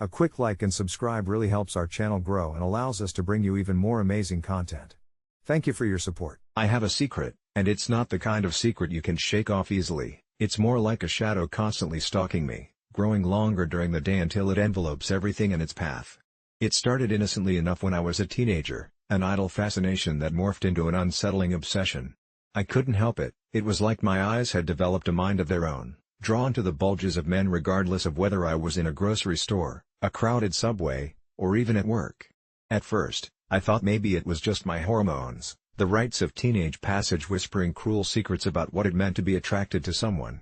A quick like and subscribe really helps our channel grow and allows us to bring you even more amazing content. Thank you for your support. I have a secret, and it's not the kind of secret you can shake off easily. It's more like a shadow constantly stalking me, growing longer during the day until it envelopes everything in its path. It started innocently enough when I was a teenager, an idle fascination that morphed into an unsettling obsession. I couldn't help it, it was like my eyes had developed a mind of their own, drawn to the bulges of men regardless of whether I was in a grocery store, a crowded subway, or even at work. At first, I thought maybe it was just my hormones, the rites of teenage passage whispering cruel secrets about what it meant to be attracted to someone.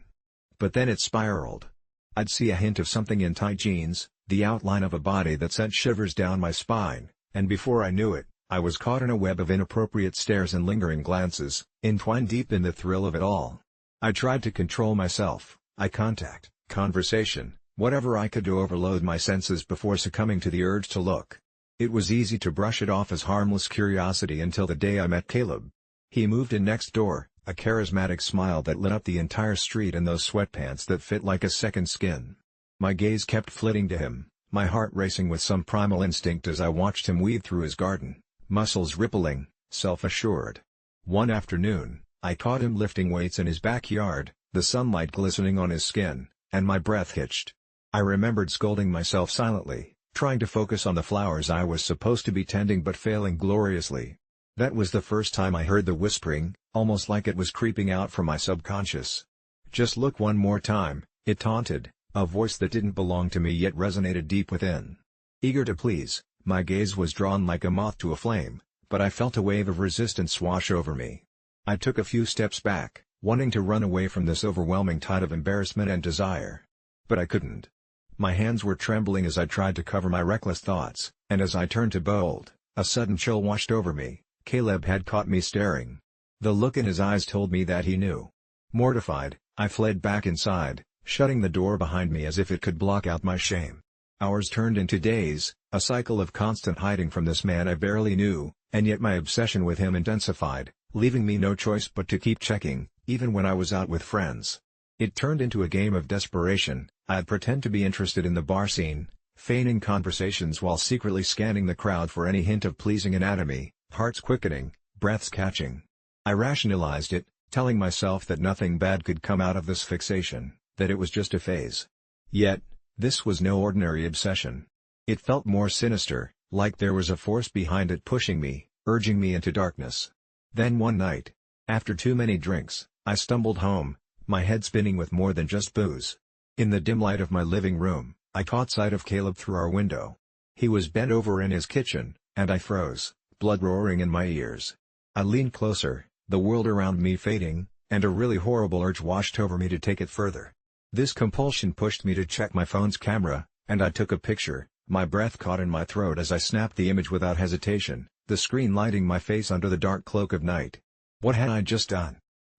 But then it spiraled. I'd see a hint of something in tight jeans, the outline of a body that sent shivers down my spine, and before I knew it, I was caught in a web of inappropriate stares and lingering glances, entwined deep in the thrill of it all. I tried to control myself, eye contact, conversation, whatever I could to overload my senses before succumbing to the urge to look. It was easy to brush it off as harmless curiosity until the day I met Caleb. He moved in next door, a charismatic smile that lit up the entire street and those sweatpants that fit like a second skin. My gaze kept flitting to him, my heart racing with some primal instinct as I watched him weave through his garden, muscles rippling, self-assured. One afternoon, I caught him lifting weights in his backyard, the sunlight glistening on his skin, and my breath hitched. I remembered scolding myself silently, trying to focus on the flowers I was supposed to be tending but failing gloriously. That was the first time I heard the whispering, almost like it was creeping out from my subconscious. "Just look one more time," it taunted, a voice that didn't belong to me yet resonated deep within. Eager to please, my gaze was drawn like a moth to a flame, but I felt a wave of resistance wash over me. I took a few steps back, wanting to run away from this overwhelming tide of embarrassment and desire. But I couldn't. My hands were trembling as I tried to cover my reckless thoughts, and as I turned to bolt, a sudden chill washed over me. Caleb had caught me staring. The look in his eyes told me that he knew. Mortified, I fled back inside, shutting the door behind me as if it could block out my shame. Hours turned into days, a cycle of constant hiding from this man I barely knew, and yet my obsession with him intensified, leaving me no choice but to keep checking, even when I was out with friends. It turned into a game of desperation. I'd pretend to be interested in the bar scene, feigning conversations while secretly scanning the crowd for any hint of pleasing anatomy, hearts quickening, breaths catching. I rationalized it, telling myself that nothing bad could come out of this fixation, that it was just a phase. Yet, this was no ordinary obsession. It felt more sinister, like there was a force behind it pushing me, urging me into darkness. Then one night, after too many drinks, I stumbled home, my head spinning with more than just booze. In the dim light of my living room, I caught sight of Caleb through our window. He was bent over in his kitchen, and I froze, blood roaring in my ears. I leaned closer, the world around me fading, and a really horrible urge washed over me to take it further. This compulsion pushed me to check my phone's camera, and I took a picture, my breath caught in my throat as I snapped the image without hesitation, the screen lighting my face under the dark cloak of night. What had I just done?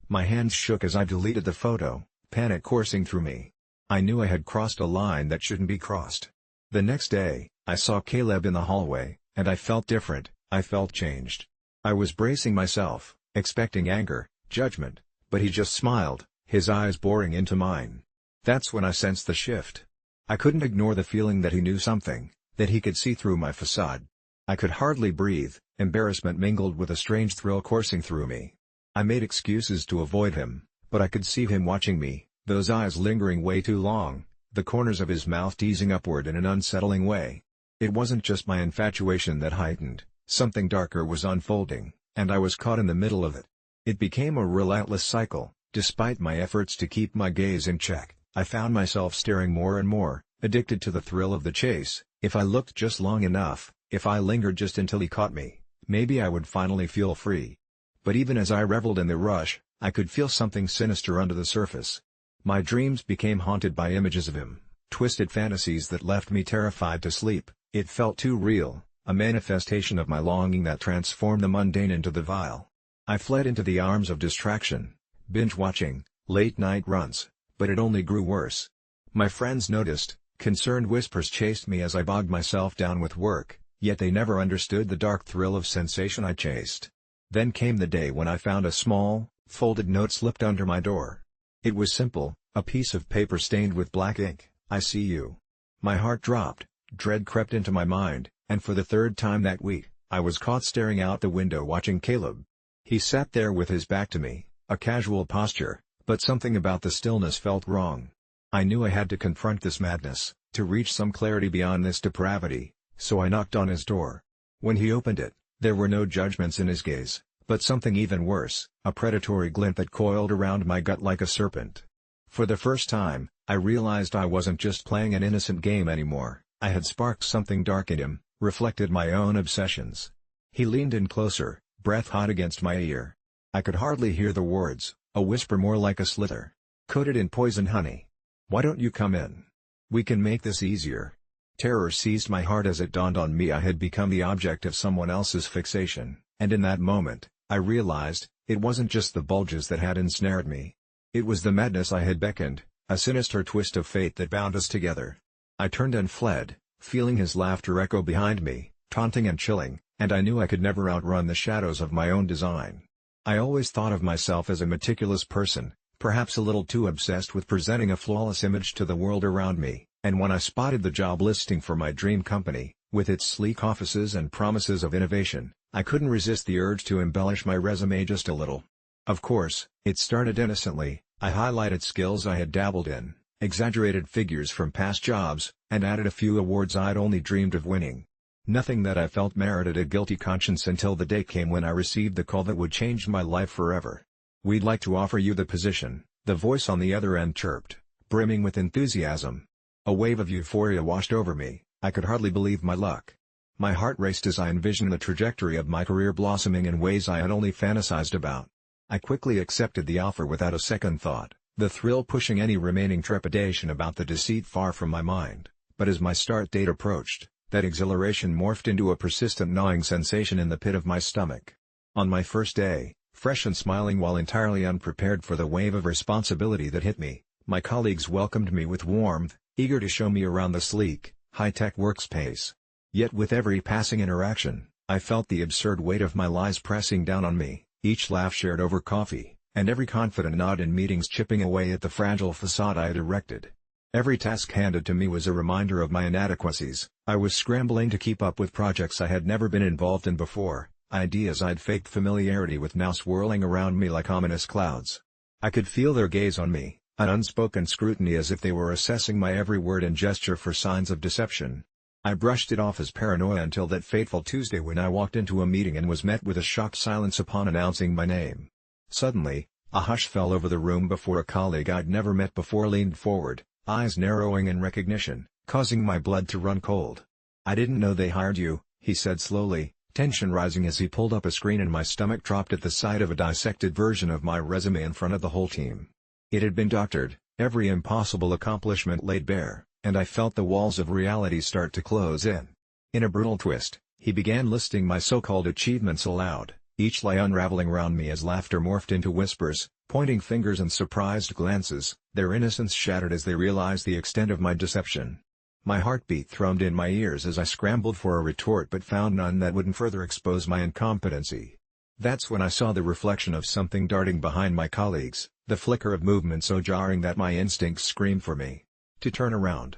My hands shook as I deleted the photo, panic coursing through me. I knew I had crossed a line that shouldn't be crossed. The next day, I saw Caleb in the hallway, and I felt different, I felt changed. I was bracing myself, expecting anger, judgment, but he just smiled, his eyes boring into mine. That's when I sensed the shift. I couldn't ignore the feeling that he knew something, that he could see through my facade. I could hardly breathe, embarrassment mingled with a strange thrill coursing through me. I made excuses to avoid him, but I could see him watching me, those eyes lingering way too long, the corners of his mouth teasing upward in an unsettling way. It wasn't just my infatuation that heightened, something darker was unfolding, and I was caught in the middle of it. It became a relentless cycle. Despite my efforts to keep my gaze in check, I found myself staring more and more, addicted to the thrill of the chase. If I looked just long enough, if I lingered just until he caught me, maybe I would finally feel free. But even as I reveled in the rush, I could feel something sinister under the surface. My dreams became haunted by images of him, twisted fantasies that left me terrified to sleep. It felt too real, a manifestation of my longing that transformed the mundane into the vile. I fled into the arms of distraction, binge-watching, late-night runs, but it only grew worse. My friends noticed, concerned whispers chased me as I bogged myself down with work, yet they never understood the dark thrill of sensation I chased. Then came the day when I found a small, folded note slipped under my door. It was simple, a piece of paper stained with black ink. "I see you." My heart dropped, Dread crept into my mind, and for the third time that week, I was caught staring out the window watching Caleb. He sat there with his back to me, a casual posture, but something about the stillness felt wrong. I knew I had to confront this madness, to reach some clarity beyond this depravity, so I knocked on his door. When he opened it, there were no judgments in his gaze, but something even worse, a predatory glint that coiled around my gut like a serpent. For the first time, I realized I wasn't just playing an innocent game anymore. I had sparked something dark in him, reflected my own obsessions. He leaned in closer, breath hot against my ear. I could hardly hear the words, a whisper more like a slither. Coated in poison honey. Why don't you come in? We can make this easier. Terror seized my heart as it dawned on me I had become the object of someone else's fixation, and in that moment, I realized, it wasn't just the bulges that had ensnared me. It was the madness I had beckoned, a sinister twist of fate that bound us together. I turned and fled, feeling his laughter echo behind me, taunting and chilling, and I knew I could never outrun the shadows of my own design. I always thought of myself as a meticulous person, perhaps a little too obsessed with presenting a flawless image to the world around me, and when I spotted the job listing for my dream company, with its sleek offices and promises of innovation, I couldn't resist the urge to embellish my resume just a little. Of course, it started innocently. I highlighted skills I had dabbled in, exaggerated figures from past jobs, and added a few awards I'd only dreamed of winning. Nothing that I felt merited a guilty conscience until the day came when I received the call that would change my life forever. "We'd like to offer you the position," the voice on the other end chirped, brimming with enthusiasm. A wave of euphoria washed over me. I could hardly believe my luck. My heart raced as I envisioned the trajectory of my career blossoming in ways I had only fantasized about. I quickly accepted the offer without a second thought, the thrill pushing any remaining trepidation about the deceit far from my mind. But as my start date approached, that exhilaration morphed into a persistent gnawing sensation in the pit of my stomach. On my first day, fresh and smiling while entirely unprepared for the wave of responsibility that hit me, my colleagues welcomed me with warmth, eager to show me around the sleek, high-tech workspace. Yet with every passing interaction, I felt the absurd weight of my lies pressing down on me, each laugh shared over coffee, and every confident nod in meetings chipping away at the fragile facade I had erected. Every task handed to me was a reminder of my inadequacies. I was scrambling to keep up with projects I had never been involved in before, ideas I'd faked familiarity with now swirling around me like ominous clouds. I could feel their gaze on me, an unspoken scrutiny as if they were assessing my every word and gesture for signs of deception. I brushed it off as paranoia until that fateful Tuesday when I walked into a meeting and was met with a shocked silence upon announcing my name. Suddenly, a hush fell over the room before a colleague I'd never met before leaned forward, eyes narrowing in recognition, causing my blood to run cold. "I didn't know they hired you," he said slowly, tension rising as he pulled up a screen and my stomach dropped at the sight of a dissected version of my resume in front of the whole team. It had been doctored, every impossible accomplishment laid bare, and I felt the walls of reality start to close in. In a brutal twist, he began listing my so-called achievements aloud, each lie unraveling round me as laughter morphed into whispers, pointing fingers and surprised glances, their innocence shattered as they realized the extent of my deception. My heartbeat thrummed in my ears as I scrambled for a retort but found none that wouldn't further expose my incompetency. That's when I saw the reflection of something darting behind my colleagues, the flicker of movement so jarring that my instincts screamed for me to turn around.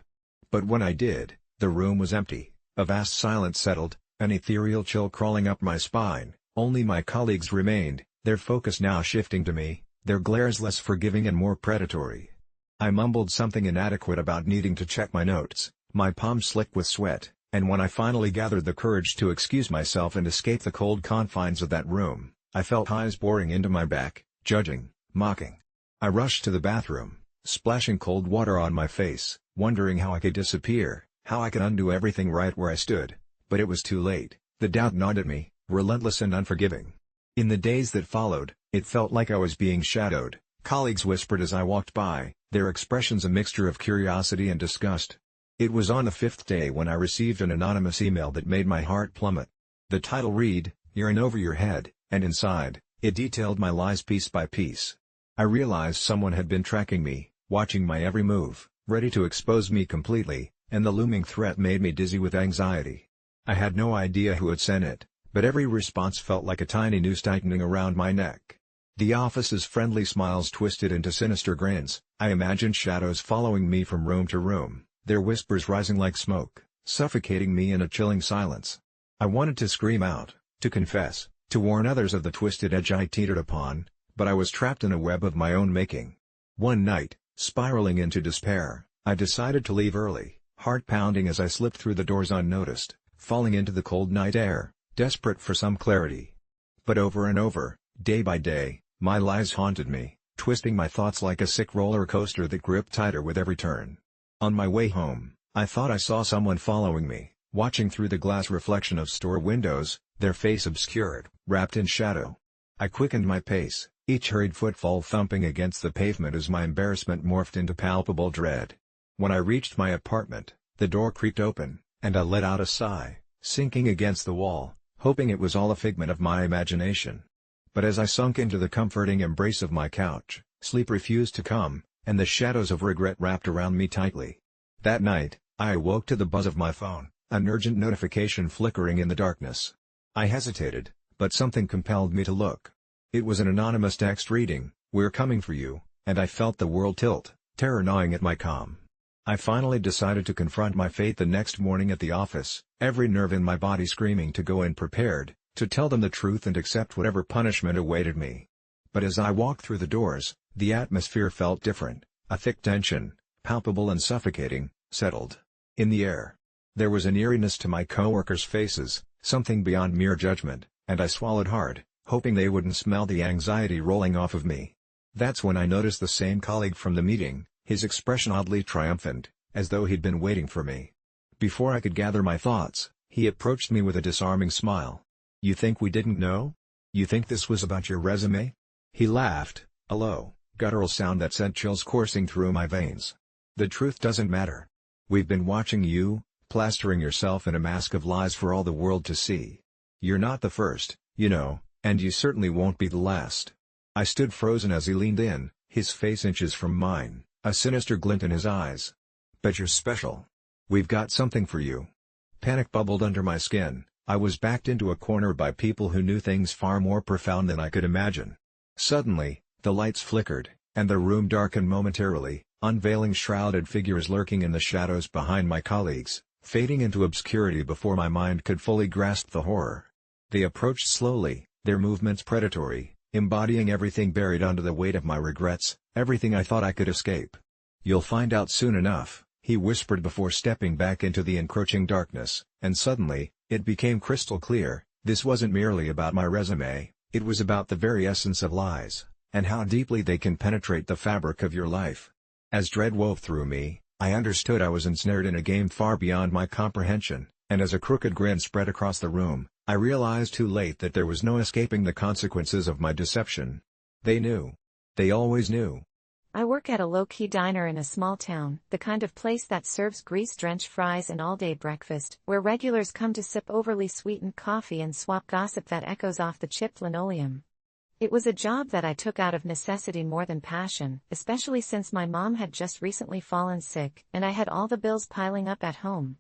But when I did, the room was empty, a vast silence settled, an ethereal chill crawling up my spine. Only my colleagues remained, their focus now shifting to me, their glares less forgiving and more predatory. I mumbled something inadequate about needing to check my notes, my palms slick with sweat, and when I finally gathered the courage to excuse myself and escape the cold confines of that room, I felt highs boring into my back, judging, mocking. I rushed to the bathroom, splashing cold water on my face, wondering how I could disappear, how I could undo everything right where I stood, but it was too late. The doubt gnawed at me, relentless and unforgiving. In the days that followed, it felt like I was being shadowed. Colleagues whispered as I walked by, their expressions a mixture of curiosity and disgust. It was on the fifth day when I received an anonymous email that made my heart plummet. The title read, "You're in over your head," and inside, it detailed my lies piece by piece. I realized someone had been tracking me, watching my every move, ready to expose me completely, and the looming threat made me dizzy with anxiety. I had no idea who had sent it, but every response felt like a tiny noose tightening around my neck. The office's friendly smiles twisted into sinister grins. I imagined shadows following me from room to room, their whispers rising like smoke, suffocating me in a chilling silence. I wanted to scream out, to confess, to warn others of the twisted edge I teetered upon, but I was trapped in a web of my own making. One night, spiraling into despair, I decided to leave early, heart pounding as I slipped through the doors unnoticed, falling into the cold night air, desperate for some clarity. But over and over, day by day, my lies haunted me, twisting my thoughts like a sick roller coaster that gripped tighter with every turn. On my way home, I thought I saw someone following me, watching through the glass reflection of store windows, their face obscured, wrapped in shadow. I quickened my pace, each hurried footfall thumping against the pavement as my embarrassment morphed into palpable dread. When I reached my apartment, the door creaked open, and I let out a sigh, sinking against the wall, hoping it was all a figment of my imagination. But as I sunk into the comforting embrace of my couch, sleep refused to come, and the shadows of regret wrapped around me tightly. That night, I awoke to the buzz of my phone, an urgent notification flickering in the darkness. I hesitated, but something compelled me to look. It was an anonymous text reading, "We're coming for you," and I felt the world tilt, terror gnawing at my calm. I finally decided to confront my fate the next morning at the office, every nerve in my body screaming to go in prepared, to tell them the truth and accept whatever punishment awaited me. But as I walked through the doors, the atmosphere felt different, a thick tension, palpable and suffocating, settled in the air. There was an eeriness to my coworkers' faces, something beyond mere judgment, and I swallowed hard, hoping they wouldn't smell the anxiety rolling off of me. That's when I noticed the same colleague from the meeting, his expression oddly triumphant, as though he'd been waiting for me. Before I could gather my thoughts, he approached me with a disarming smile. "You think we didn't know? You think this was about your resume?" He laughed, a low, guttural sound that sent chills coursing through my veins. "The truth doesn't matter. We've been watching you, plastering yourself in a mask of lies for all the world to see. You're not the first, you know, and you certainly won't be the last." I stood frozen as he leaned in, his face inches from mine, a sinister glint in his eyes. "But you're special. We've got something for you." Panic bubbled under my skin. I was backed into a corner by people who knew things far more profound than I could imagine. Suddenly, the lights flickered, and the room darkened momentarily, unveiling shrouded figures lurking in the shadows behind my colleagues, fading into obscurity before my mind could fully grasp the horror. They approached slowly, their movements predatory, embodying everything buried under the weight of my regrets, everything I thought I could escape. "You'll find out soon enough," he whispered before stepping back into the encroaching darkness, and suddenly, it became crystal clear, this wasn't merely about my resume, it was about the very essence of lies, and how deeply they can penetrate the fabric of your life. As dread wove through me, I understood I was ensnared in a game far beyond my comprehension, and as a crooked grin spread across the room, I realized too late that there was no escaping the consequences of my deception. They knew. They always knew. I work at a low-key diner in a small town, the kind of place that serves grease-drenched fries and all-day breakfast, where regulars come to sip overly sweetened coffee and swap gossip that echoes off the chipped linoleum. It was a job that I took out of necessity more than passion, especially since my mom had just recently fallen sick, and I had all the bills piling up at home.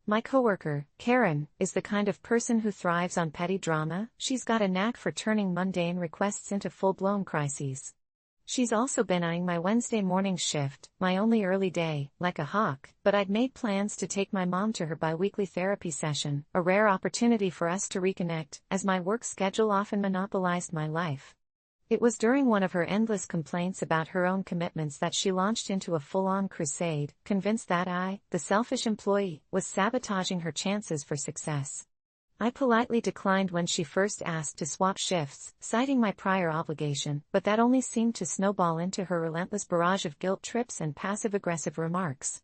My coworker, Karen, is the kind of person who thrives on petty drama. She's got a knack for turning mundane requests into full-blown crises. She's also been eyeing my Wednesday morning shift, my only early day, like a hawk, but I'd made plans to take my mom to her bi-weekly therapy session, a rare opportunity for us to reconnect, as my work schedule often monopolized my life. It was during one of her endless complaints about her own commitments that she launched into a full-on crusade, convinced that I, the selfish employee, was sabotaging her chances for success. I politely declined when she first asked to swap shifts, citing my prior obligation, but that only seemed to snowball into her relentless barrage of guilt trips and passive-aggressive remarks.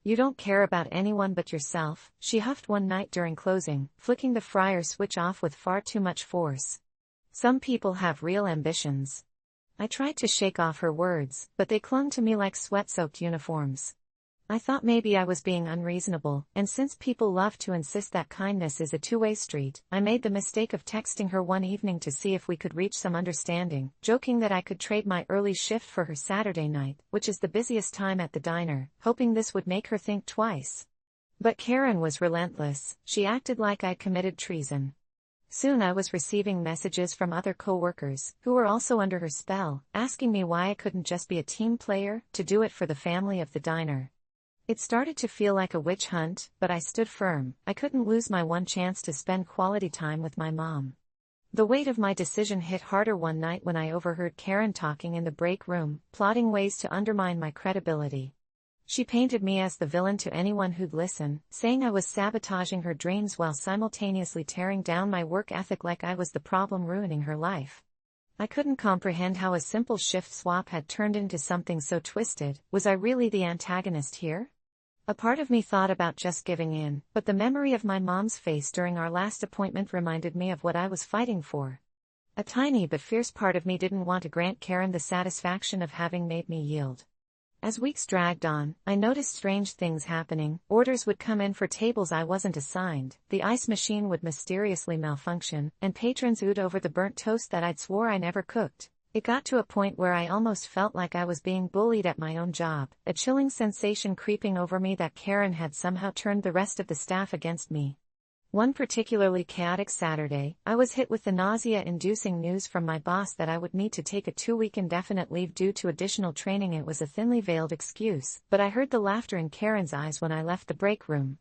"You don't care about anyone but yourself," she huffed one night during closing, flicking the fryer switch off with far too much force. "Some people have real ambitions." I tried to shake off her words, but they clung to me like sweat-soaked uniforms. I thought maybe I was being unreasonable, and since people love to insist that kindness is a two-way street, I made the mistake of texting her one evening to see if we could reach some understanding, joking that I could trade my early shift for her Saturday night, which is the busiest time at the diner, hoping this would make her think twice. But Karen was relentless. She acted like I'd committed treason. Soon I was receiving messages from other co-workers, who were also under her spell, asking me why I couldn't just be a team player, to do it for the family of the diner. It started to feel like a witch hunt, but I stood firm. I couldn't lose my one chance to spend quality time with my mom. The weight of my decision hit harder one night when I overheard Karen talking in the break room, plotting ways to undermine my credibility. She painted me as the villain to anyone who'd listen, saying I was sabotaging her dreams while simultaneously tearing down my work ethic like I was the problem ruining her life. I couldn't comprehend how a simple shift swap had turned into something so twisted. Was I really the antagonist here? A part of me thought about just giving in, but the memory of my mom's face during our last appointment reminded me of what I was fighting for. A tiny but fierce part of me didn't want to grant Karen the satisfaction of having made me yield. As weeks dragged on, I noticed strange things happening. Orders would come in for tables I wasn't assigned, the ice machine would mysteriously malfunction, and patrons oohed over the burnt toast that I'd swore I never cooked. It got to a point where I almost felt like I was being bullied at my own job, a chilling sensation creeping over me that Karen had somehow turned the rest of the staff against me. One particularly chaotic Saturday, I was hit with the nausea-inducing news from my boss that I would need to take a 2-week indefinite leave due to additional training. It was a thinly veiled excuse, but I heard the laughter in Karen's eyes when I left the break room.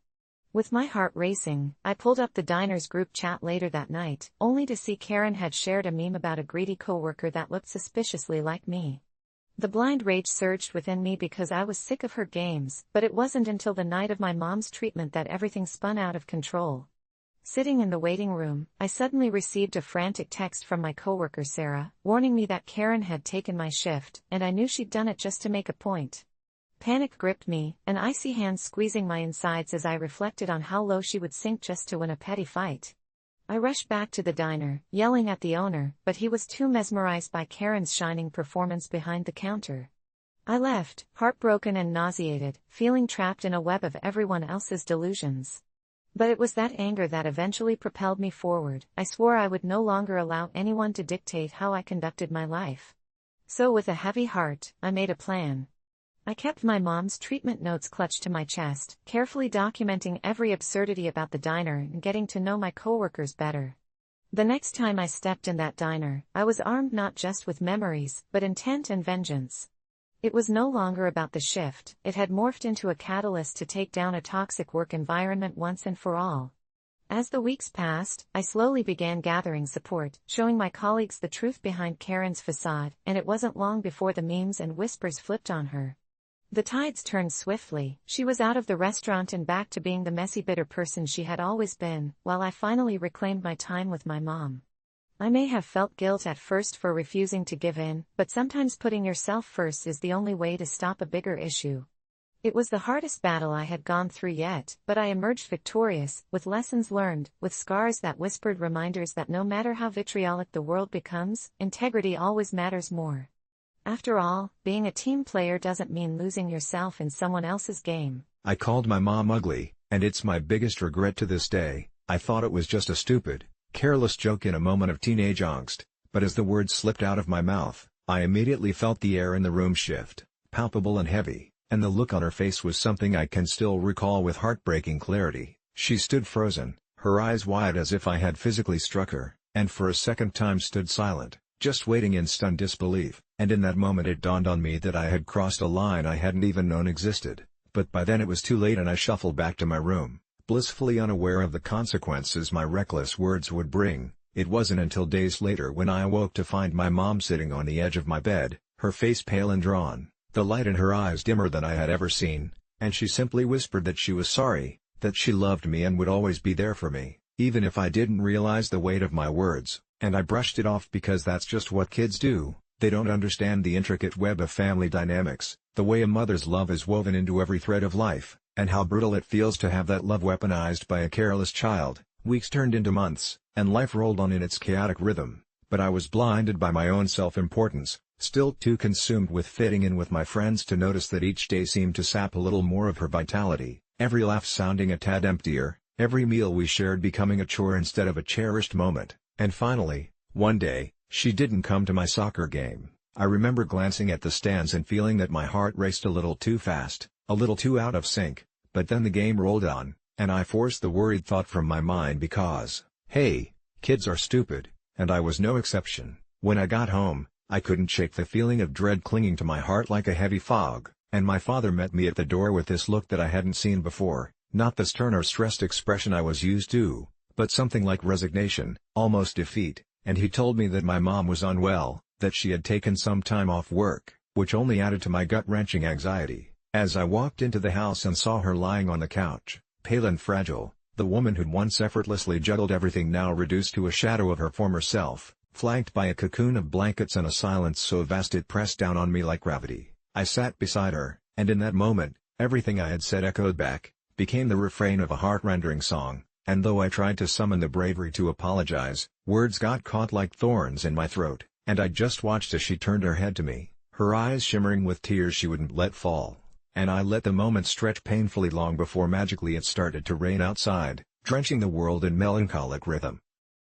With my heart racing, I pulled up the diner's group chat later that night, only to see Karen had shared a meme about a greedy coworker that looked suspiciously like me. The blind rage surged within me because I was sick of her games, but it wasn't until the night of my mom's treatment that everything spun out of control. Sitting in the waiting room, I suddenly received a frantic text from my coworker Sarah, warning me that Karen had taken my shift, and I knew she'd done it just to make a point. Panic gripped me, an icy hand squeezing my insides as I reflected on how low she would sink just to win a petty fight. I rushed back to the diner, yelling at the owner, but he was too mesmerized by Karen's shining performance behind the counter. I left, heartbroken and nauseated, feeling trapped in a web of everyone else's delusions. But it was that anger that eventually propelled me forward. I swore I would no longer allow anyone to dictate how I conducted my life. So with a heavy heart, I made a plan. I kept my mom's treatment notes clutched to my chest, carefully documenting every absurdity about the diner and getting to know my coworkers better. The next time I stepped in that diner, I was armed not just with memories, but intent and vengeance. It was no longer about the shift, it had morphed into a catalyst to take down a toxic work environment once and for all. As the weeks passed, I slowly began gathering support, showing my colleagues the truth behind Karen's facade, and it wasn't long before the memes and whispers flipped on her. The tides turned swiftly. She was out of the restaurant and back to being the messy, bitter person she had always been, while I finally reclaimed my time with my mom. I may have felt guilt at first for refusing to give in, but sometimes putting yourself first is the only way to stop a bigger issue. It was the hardest battle I had gone through yet, but I emerged victorious, with lessons learned, with scars that whispered reminders that no matter how vitriolic the world becomes, integrity always matters more. After all, being a team player doesn't mean losing yourself in someone else's game. I called my mom ugly, and it's my biggest regret to this day. I thought it was just a stupid, careless joke in a moment of teenage angst, but as the words slipped out of my mouth, I immediately felt the air in the room shift, palpable and heavy, and the look on her face was something I can still recall with heartbreaking clarity. She stood frozen, her eyes wide as if I had physically struck her, and for a second time stood silent, just waiting in stunned disbelief, and in that moment it dawned on me that I had crossed a line I hadn't even known existed, but by then it was too late and I shuffled back to my room, blissfully unaware of the consequences my reckless words would bring. It wasn't until days later when I awoke to find my mom sitting on the edge of my bed, her face pale and drawn, the light in her eyes dimmer than I had ever seen, and she simply whispered that she was sorry, that she loved me and would always be there for me, even if I didn't realize the weight of my words. And I brushed it off because that's just what kids do. They don't understand the intricate web of family dynamics, the way a mother's love is woven into every thread of life, and how brutal it feels to have that love weaponized by a careless child. Weeks turned into months, and life rolled on in its chaotic rhythm, but I was blinded by my own self-importance, still too consumed with fitting in with my friends to notice that each day seemed to sap a little more of her vitality, every laugh sounding a tad emptier, every meal we shared becoming a chore instead of a cherished moment. And finally, one day, she didn't come to my soccer game. I remember glancing at the stands and feeling that my heart raced a little too fast, a little too out of sync, but then the game rolled on, and I forced the worried thought from my mind because, hey, kids are stupid, and I was no exception. When I got home, I couldn't shake the feeling of dread clinging to my heart like a heavy fog. and my father met me at the door with this look that I hadn't seen before, not the stern or stressed expression I was used to, but something like resignation, almost defeat, and he told me that my mom was unwell, that she had taken some time off work, which only added to my gut-wrenching anxiety. As I walked into the house and saw her lying on the couch, pale and fragile, the woman who'd once effortlessly juggled everything now reduced to a shadow of her former self, flanked by a cocoon of blankets and a silence so vast it pressed down on me like gravity. I sat beside her, and in that moment, everything I had said echoed back, became the refrain of a heart-rending song, and though I tried to summon the bravery to apologize, words got caught like thorns in my throat, and I just watched as she turned her head to me, her eyes shimmering with tears she wouldn't let fall. And I let the moment stretch painfully long before magically it started to rain outside, drenching the world in melancholic rhythm.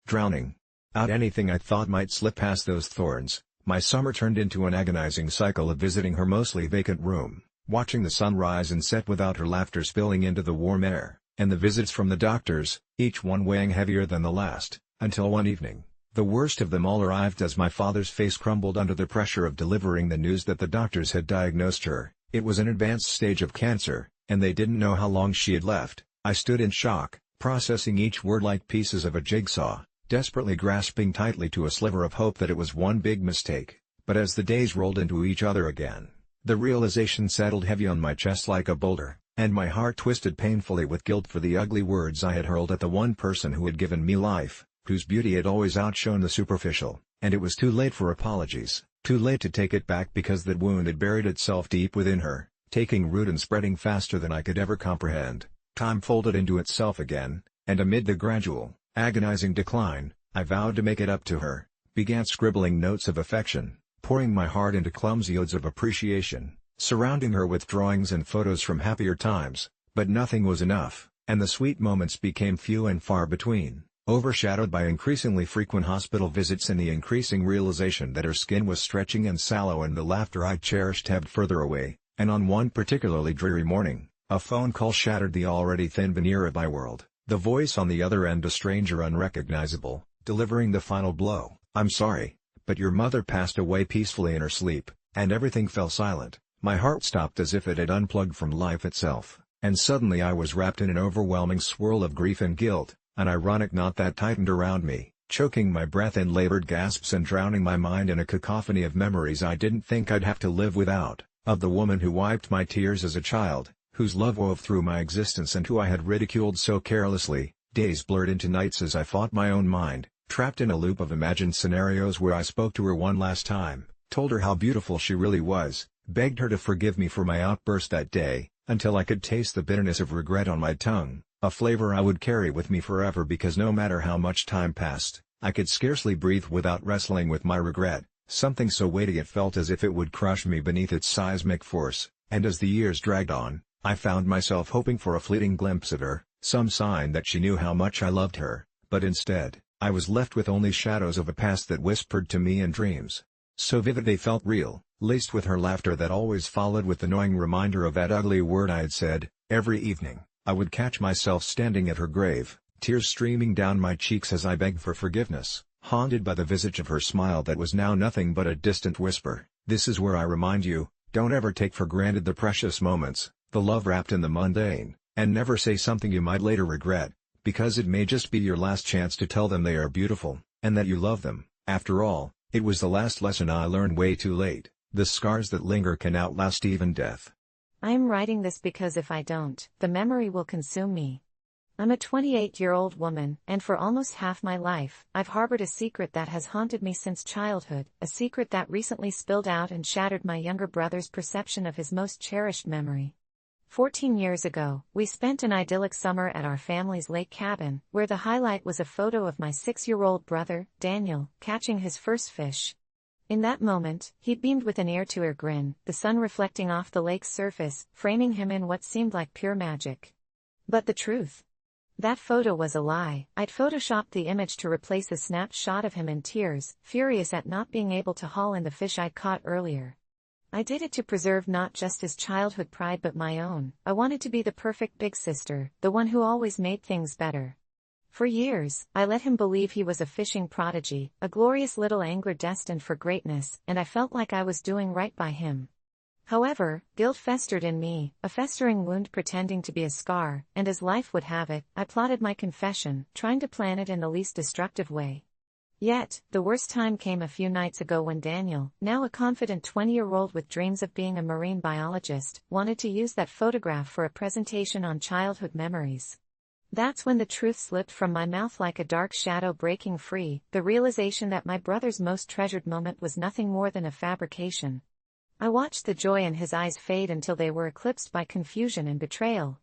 Drowning out anything I thought might slip past those thorns, my summer turned into an agonizing cycle of visiting her mostly vacant room, watching the sun rise and set without her laughter spilling into the warm air, and the visits from the doctors, each one weighing heavier than the last, until one evening, the worst of them all arrived as my father's face crumbled under the pressure of delivering the news that the doctors had diagnosed her. It was an advanced stage of cancer, and they didn't know how long she had left. I stood in shock, processing each word like pieces of a jigsaw, desperately grasping tightly to a sliver of hope that it was one big mistake. But as the days rolled into each other again, the realization settled heavy on my chest like a boulder, and my heart twisted painfully with guilt for the ugly words I had hurled at the one person who had given me life, whose beauty had always outshone the superficial. And it was too late for apologies. Too late to take it back because that wound had buried itself deep within her, taking root and spreading faster than I could ever comprehend. Time folded into itself again, and amid the gradual, agonizing decline, I vowed to make it up to her, began scribbling notes of affection, pouring my heart into clumsy odes of appreciation, surrounding her with drawings and photos from happier times, but nothing was enough, and the sweet moments became few and far between, overshadowed by increasingly frequent hospital visits and the increasing realization that her skin was stretching and sallow and the laughter I cherished ebbed further away, and on one particularly dreary morning, a phone call shattered the already thin veneer of my world, the voice on the other end a stranger unrecognizable, delivering the final blow. "I'm sorry, but your mother passed away peacefully in her sleep," and everything fell silent. My heart stopped as if it had unplugged from life itself, and suddenly I was wrapped in an overwhelming swirl of grief and guilt. An ironic knot that tightened around me, choking my breath in labored gasps and drowning my mind in a cacophony of memories I didn't think I'd have to live without, of the woman who wiped my tears as a child, whose love wove through my existence and who I had ridiculed so carelessly. Days blurred into nights as I fought my own mind, trapped in a loop of imagined scenarios where I spoke to her one last time, told her how beautiful she really was, begged her to forgive me for my outburst that day, until I could taste the bitterness of regret on my tongue. A flavor I would carry with me forever because no matter how much time passed, I could scarcely breathe without wrestling with my regret, something so weighty it felt as if it would crush me beneath its seismic force, and as the years dragged on, I found myself hoping for a fleeting glimpse of her, some sign that she knew how much I loved her, but instead, I was left with only shadows of a past that whispered to me in dreams. So vivid they felt real, laced with her laughter that always followed with the gnawing reminder of that ugly word I had said. Every evening, I would catch myself standing at her grave, tears streaming down my cheeks as I begged for forgiveness, haunted by the visage of her smile that was now nothing but a distant whisper. This is where I remind you, don't ever take for granted the precious moments, the love wrapped in the mundane, and never say something you might later regret, because it may just be your last chance to tell them they are beautiful, and that you love them. After all, it was the last lesson I learned way too late. The scars that linger can outlast even death. I am writing this because if I don't, the memory will consume me. I'm a 28-year-old woman, and for almost half my life, I've harbored a secret that has haunted me since childhood, a secret that recently spilled out and shattered my younger brother's perception of his most cherished memory. 14 years ago, we spent an idyllic summer at our family's lake cabin, where the highlight was a photo of my 6-year-old brother, Daniel, catching his first fish. In that moment, he beamed with an ear-to-ear grin, the sun reflecting off the lake's surface, framing him in what seemed like pure magic. But the truth? That photo was a lie. I'd photoshopped the image to replace a snapshot of him in tears, furious at not being able to haul in the fish I'd caught earlier. I did it to preserve not just his childhood pride but my own. I wanted to be the perfect big sister, the one who always made things better. For years, I let him believe he was a fishing prodigy, a glorious little angler destined for greatness, and I felt like I was doing right by him. However, guilt festered in me, a festering wound pretending to be a scar, and as life would have it, I plotted my confession, trying to plan it in the least destructive way. Yet, the worst time came a few nights ago when Daniel, now a confident 20-year-old with dreams of being a marine biologist, wanted to use that photograph for a presentation on childhood memories. That's when the truth slipped from my mouth like a dark shadow breaking free, the realization that my brother's most treasured moment was nothing more than a fabrication. I watched the joy in his eyes fade until they were eclipsed by confusion and betrayal.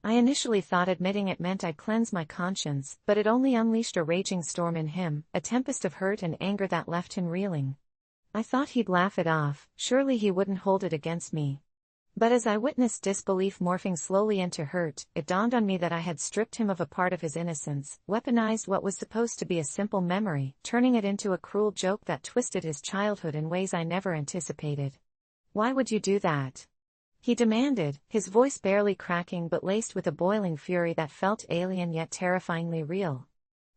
I initially thought admitting it meant I'd cleanse my conscience, but it only unleashed a raging storm in him, a tempest of hurt and anger that left him reeling. I thought he'd laugh it off, surely he wouldn't hold it against me. But as I witnessed disbelief morphing slowly into hurt, it dawned on me that I had stripped him of a part of his innocence, weaponized what was supposed to be a simple memory, turning it into a cruel joke that twisted his childhood in ways I never anticipated. "Why would you do that?" he demanded, his voice barely cracking but laced with a boiling fury that felt alien yet terrifyingly real.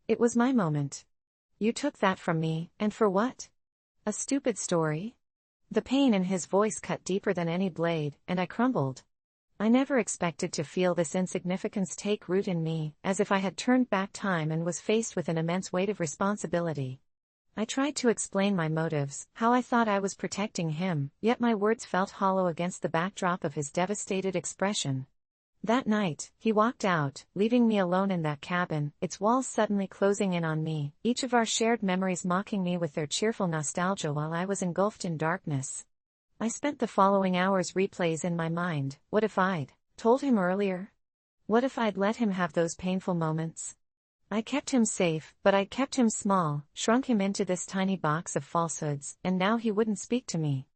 "It was my moment. You took that from me, and for what? A stupid story?" The pain in his voice cut deeper than any blade, and I crumbled. I never expected to feel this insignificance take root in me, as if I had turned back time and was faced with an immense weight of responsibility. I tried to explain my motives, how I thought I was protecting him, yet my words felt hollow against the backdrop of his devastated expression. That night, he walked out, leaving me alone in that cabin, its walls suddenly closing in on me, each of our shared memories mocking me with their cheerful nostalgia while I was engulfed in darkness. I spent the following hours replays in my mind. What if I'd told him earlier? What if I'd let him have those painful moments? I kept him safe, but I kept him small, shrunk him into this tiny box of falsehoods, and now he wouldn't speak to me.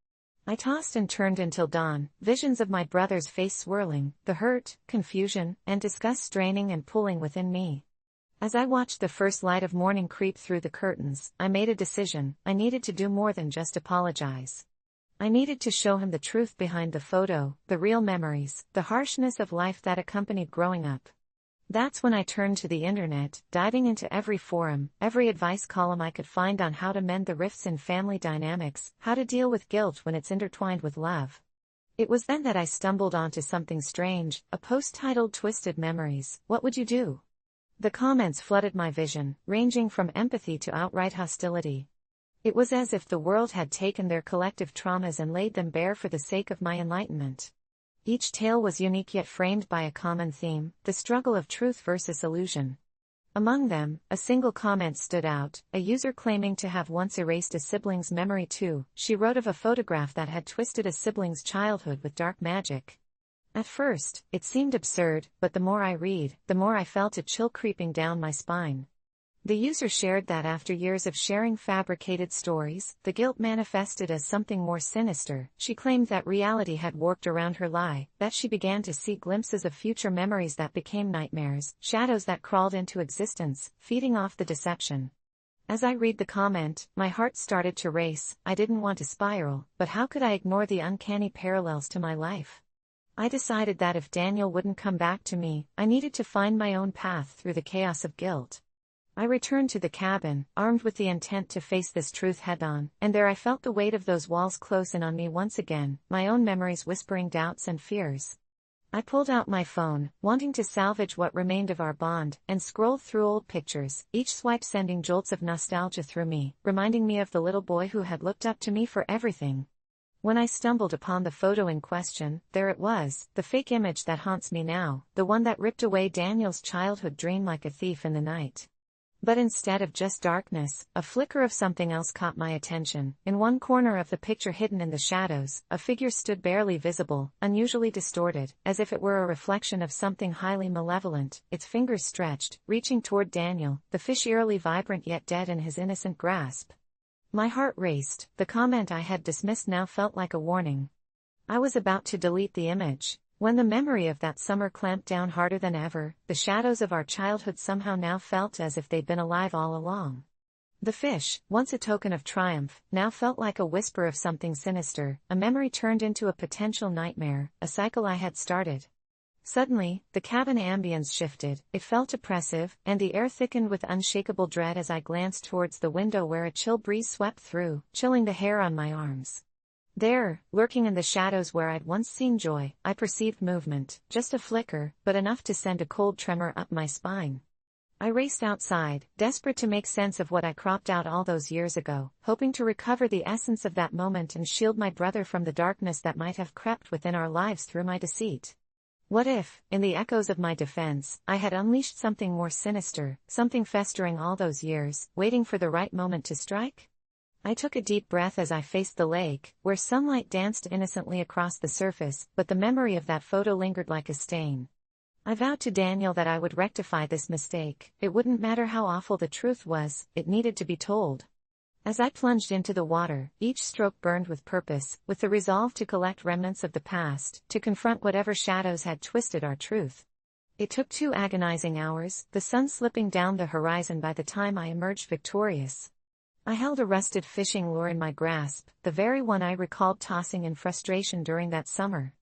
I tossed and turned until dawn, visions of my brother's face swirling, the hurt, confusion, and disgust straining and pulling within me. As I watched the first light of morning creep through the curtains, I made a decision. I needed to do more than just apologize. I needed to show him the truth behind the photo, the real memories, the harshness of life that accompanied growing up. That's when I turned to the internet, diving into every forum, every advice column I could find on how to mend the rifts in family dynamics, how to deal with guilt when it's intertwined with love. It was then that I stumbled onto something strange, a post titled "Twisted Memories, What Would You Do?" The comments flooded my vision, ranging from empathy to outright hostility. It was as if the world had taken their collective traumas and laid them bare for the sake of my enlightenment. Each tale was unique yet framed by a common theme, the struggle of truth versus illusion. Among them, a single comment stood out, a user claiming to have once erased a sibling's memory too. She wrote of a photograph that had twisted a sibling's childhood with dark magic. At first, it seemed absurd, but the more I read, the more I felt a chill creeping down my spine. The user shared that after years of sharing fabricated stories, the guilt manifested as something more sinister. She claimed that reality had warped around her lie, that she began to see glimpses of future memories that became nightmares, shadows that crawled into existence, feeding off the deception. As I read the comment, my heart started to race. I didn't want to spiral, but how could I ignore the uncanny parallels to my life? I decided that if Daniel wouldn't come back to me, I needed to find my own path through the chaos of guilt. I returned to the cabin, armed with the intent to face this truth head-on, and there I felt the weight of those walls close in on me once again, my own memories whispering doubts and fears. I pulled out my phone, wanting to salvage what remained of our bond, and scrolled through old pictures, each swipe sending jolts of nostalgia through me, reminding me of the little boy who had looked up to me for everything. When I stumbled upon the photo in question, there it was, the fake image that haunts me now, the one that ripped away Daniel's childhood dream like a thief in the night. But instead of just darkness, a flicker of something else caught my attention. In one corner of the picture, hidden in the shadows, a figure stood barely visible, unusually distorted, as if it were a reflection of something highly malevolent, its fingers stretched, reaching toward Daniel, the fish eerily vibrant yet dead in his innocent grasp. My heart raced. The comment I had dismissed now felt like a warning. I was about to delete the image, when the memory of that summer clamped down harder than ever. The shadows of our childhood somehow now felt as if they'd been alive all along. The fish, once a token of triumph, now felt like a whisper of something sinister, a memory turned into a potential nightmare, a cycle I had started. Suddenly, the cabin ambience shifted. It felt oppressive, and the air thickened with unshakable dread as I glanced towards the window where a chill breeze swept through, chilling the hair on my arms. There, lurking in the shadows where I'd once seen joy, I perceived movement, just a flicker, but enough to send a cold tremor up my spine. I raced outside, desperate to make sense of what I cropped out all those years ago, hoping to recover the essence of that moment and shield my brother from the darkness that might have crept within our lives through my deceit. What if, in the echoes of my defense, I had unleashed something more sinister, something festering all those years, waiting for the right moment to strike? I took a deep breath as I faced the lake, where sunlight danced innocently across the surface, but the memory of that photo lingered like a stain. I vowed to Daniel that I would rectify this mistake. It wouldn't matter how awful the truth was, it needed to be told. As I plunged into the water, each stroke burned with purpose, with the resolve to collect remnants of the past, to confront whatever shadows had twisted our truth. It took 2 agonizing hours, the sun slipping down the horizon by the time I emerged victorious. I held a rusted fishing lure in my grasp, the very one I recalled tossing in frustration during that summer.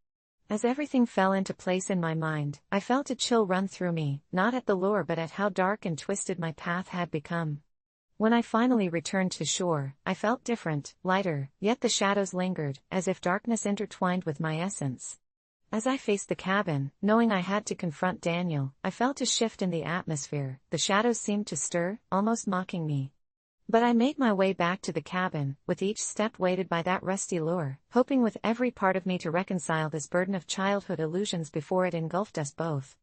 As everything fell into place in my mind, I felt a chill run through me, not at the lure but at how dark and twisted my path had become. When I finally returned to shore, I felt different, lighter, yet the shadows lingered, as if darkness intertwined with my essence. As I faced the cabin, knowing I had to confront Daniel, I felt a shift in the atmosphere. The shadows seemed to stir, almost mocking me. But I made my way back to the cabin, with each step weighted by that rusty lure, hoping with every part of me to reconcile this burden of childhood illusions before it engulfed us both.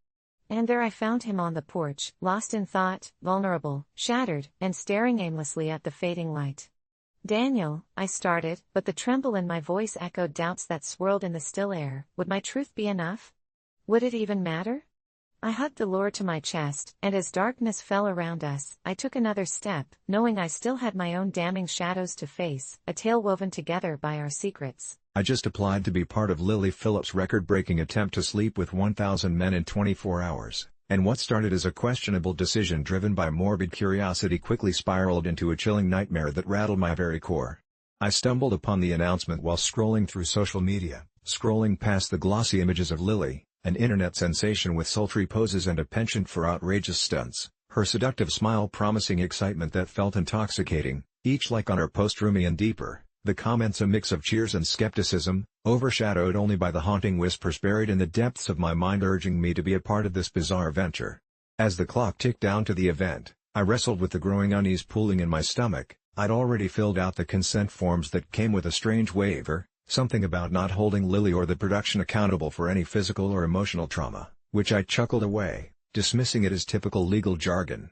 And there I found him on the porch, lost in thought, vulnerable, shattered, and staring aimlessly at the fading light. "Daniel," I started, but the tremble in my voice echoed doubts that swirled in the still air. Would my truth be enough? Would it even matter? I hugged the lure to my chest, and as darkness fell around us, I took another step, knowing I still had my own damning shadows to face, a tale woven together by our secrets. I just applied to be part of Lily Phillips' record-breaking attempt to sleep with 1,000 men in 24 hours, and what started as a questionable decision driven by morbid curiosity quickly spiraled into a chilling nightmare that rattled my very core. I stumbled upon the announcement while scrolling through social media, scrolling past the glossy images of Lily, an internet sensation with sultry poses and a penchant for outrageous stunts, her seductive smile promising excitement that felt intoxicating, each like on her post roomy and deeper, the comments a mix of cheers and skepticism, overshadowed only by the haunting whispers buried in the depths of my mind urging me to be a part of this bizarre venture. As the clock ticked down to the event, I wrestled with the growing unease pooling in my stomach. I'd already filled out the consent forms that came with a strange waiver, something about not holding Lily or the production accountable for any physical or emotional trauma, which I chuckled away, dismissing it as typical legal jargon.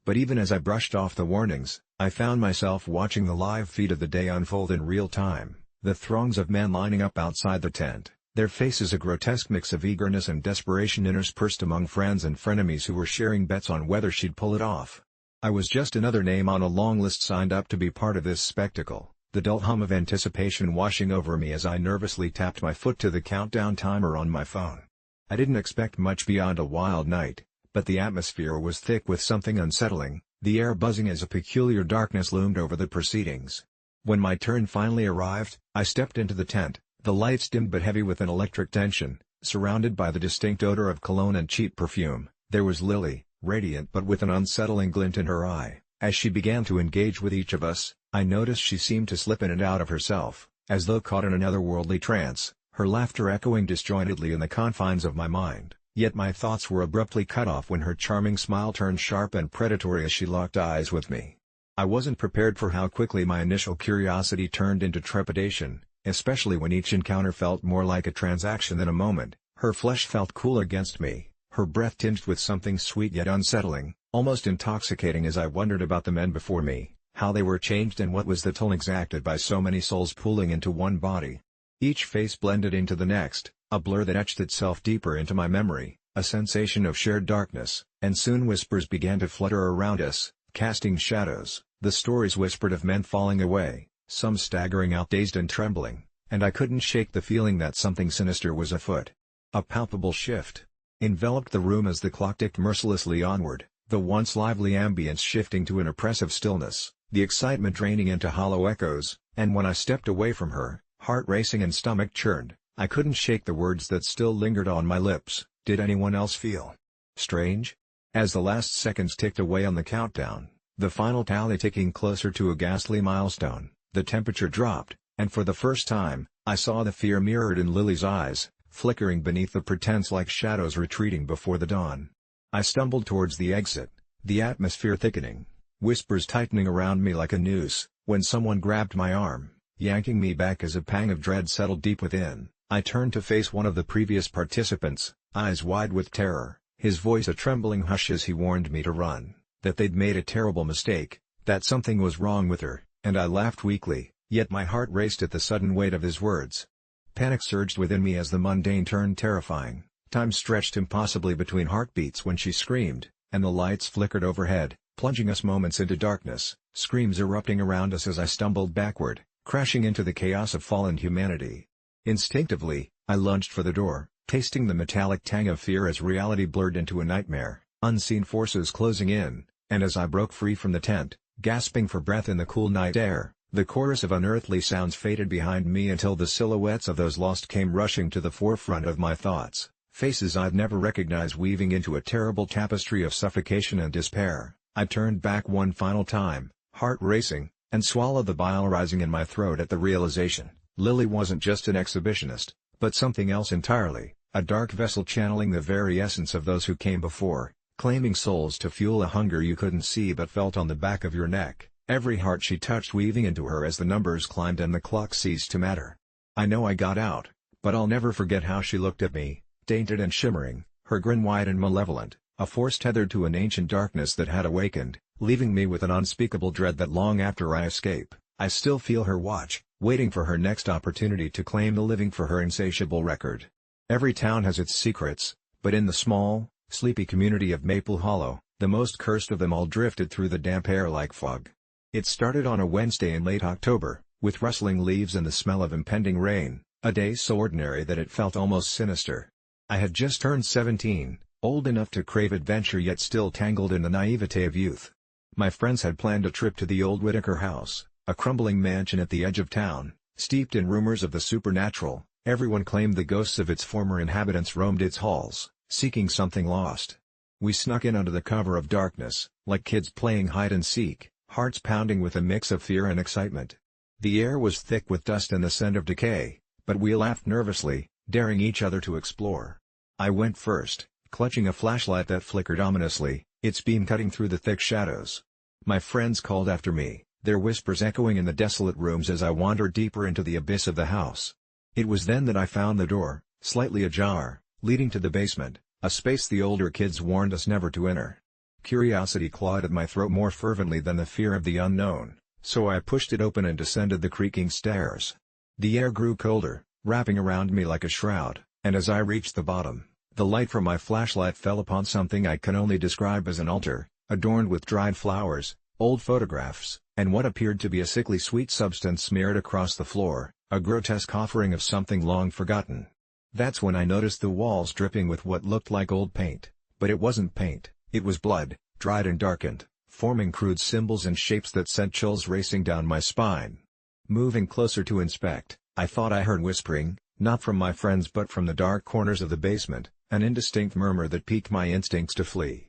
But even as I brushed off the warnings, I found myself watching the live feed of the day unfold in real time, the throngs of men lining up outside the tent, their faces a grotesque mix of eagerness and desperation interspersed among friends and frenemies who were sharing bets on whether she'd pull it off. I was just another name on a long list signed up to be part of this spectacle, the dull hum of anticipation washing over me as I nervously tapped my foot to the countdown timer on my phone. I didn't expect much beyond a wild night, but the atmosphere was thick with something unsettling, the air buzzing as a peculiar darkness loomed over the proceedings. When my turn finally arrived, I stepped into the tent, the lights dimmed but heavy with an electric tension, surrounded by the distinct odor of cologne and cheap perfume. There was Lily, radiant but with an unsettling glint in her eye. As she began to engage with each of us, I noticed she seemed to slip in and out of herself, as though caught in an otherworldly trance, her laughter echoing disjointedly in the confines of my mind. Yet my thoughts were abruptly cut off when her charming smile turned sharp and predatory as she locked eyes with me. I wasn't prepared for how quickly my initial curiosity turned into trepidation, especially when each encounter felt more like a transaction than a moment. Her flesh felt cool against me, her breath tinged with something sweet yet unsettling, almost intoxicating as I wondered about the men before me, how they were changed and what was the toll exacted by so many souls pooling into one body. Each face blended into the next, a blur that etched itself deeper into my memory, a sensation of shared darkness, and soon whispers began to flutter around us, casting shadows. The stories whispered of men falling away, some staggering out dazed and trembling, and I couldn't shake the feeling that something sinister was afoot. A palpable shift enveloped the room as the clock ticked mercilessly onward, the once lively ambience shifting to an oppressive stillness, the excitement draining into hollow echoes, and when I stepped away from her, heart racing and stomach churned, I couldn't shake the words that still lingered on my lips. Did anyone else feel strange? As the last seconds ticked away on the countdown, the final tally ticking closer to a ghastly milestone, the temperature dropped, And for the first time, I saw the fear mirrored in Lily's eyes, flickering beneath the pretense like shadows retreating before the dawn. I stumbled towards the exit, the atmosphere thickening, whispers tightening around me like a noose, when someone grabbed my arm, yanking me back as a pang of dread settled deep within. I turned to face one of the previous participants, eyes wide with terror, his voice a trembling hush as he warned me to run, that they'd made a terrible mistake, that something was wrong with her, and I laughed weakly, yet my heart raced at the sudden weight of his words. Panic surged within me as the mundane turned terrifying. Time stretched impossibly between heartbeats when she screamed, and the lights flickered overhead, plunging us moments into darkness, screams erupting around us as I stumbled backward, crashing into the chaos of fallen humanity. Instinctively, I lunged for the door, tasting the metallic tang of fear as reality blurred into a nightmare, unseen forces closing in, and as I broke free from the tent, gasping for breath in the cool night air, the chorus of unearthly sounds faded behind me until the silhouettes of those lost came rushing to the forefront of my thoughts, faces I'd never recognized weaving into a terrible tapestry of suffocation and despair. I turned back one final time, heart racing, and swallowed the bile rising in my throat at the realization. Lily wasn't just an exhibitionist, but something else entirely, a dark vessel channeling the very essence of those who came before, claiming souls to fuel a hunger you couldn't see but felt on the back of your neck, every heart she touched weaving into her as the numbers climbed and the clock ceased to matter. I know I got out, but I'll never forget how she looked at me, tainted and shimmering, her grin wide and malevolent, a force tethered to an ancient darkness that had awakened, leaving me with an unspeakable dread that long after I escape, I still feel her watch, waiting for her next opportunity to claim the living for her insatiable record. Every town has its secrets, but in the small, sleepy community of Maple Hollow, the most cursed of them all drifted through the damp air like fog. It started on a Wednesday in late October, with rustling leaves and the smell of impending rain, a day so ordinary that it felt almost sinister. I had just turned 17, old enough to crave adventure yet still tangled in the naivete of youth. My friends had planned a trip to the old Whitaker house, a crumbling mansion at the edge of town, steeped in rumors of the supernatural. Everyone claimed the ghosts of its former inhabitants roamed its halls, seeking something lost. We snuck in under the cover of darkness, like kids playing hide and seek, hearts pounding with a mix of fear and excitement. The air was thick with dust and the scent of decay, but we laughed nervously, daring each other to explore. I went first, clutching a flashlight that flickered ominously, its beam cutting through the thick shadows. My friends called after me, their whispers echoing in the desolate rooms as I wandered deeper into the abyss of the house. It was then that I found the door, slightly ajar, leading to the basement, a space the older kids warned us never to enter. Curiosity clawed at my throat more fervently than the fear of the unknown, so I pushed it open and descended the creaking stairs. The air grew colder, wrapping around me like a shroud, and as I reached the bottom, the light from my flashlight fell upon something I can only describe as an altar, adorned with dried flowers, old photographs, and what appeared to be a sickly sweet substance smeared across the floor, a grotesque offering of something long forgotten. That's when I noticed the walls dripping with what looked like old paint, but it wasn't paint, it was blood, dried and darkened, forming crude symbols and shapes that sent chills racing down my spine. Moving closer to inspect, I thought I heard whispering, not from my friends but from the dark corners of the basement, an indistinct murmur that piqued my instincts to flee.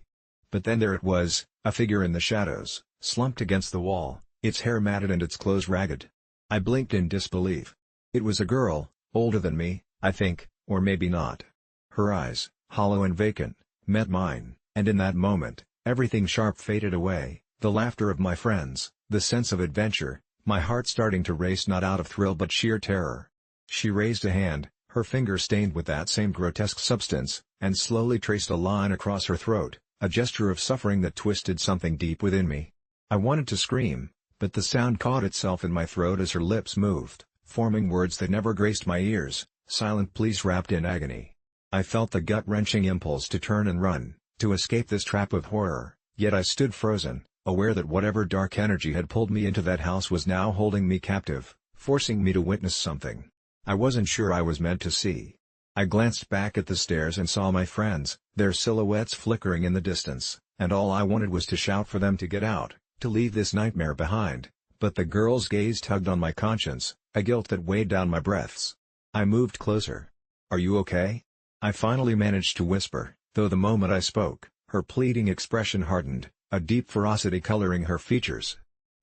But then there it was, a figure in the shadows, slumped against the wall, its hair matted and its clothes ragged. I blinked in disbelief. It was a girl, older than me, I think, or maybe not. Her eyes, hollow and vacant, met mine, and in that moment, everything sharp faded away, the laughter of my friends, the sense of adventure, my heart starting to race not out of thrill but sheer terror. She raised a hand, her finger stained with that same grotesque substance, and slowly traced a line across her throat, a gesture of suffering that twisted something deep within me. I wanted to scream, but the sound caught itself in my throat as her lips moved, forming words that never graced my ears, silent pleas wrapped in agony. I felt the gut-wrenching impulse to turn and run, to escape this trap of horror, yet I stood frozen, aware that whatever dark energy had pulled me into that house was now holding me captive, forcing me to witness something I wasn't sure I was meant to see. I glanced back at the stairs and saw my friends, their silhouettes flickering in the distance, and all I wanted was to shout for them to get out, to leave this nightmare behind, but the girl's gaze tugged on my conscience, a guilt that weighed down my breaths. I moved closer. "Are you okay?" I finally managed to whisper, though the moment I spoke, her pleading expression hardened, a deep ferocity coloring her features.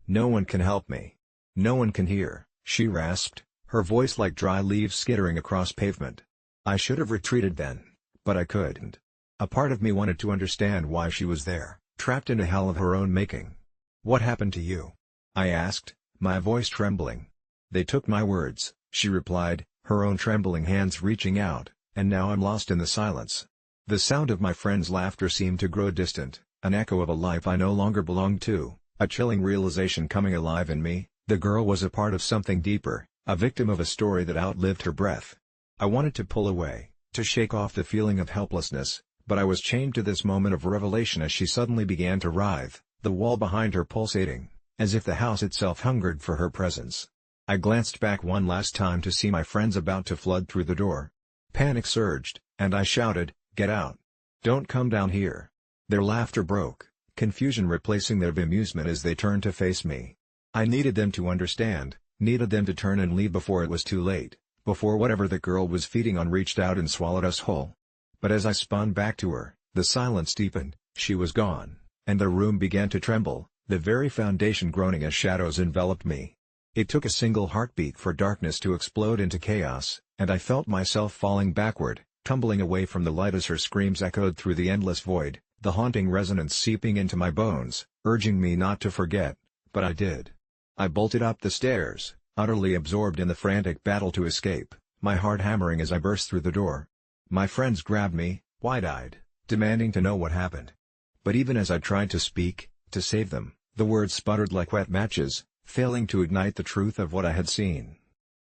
"No one can help me. No one can hear. she rasped, her voice like dry leaves skittering across pavement. I should have retreated then, but I couldn't. A part of me wanted to understand why she was there, trapped in a hell of her own making. "What happened to you?" I asked, my voice trembling. "They took my words," she replied, her own trembling hands reaching out, "and now I'm lost in the silence." The sound of my friend's laughter seemed to grow distant, an echo of a life I no longer belonged to, a chilling realization coming alive in me. The girl was a part of something deeper, a victim of a story that outlived her breath. I wanted to pull away, to shake off the feeling of helplessness, but I was chained to this moment of revelation as she suddenly began to writhe, the wall behind her pulsating, as if the house itself hungered for her presence. I glanced back one last time to see my friends about to flood through the door. Panic surged, and I shouted, "Get out! Don't come down here!" Their laughter broke, confusion replacing their bemusement as they turned to face me. I needed them to understand, needed them to turn and leave before it was too late, before whatever the girl was feeding on reached out and swallowed us whole. But as I spun back to her, the silence deepened, she was gone, and the room began to tremble, the very foundation groaning as shadows enveloped me. It took a single heartbeat for darkness to explode into chaos, and I felt myself falling backward, tumbling away from the light as her screams echoed through the endless void, the haunting resonance seeping into my bones, urging me not to forget, but I did. I bolted up the stairs, utterly absorbed in the frantic battle to escape, my heart hammering as I burst through the door. My friends grabbed me, wide-eyed, demanding to know what happened. But even as I tried to speak, to save them, the words sputtered like wet matches, failing to ignite the truth of what I had seen.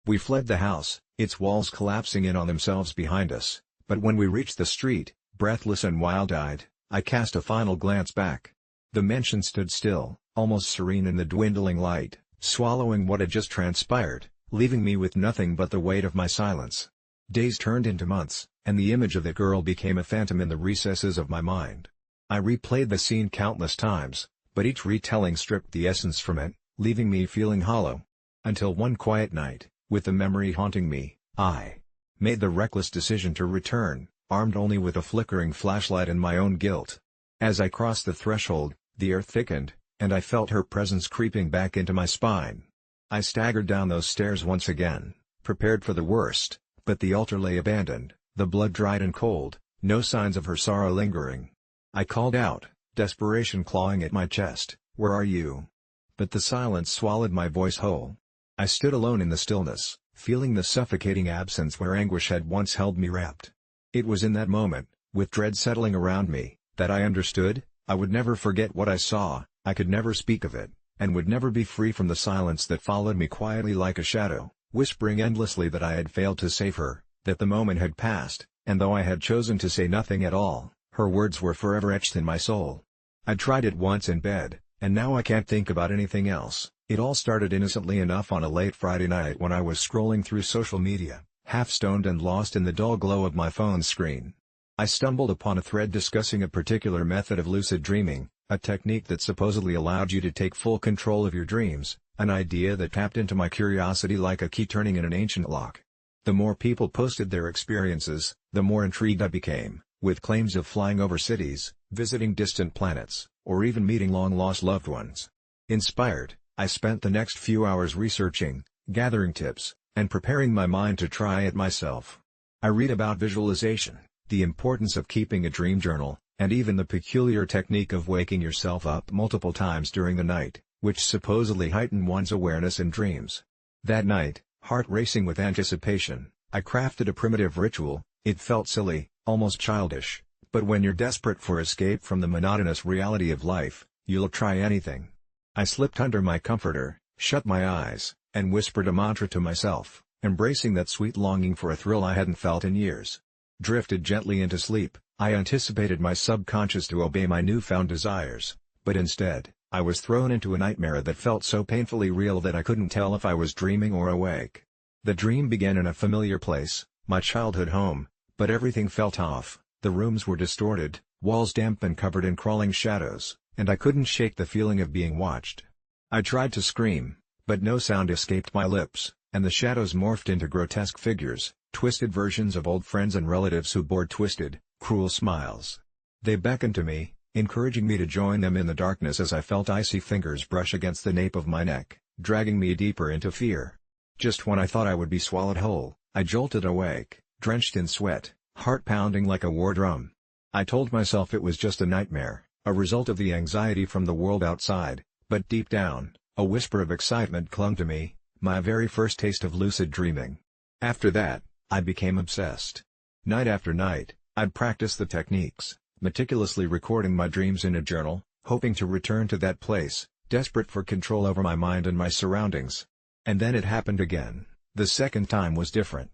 We fled the house, its walls collapsing in on themselves behind us, but when we reached the street, breathless and wild-eyed, I cast a final glance back. The mansion stood still, almost serene in the dwindling light, swallowing what had just transpired, leaving me with nothing but the weight of my silence. Days turned into months, and the image of that girl became a phantom in the recesses of my mind. I replayed the scene countless times, but each retelling stripped the essence from it, leaving me feeling hollow. Until one quiet night, with the memory haunting me, I made the reckless decision to return, armed only with a flickering flashlight and my own guilt. As I crossed the threshold, the air thickened, and I felt her presence creeping back into my spine. I staggered down those stairs once again, prepared for the worst, but the altar lay abandoned, the blood dried and cold, no signs of her sorrow lingering. I called out, desperation clawing at my chest, "Where are you?" But the silence swallowed my voice whole. I stood alone in the stillness, feeling the suffocating absence where anguish had once held me wrapped. It was in that moment, with dread settling around me, that I understood, I would never forget what I saw, I could never speak of it, and would never be free from the silence that followed me quietly like a shadow, whispering endlessly that I had failed to save her, that the moment had passed, and though I had chosen to say nothing at all, her words were forever etched in my soul. I tried it once in bed, and now I can't think about anything else. It all started innocently enough on a late Friday night when I was scrolling through social media, half-stoned and lost in the dull glow of my phone's screen. I stumbled upon a thread discussing a particular method of lucid dreaming, a technique that supposedly allowed you to take full control of your dreams, an idea that tapped into my curiosity like a key turning in an ancient lock. The more people posted their experiences, the more intrigued I became, with claims of flying over cities, visiting distant planets, or even meeting long-lost loved ones. Inspired, I spent the next few hours researching, gathering tips, and preparing my mind to try it myself. I read about visualization, the importance of keeping a dream journal, and even the peculiar technique of waking yourself up multiple times during the night, which supposedly heighten one's awareness in dreams. That night, heart racing with anticipation, I crafted a primitive ritual. It felt silly, almost childish, but when you're desperate for escape from the monotonous reality of life, you'll try anything. I slipped under my comforter, shut my eyes, and whispered a mantra to myself, embracing that sweet longing for a thrill I hadn't felt in years. Drifted gently into sleep, I anticipated my subconscious to obey my newfound desires, but instead, I was thrown into a nightmare that felt so painfully real that I couldn't tell if I was dreaming or awake. The dream began in a familiar place, my childhood home, but everything felt off. The rooms were distorted, walls damp and covered in crawling shadows, and I couldn't shake the feeling of being watched. I tried to scream, but no sound escaped my lips, and the shadows morphed into grotesque figures, twisted versions of old friends and relatives who bore twisted, cruel smiles. They beckoned to me, encouraging me to join them in the darkness as I felt icy fingers brush against the nape of my neck, dragging me deeper into fear. Just when I thought I would be swallowed whole, I jolted awake, drenched in sweat, heart pounding like a war drum. I told myself it was just a nightmare, a result of the anxiety from the world outside, but deep down, a whisper of excitement clung to me, my very first taste of lucid dreaming. After that, I became obsessed. Night after night, I'd practice the techniques, meticulously recording my dreams in a journal, hoping to return to that place, desperate for control over my mind and my surroundings. And then it happened again. The second time was different.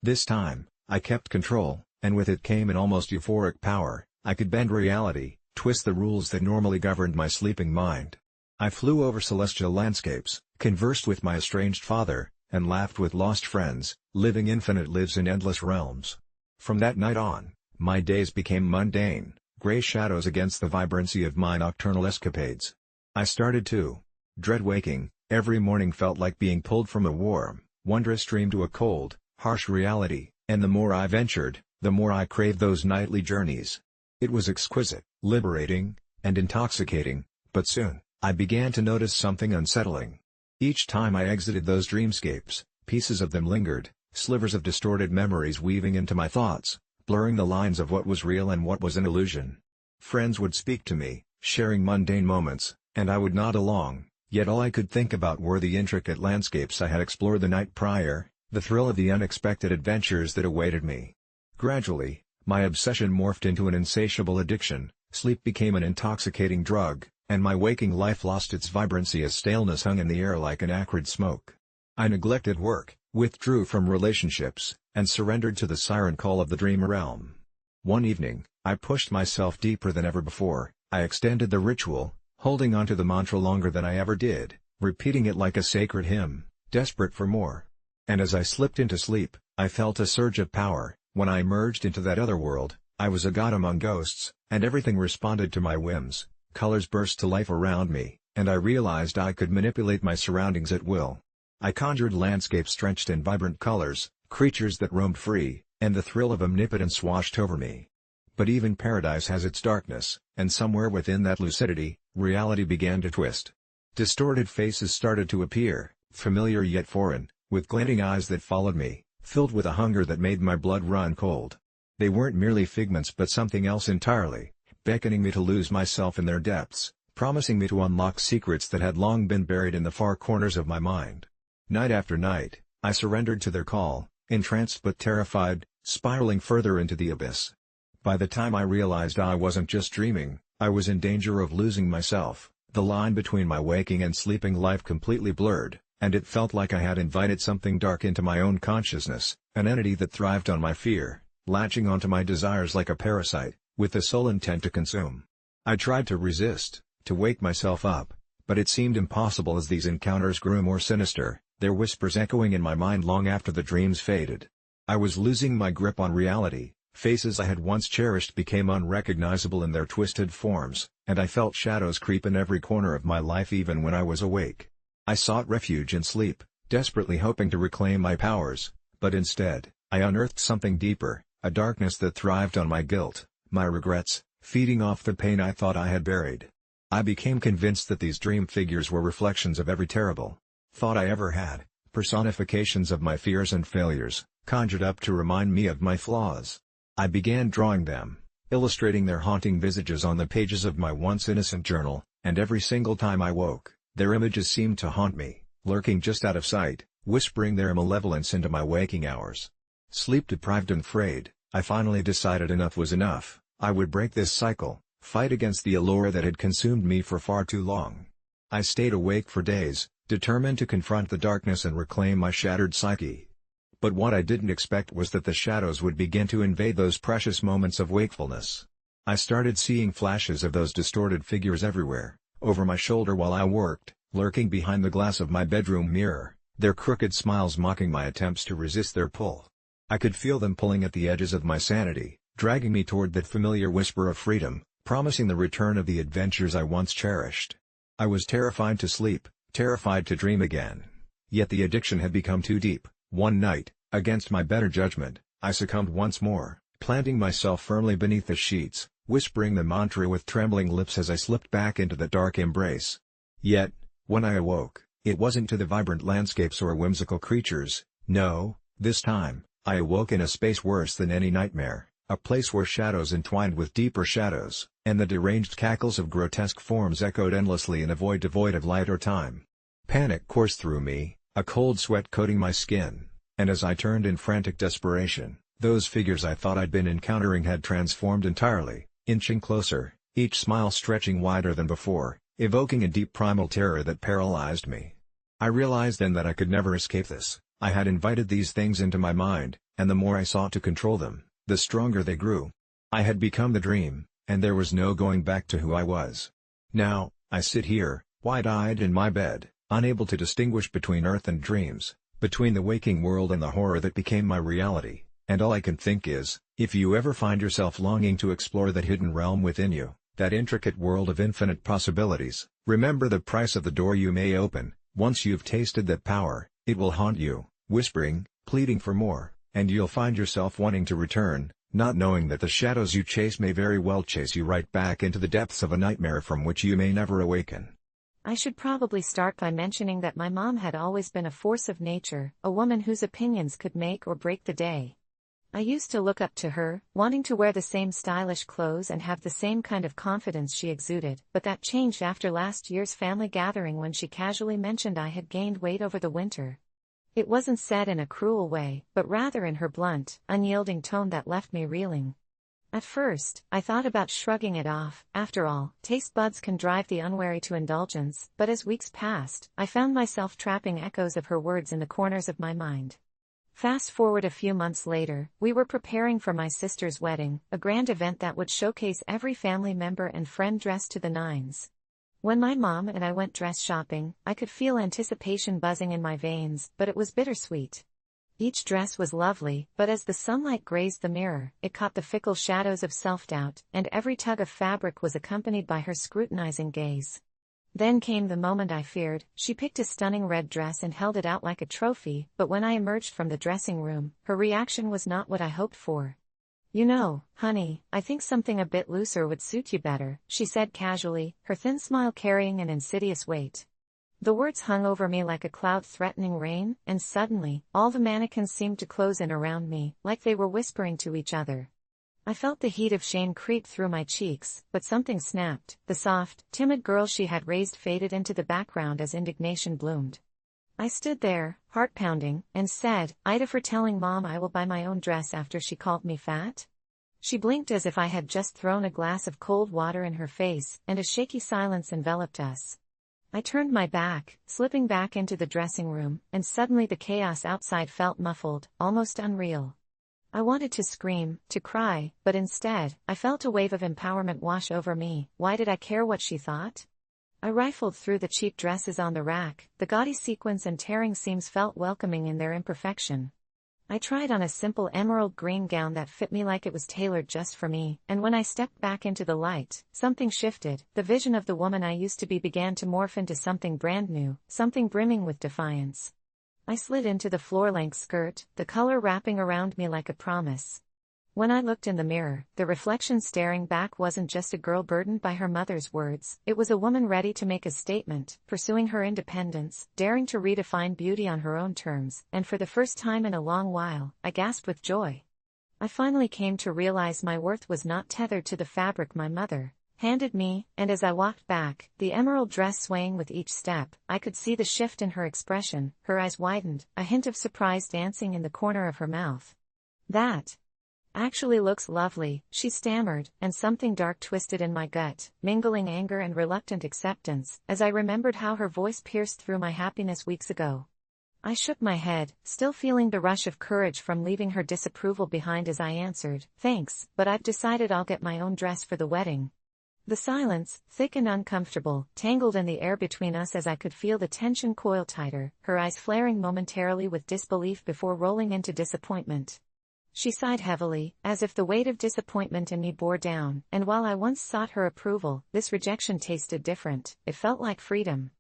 This time, I kept control, and with it came an almost euphoric power. I could bend reality, twist the rules that normally governed my sleeping mind. I flew over celestial landscapes, conversed with my estranged father, and laughed with lost friends, living infinite lives in endless realms. From that night on, my days became mundane, gray shadows against the vibrancy of my nocturnal escapades. I started to dread waking. Every morning felt like being pulled from a warm, wondrous dream to a cold, harsh reality, and the more I ventured, the more I craved those nightly journeys. It was exquisite, liberating, and intoxicating, but soon, I began to notice something unsettling. Each time I exited those dreamscapes, pieces of them lingered, slivers of distorted memories weaving into my thoughts, blurring the lines of what was real and what was an illusion. Friends would speak to me, sharing mundane moments, and I would nod along. Yet all I could think about were the intricate landscapes I had explored the night prior, the thrill of the unexpected adventures that awaited me. Gradually, my obsession morphed into an insatiable addiction, sleep became an intoxicating drug, and my waking life lost its vibrancy as staleness hung in the air like an acrid smoke. I neglected work, withdrew from relationships, and surrendered to the siren call of the dream realm. One evening, I pushed myself deeper than ever before. I extended the ritual, holding onto the mantra longer than I ever did, repeating it like a sacred hymn, desperate for more. And as I slipped into sleep, I felt a surge of power. When I emerged into that other world, I was a god among ghosts, and everything responded to my whims. Colors burst to life around me, and I realized I could manipulate my surroundings at will. I conjured landscapes drenched in vibrant colors, creatures that roamed free, and the thrill of omnipotence washed over me. But even paradise has its darkness, and somewhere within that lucidity, reality began to twist. Distorted faces started to appear, familiar yet foreign, with glinting eyes that followed me, filled with a hunger that made my blood run cold. They weren't merely figments but something else entirely, beckoning me to lose myself in their depths, promising me to unlock secrets that had long been buried in the far corners of my mind. Night after night, I surrendered to their call, entranced but terrified, spiraling further into the abyss. By the time I realized I wasn't just dreaming, I was in danger of losing myself. The line between my waking and sleeping life completely blurred, and it felt like I had invited something dark into my own consciousness, an entity that thrived on my fear, latching onto my desires like a parasite, with the sole intent to consume. I tried to resist, to wake myself up, but it seemed impossible as these encounters grew more sinister, their whispers echoing in my mind long after the dreams faded. I was losing my grip on reality. Faces I had once cherished became unrecognizable in their twisted forms, and I felt shadows creep in every corner of my life even when I was awake. I sought refuge in sleep, desperately hoping to reclaim my powers, but instead, I unearthed something deeper, a darkness that thrived on my guilt, my regrets, feeding off the pain I thought I had buried. I became convinced that these dream figures were reflections of every terrible thought I ever had, personifications of my fears and failures, conjured up to remind me of my flaws. I began drawing them, illustrating their haunting visages on the pages of my once innocent journal, and every single time I woke, their images seemed to haunt me, lurking just out of sight, whispering their malevolence into my waking hours. Sleep-deprived and frayed, I finally decided enough was enough. I would break this cycle, fight against the allure that had consumed me for far too long. I stayed awake for days, determined to confront the darkness and reclaim my shattered psyche. But what I didn't expect was that the shadows would begin to invade those precious moments of wakefulness. I started seeing flashes of those distorted figures everywhere, over my shoulder while I worked, lurking behind the glass of my bedroom mirror, their crooked smiles mocking my attempts to resist their pull. I could feel them pulling at the edges of my sanity, dragging me toward that familiar whisper of freedom, promising the return of the adventures I once cherished. I was terrified to sleep, terrified to dream again. Yet the addiction had become too deep. One night, against my better judgment, I succumbed once more, planting myself firmly beneath the sheets, whispering the mantra with trembling lips as I slipped back into the dark embrace. Yet, when I awoke, It wasn't to the vibrant landscapes or whimsical creatures, no, this time, I awoke in a space worse than any nightmare, a place where shadows entwined with deeper shadows, and the deranged cackles of grotesque forms echoed endlessly in a void devoid of light or time. Panic coursed through me, a cold sweat coating my skin, and as I turned in frantic desperation, those figures I thought I'd been encountering had transformed entirely, inching closer, each smile stretching wider than before, evoking a deep primal terror that paralyzed me. I realized then that I could never escape this. I had invited these things into my mind, and the more I sought to control them, the stronger they grew. I had become the dream, and there was no going back to who I was. Now, I sit here, wide-eyed in my bed, unable to distinguish between earth and dreams, between the waking world and the horror that became my reality, and all I can think is, if you ever find yourself longing to explore that hidden realm within you, that intricate world of infinite possibilities, remember the price of the door you may open. Once you've tasted that power, it will haunt you, whispering, pleading for more, and you'll find yourself wanting to return, not knowing that the shadows you chase may very well chase you right back into the depths of a nightmare from which you may never awaken. I should probably start by mentioning that my mom had always been a force of nature, a woman whose opinions could make or break the day. I used to look up to her, wanting to wear the same stylish clothes and have the same kind of confidence she exuded, but that changed after last year's family gathering when she casually mentioned I had gained weight over the winter. It wasn't said in a cruel way, but rather in her blunt, unyielding tone that left me reeling. At first, I thought about shrugging it off. After all, taste buds can drive the unwary to indulgence, but as weeks passed, I found myself trapping echoes of her words in the corners of my mind. Fast forward a few months later, we were preparing for my sister's wedding, a grand event that would showcase every family member and friend dressed to the nines. When my mom and I went dress shopping, I could feel anticipation buzzing in my veins, but it was bittersweet. Each dress was lovely, but as the sunlight grazed the mirror, it caught the fickle shadows of self-doubt, and every tug of fabric was accompanied by her scrutinizing gaze. Then came the moment I feared. She picked a stunning red dress and held it out like a trophy, but when I emerged from the dressing room, her reaction was not what I hoped for. "You know, honey, I think something a bit looser would suit you better," she said casually, her thin smile carrying an insidious weight. The words hung over me like a cloud threatening rain, and suddenly, all the mannequins seemed to close in around me, like they were whispering to each other. I felt the heat of shame creep through my cheeks, but something snapped. The soft, timid girl she had raised faded into the background as indignation bloomed. I stood there, heart pounding, and said, "AITA for telling Mom I will buy my own dress after she called me fat?" She blinked as if I had just thrown a glass of cold water in her face, and a shaky silence enveloped us. I turned my back, slipping back into the dressing room, and suddenly the chaos outside felt muffled, almost unreal. I wanted to scream, to cry, but instead, I felt a wave of empowerment wash over me. Why did I care what she thought? I rifled through the cheap dresses on the rack. The gaudy sequins and tearing seams felt welcoming in their imperfection. I tried on a simple emerald green gown that fit me like it was tailored just for me, and when I stepped back into the light, something shifted. The vision of the woman I used to be began to morph into something brand new, something brimming with defiance. I slid into the floor-length skirt, the color wrapping around me like a promise. When I looked in the mirror, the reflection staring back wasn't just a girl burdened by her mother's words, it was a woman ready to make a statement, pursuing her independence, daring to redefine beauty on her own terms, and for the first time in a long while, I gasped with joy. I finally came to realize my worth was not tethered to the fabric my mother handed me, and as I walked back, the emerald dress swaying with each step, I could see the shift in her expression. Her eyes widened, a hint of surprise dancing in the corner of her mouth. "That actually looks lovely," she stammered, and something dark twisted in my gut, mingling anger and reluctant acceptance, as I remembered how her voice pierced through my happiness weeks ago. I shook my head, still feeling the rush of courage from leaving her disapproval behind as I answered, "Thanks, but I've decided I'll get my own dress for the wedding." The silence, thick and uncomfortable, tangled in the air between us as I could feel the tension coil tighter, her eyes flaring momentarily with disbelief before rolling into disappointment. She sighed heavily, as if the weight of disappointment in me bore down, and while I once sought her approval, this rejection tasted different. It felt like freedom.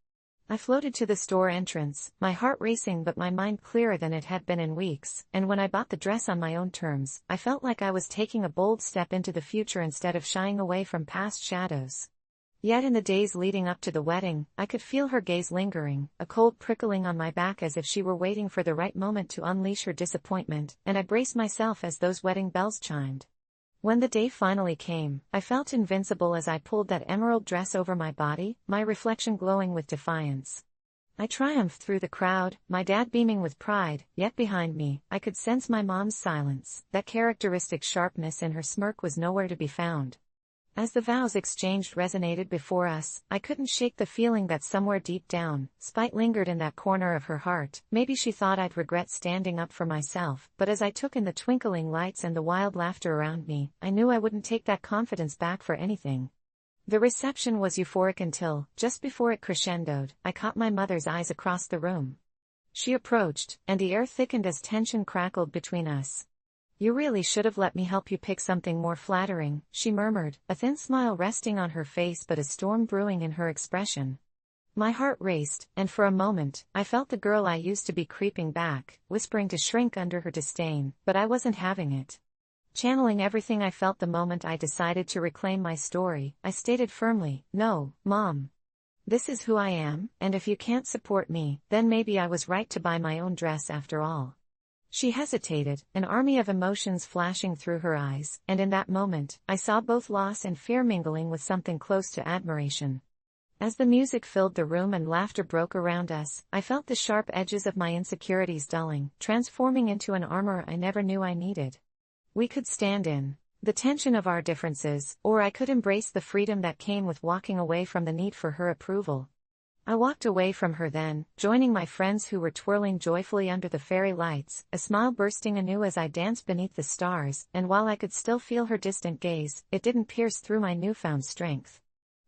I floated to the store entrance, my heart racing but my mind clearer than it had been in weeks, and when I bought the dress on my own terms, I felt like I was taking a bold step into the future instead of shying away from past shadows. Yet in the days leading up to the wedding, I could feel her gaze lingering, a cold prickling on my back as if she were waiting for the right moment to unleash her disappointment, and I braced myself as those wedding bells chimed. When the day finally came, I felt invincible as I pulled that emerald dress over my body, my reflection glowing with defiance. I triumphed through the crowd, my dad beaming with pride, yet behind me, I could sense my mom's silence. That characteristic sharpness in her smirk was nowhere to be found. As the vows exchanged resonated before us, I couldn't shake the feeling that somewhere deep down, spite lingered in that corner of her heart. Maybe she thought I'd regret standing up for myself, but as I took in the twinkling lights and the wild laughter around me, I knew I wouldn't take that confidence back for anything. The reception was euphoric until, just before it crescendoed, I caught my mother's eyes across the room. She approached, and the air thickened as tension crackled between us. "You really should have let me help you pick something more flattering," she murmured, a thin smile resting on her face but a storm brewing in her expression. My heart raced, and for a moment, I felt the girl I used to be creeping back, whispering to shrink under her disdain, but I wasn't having it. Channeling everything I felt the moment I decided to reclaim my story, I stated firmly, "No, Mom. This is who I am, and if you can't support me, then maybe I was right to buy my own dress after all." She hesitated, an army of emotions flashing through her eyes, and in that moment, I saw both loss and fear mingling with something close to admiration. As the music filled the room and laughter broke around us, I felt the sharp edges of my insecurities dulling, transforming into an armor I never knew I needed. We could stand in the tension of our differences, or I could embrace the freedom that came with walking away from the need for her approval. I walked away from her then, joining my friends who were twirling joyfully under the fairy lights, a smile bursting anew as I danced beneath the stars, and while I could still feel her distant gaze, it didn't pierce through my newfound strength.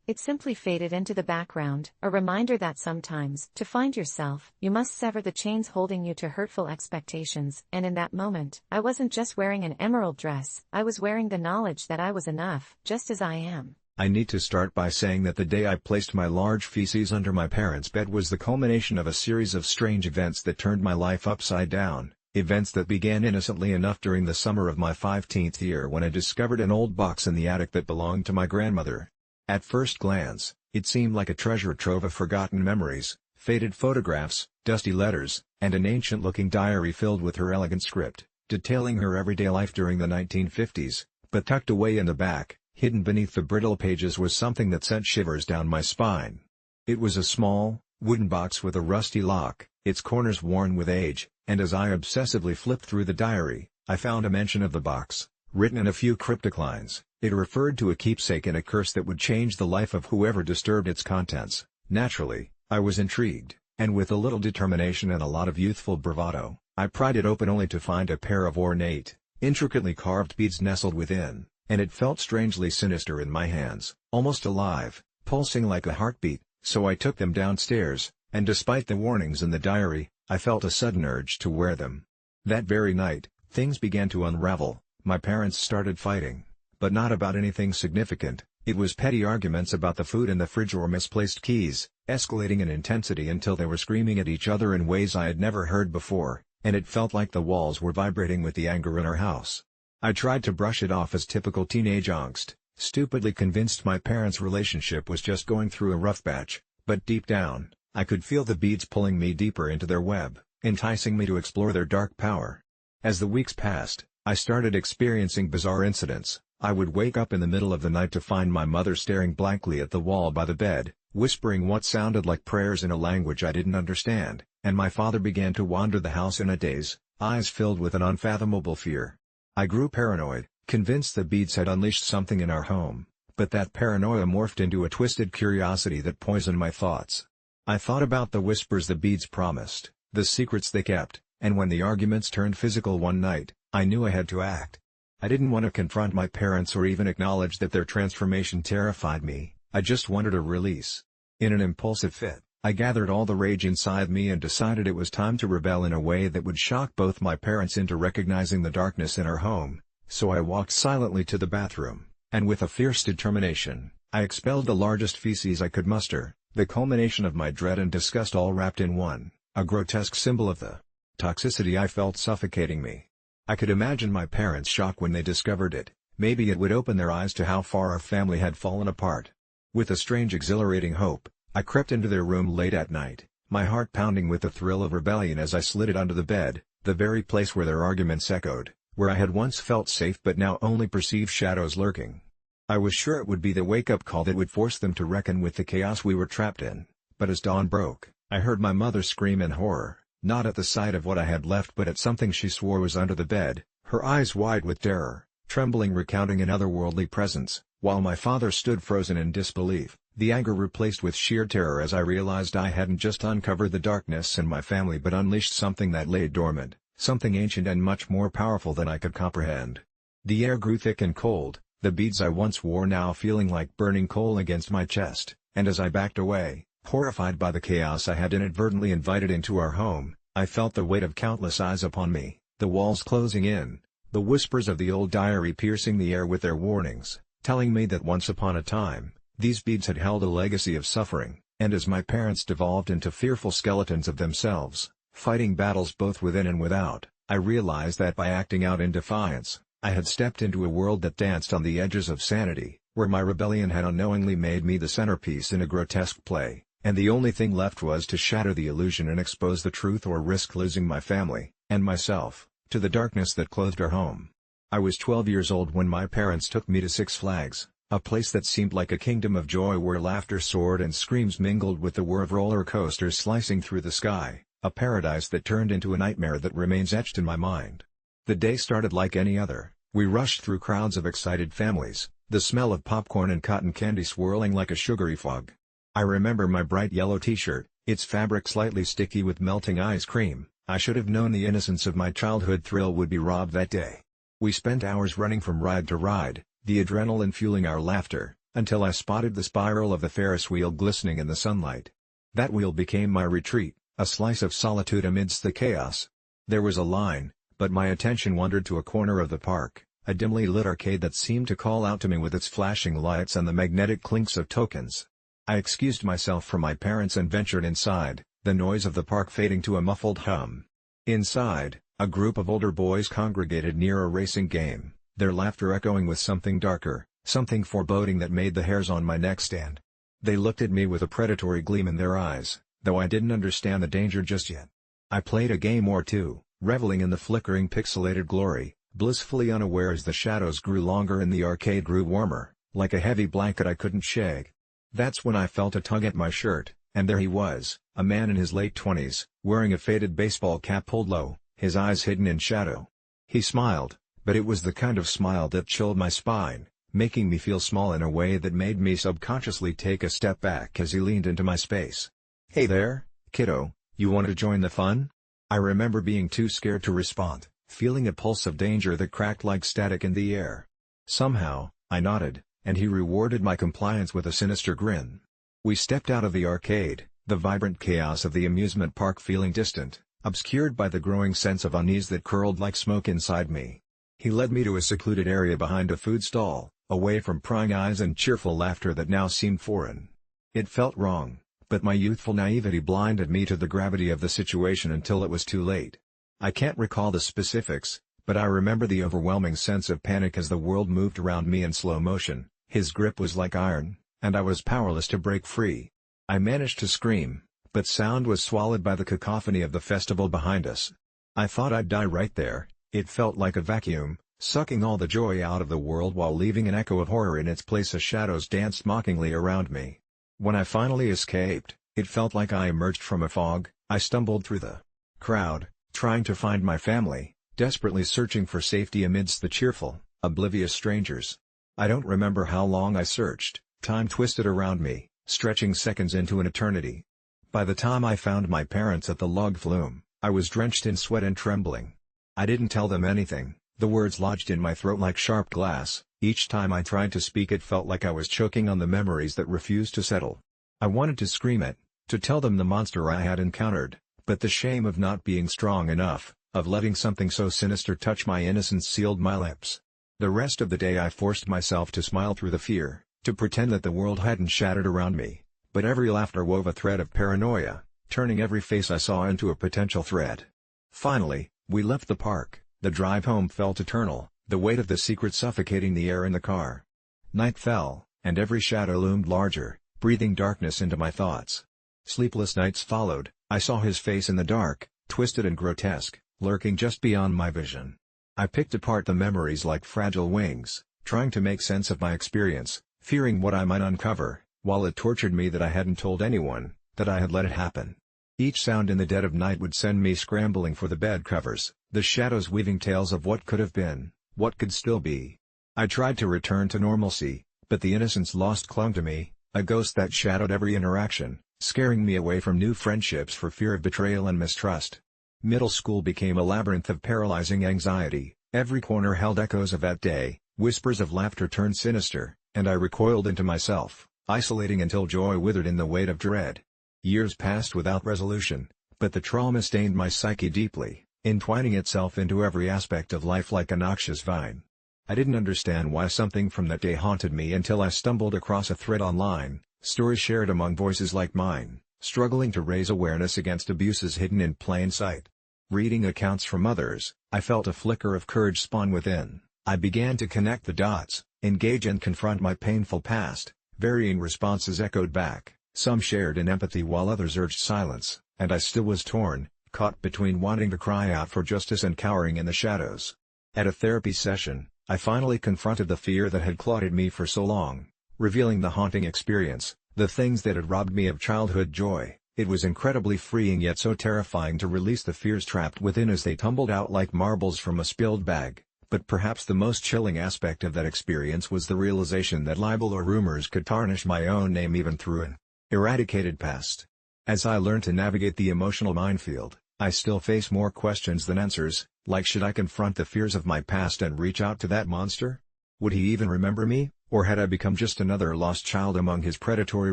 It simply faded into the background, a reminder that sometimes, to find yourself, you must sever the chains holding you to hurtful expectations, and in that moment, I wasn't just wearing an emerald dress, I was wearing the knowledge that I was enough, just as I am. I need to start by saying that the day I placed my large feces under my parents' bed was the culmination of a series of strange events that turned my life upside down, events that began innocently enough during the summer of my 15th year when I discovered an old box in the attic that belonged to my grandmother. At first glance, it seemed like a treasure trove of forgotten memories, faded photographs, dusty letters, and an ancient-looking diary filled with her elegant script, detailing her everyday life during the 1950s, but tucked away in the back, hidden beneath the brittle pages was something that sent shivers down my spine. It was a small, wooden box with a rusty lock, its corners worn with age, and as I obsessively flipped through the diary, I found a mention of the box, written in a few cryptic lines. It referred to a keepsake and a curse that would change the life of whoever disturbed its contents. Naturally, I was intrigued, and with a little determination and a lot of youthful bravado, I pried it open only to find a pair of ornate, intricately carved beads nestled within, and it felt strangely sinister in my hands, almost alive, pulsing like a heartbeat, so I took them downstairs, and despite the warnings in the diary, I felt a sudden urge to wear them. That very night, things began to unravel. My parents started fighting. But not about anything significant, it was petty arguments about the food in the fridge or misplaced keys, escalating in intensity until they were screaming at each other in ways I had never heard before, and it felt like the walls were vibrating with the anger in our house. I tried to brush it off as typical teenage angst, stupidly convinced my parents' relationship was just going through a rough patch, but deep down, I could feel the beads pulling me deeper into their web, enticing me to explore their dark power. As the weeks passed, I started experiencing bizarre incidents. I would wake up in the middle of the night to find my mother staring blankly at the wall by the bed, whispering what sounded like prayers in a language I didn't understand, and my father began to wander the house in a daze, eyes filled with an unfathomable fear. I grew paranoid, convinced the beads had unleashed something in our home, but that paranoia morphed into a twisted curiosity that poisoned my thoughts. I thought about the whispers the beads promised, the secrets they kept, and when the arguments turned physical one night, I knew I had to act. I didn't want to confront my parents or even acknowledge that their transformation terrified me, I just wanted a release. In an impulsive fit, I gathered all the rage inside me and decided it was time to rebel in a way that would shock both my parents into recognizing the darkness in our home, so I walked silently to the bathroom, and with a fierce determination, I expelled the largest feces I could muster, the culmination of my dread and disgust all wrapped in one, a grotesque symbol of the toxicity I felt suffocating me. I could imagine my parents' shock when they discovered it. Maybe it would open their eyes to how far our family had fallen apart. With a strange exhilarating hope, I crept into their room late at night, my heart pounding with the thrill of rebellion as I slid it under the bed, the very place where their arguments echoed, where I had once felt safe but now only perceived shadows lurking. I was sure it would be the wake-up call that would force them to reckon with the chaos we were trapped in, but as dawn broke, I heard my mother scream in horror, not at the sight of what I had left but at something she swore was under the bed, her eyes wide with terror, trembling recounting an otherworldly presence, while my father stood frozen in disbelief, the anger replaced with sheer terror as I realized I hadn't just uncovered the darkness in my family but unleashed something that lay dormant, something ancient and much more powerful than I could comprehend. The air grew thick and cold, the beads I once wore now feeling like burning coal against my chest, and as I backed away, horrified by the chaos I had inadvertently invited into our home, I felt the weight of countless eyes upon me, the walls closing in, the whispers of the old diary piercing the air with their warnings, telling me that once upon a time, these beads had held a legacy of suffering, and as my parents devolved into fearful skeletons of themselves, fighting battles both within and without, I realized that by acting out in defiance, I had stepped into a world that danced on the edges of sanity, where my rebellion had unknowingly made me the centerpiece in a grotesque play, and the only thing left was to shatter the illusion and expose the truth or risk losing my family, and myself, to the darkness that clothed our home. I was 12 years old when my parents took me to Six Flags, a place that seemed like a kingdom of joy where laughter soared and screams mingled with the whir of roller coasters slicing through the sky, a paradise that turned into a nightmare that remains etched in my mind. The day started like any other. We rushed through crowds of excited families, the smell of popcorn and cotton candy swirling like a sugary fog. I remember my bright yellow t-shirt, its fabric slightly sticky with melting ice cream. I should have known the innocence of my childhood thrill would be robbed that day. We spent hours running from ride to ride, the adrenaline fueling our laughter, until I spotted the spiral of the Ferris wheel glistening in the sunlight. That wheel became my retreat, a slice of solitude amidst the chaos. There was a line, but my attention wandered to a corner of the park, a dimly lit arcade that seemed to call out to me with its flashing lights and the magnetic clinks of tokens. I excused myself from my parents and ventured inside, the noise of the park fading to a muffled hum. Inside, a group of older boys congregated near a racing game, their laughter echoing with something darker, something foreboding that made the hairs on my neck stand. They looked at me with a predatory gleam in their eyes, though I didn't understand the danger just yet. I played a game or two, reveling in the flickering pixelated glory, blissfully unaware as the shadows grew longer and the arcade grew warmer, like a heavy blanket I couldn't shake. That's when I felt a tug at my shirt, and there he was, a man in his late 20s, wearing a faded baseball cap pulled low, his eyes hidden in shadow. He smiled, but it was the kind of smile that chilled my spine, making me feel small in a way that made me subconsciously take a step back as he leaned into my space. "Hey there, kiddo, you want to join the fun?" I remember being too scared to respond, feeling a pulse of danger that cracked like static in the air. Somehow, I nodded, and he rewarded my compliance with a sinister grin. We stepped out of the arcade, the vibrant chaos of the amusement park feeling distant, obscured by the growing sense of unease that curled like smoke inside me. He led me to a secluded area behind a food stall, away from prying eyes and cheerful laughter that now seemed foreign. It felt wrong, but my youthful naivety blinded me to the gravity of the situation until it was too late. I can't recall the specifics, but I remember the overwhelming sense of panic as the world moved around me in slow motion. His grip was like iron, and I was powerless to break free. I managed to scream, but sound was swallowed by the cacophony of the festival behind us. I thought I'd die right there. It felt like a vacuum, sucking all the joy out of the world while leaving an echo of horror in its place as shadows danced mockingly around me. When I finally escaped, it felt like I emerged from a fog. I stumbled through the crowd, trying to find my family, desperately searching for safety amidst the cheerful, oblivious strangers. I don't remember how long I searched. Time twisted around me, stretching seconds into an eternity. By the time I found my parents at the log flume, I was drenched in sweat and trembling. I didn't tell them anything, the words lodged in my throat like sharp glass. Each time I tried to speak it felt like I was choking on the memories that refused to settle. I wanted to scream it, to tell them the monster I had encountered, but the shame of not being strong enough, of letting something so sinister touch my innocence sealed my lips. The rest of the day I forced myself to smile through the fear, to pretend that the world hadn't shattered around me, but every laughter wove a thread of paranoia, turning every face I saw into a potential threat. Finally, we left the park. The drive home felt eternal, the weight of the secret suffocating the air in the car. Night fell, and every shadow loomed larger, breathing darkness into my thoughts. Sleepless nights followed. I saw his face in the dark, twisted and grotesque, lurking just beyond my vision. I picked apart the memories like fragile wings, trying to make sense of my experience, fearing what I might uncover, while it tortured me that I hadn't told anyone, that I had let it happen. Each sound in the dead of night would send me scrambling for the bed covers, the shadows weaving tales of what could have been, what could still be. I tried to return to normalcy, but the innocence lost clung to me, a ghost that shadowed every interaction, scaring me away from new friendships for fear of betrayal and mistrust. Middle school became a labyrinth of paralyzing anxiety, every corner held echoes of that day, whispers of laughter turned sinister, and I recoiled into myself, isolating until joy withered in the weight of dread. Years passed without resolution, but the trauma stained my psyche deeply, entwining itself into every aspect of life like a noxious vine. I didn't understand why something from that day haunted me until I stumbled across a thread online, stories shared among voices like mine, struggling to raise awareness against abuses hidden in plain sight. Reading accounts from others, I felt a flicker of courage spawn within. I began to connect the dots, engage and confront my painful past. Varying responses echoed back, some shared in empathy while others urged silence, and I still was torn, caught between wanting to cry out for justice and cowering in the shadows. At a therapy session, I finally confronted the fear that had clouded me for so long, revealing the haunting experience, the things that had robbed me of childhood joy. It was incredibly freeing yet so terrifying to release the fears trapped within as they tumbled out like marbles from a spilled bag. But perhaps the most chilling aspect of that experience was the realization that libel or rumors could tarnish my own name even through an eradicated past. As I learned to navigate the emotional minefield, I still face more questions than answers, like should I confront the fears of my past and reach out to that monster? Would he even remember me, or had I become just another lost child among his predatory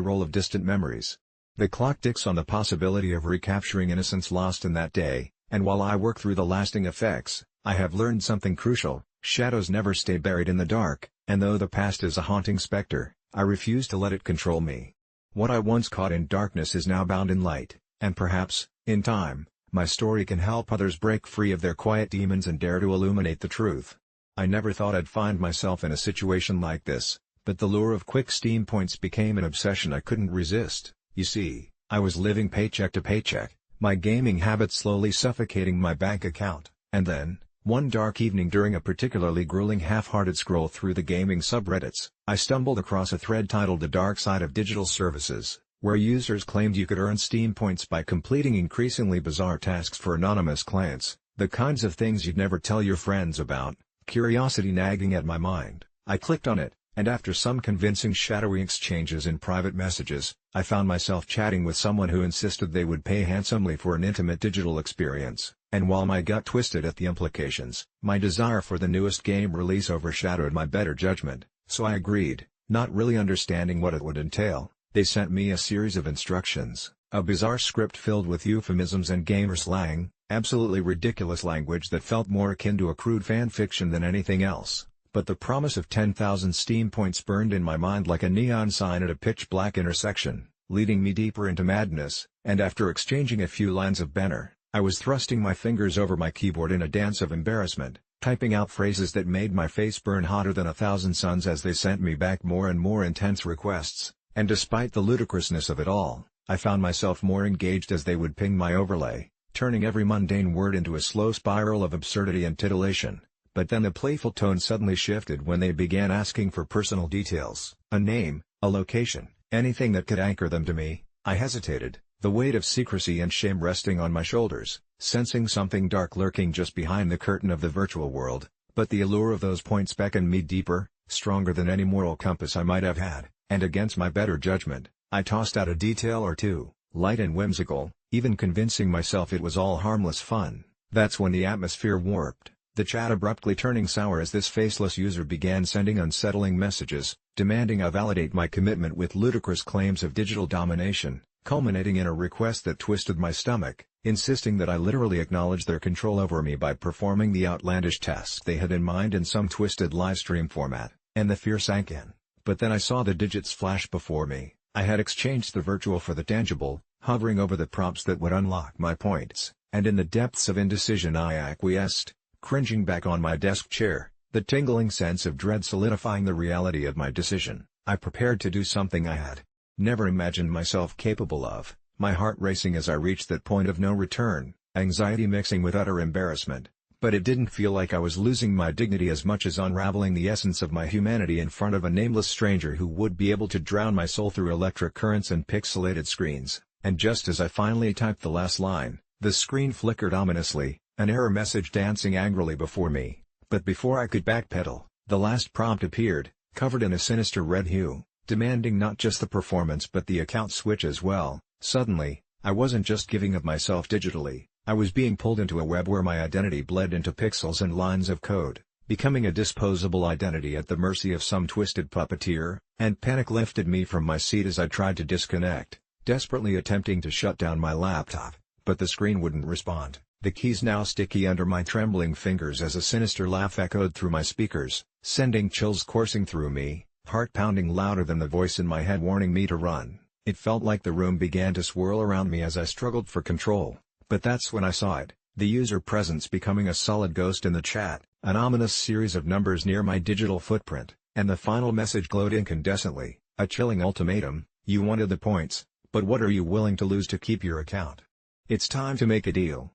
roll of distant memories? The clock ticks on the possibility of recapturing innocence lost in that day, and while I work through the lasting effects, I have learned something crucial: shadows never stay buried in the dark, and though the past is a haunting specter, I refuse to let it control me. What I once caught in darkness is now bound in light, and perhaps, in time, my story can help others break free of their quiet demons and dare to illuminate the truth. I never thought I'd find myself in a situation like this, but the lure of quick steam points became an obsession I couldn't resist. You see, I was living paycheck to paycheck, my gaming habits slowly suffocating my bank account, and then, one dark evening during a particularly grueling half-hearted scroll through the gaming subreddits, I stumbled across a thread titled "The Dark Side of Digital Services," where users claimed you could earn Steam points by completing increasingly bizarre tasks for anonymous clients, the kinds of things you'd never tell your friends about. Curiosity nagging at my mind, I clicked on it, and after some convincing shadowy exchanges in private messages, I found myself chatting with someone who insisted they would pay handsomely for an intimate digital experience. And while my gut twisted at the implications, my desire for the newest game release overshadowed my better judgment, so I agreed, not really understanding what it would entail. They sent me a series of instructions, a bizarre script filled with euphemisms and gamer slang, absolutely ridiculous language that felt more akin to a crude fan fiction than anything else. But the promise of 10,000 Steam points burned in my mind like a neon sign at a pitch-black intersection, leading me deeper into madness, and after exchanging a few lines of banter, I was thrusting my fingers over my keyboard in a dance of embarrassment, typing out phrases that made my face burn hotter than 1,000 suns as they sent me back more and more intense requests, and despite the ludicrousness of it all, I found myself more engaged as they would ping my overlay, turning every mundane word into a slow spiral of absurdity and titillation. But then the playful tone suddenly shifted when they began asking for personal details, a name, a location, anything that could anchor them to me. I hesitated, the weight of secrecy and shame resting on my shoulders, sensing something dark lurking just behind the curtain of the virtual world, but the allure of those points beckoned me deeper, stronger than any moral compass I might have had, and against my better judgment, I tossed out a detail or two, light and whimsical, even convincing myself it was all harmless fun. That's when the atmosphere warped, the chat abruptly turning sour as this faceless user began sending unsettling messages, demanding I validate my commitment with ludicrous claims of digital domination, culminating in a request that twisted my stomach, insisting that I literally acknowledge their control over me by performing the outlandish tasks they had in mind in some twisted livestream format, and the fear sank in. But then I saw the digits flash before me. I had exchanged the virtual for the tangible, hovering over the prompts that would unlock my points, and in the depths of indecision I acquiesced, cringing back on my desk chair, the tingling sense of dread solidifying the reality of my decision. I prepared to do something I had never imagined myself capable of, my heart racing as I reached that point of no return, anxiety mixing with utter embarrassment, but it didn't feel like I was losing my dignity as much as unraveling the essence of my humanity in front of a nameless stranger who would be able to drown my soul through electric currents and pixelated screens. And just as I finally typed the last line, the screen flickered ominously, an error message dancing angrily before me. But before I could backpedal, the last prompt appeared, covered in a sinister red hue, demanding not just the performance but the account switch as well. Suddenly, I wasn't just giving of myself digitally, I was being pulled into a web where my identity bled into pixels and lines of code, becoming a disposable identity at the mercy of some twisted puppeteer, and panic lifted me from my seat as I tried to disconnect, desperately attempting to shut down my laptop, but the screen wouldn't respond, the keys now sticky under my trembling fingers as a sinister laugh echoed through my speakers, sending chills coursing through me, heart pounding louder than the voice in my head warning me to run. It felt like the room began to swirl around me as I struggled for control, but that's when I saw it, the user presence becoming a solid ghost in the chat, an ominous series of numbers near my digital footprint, and the final message glowed incandescently, a chilling ultimatum: you wanted the points, but what are you willing to lose to keep your account? It's time to make a deal.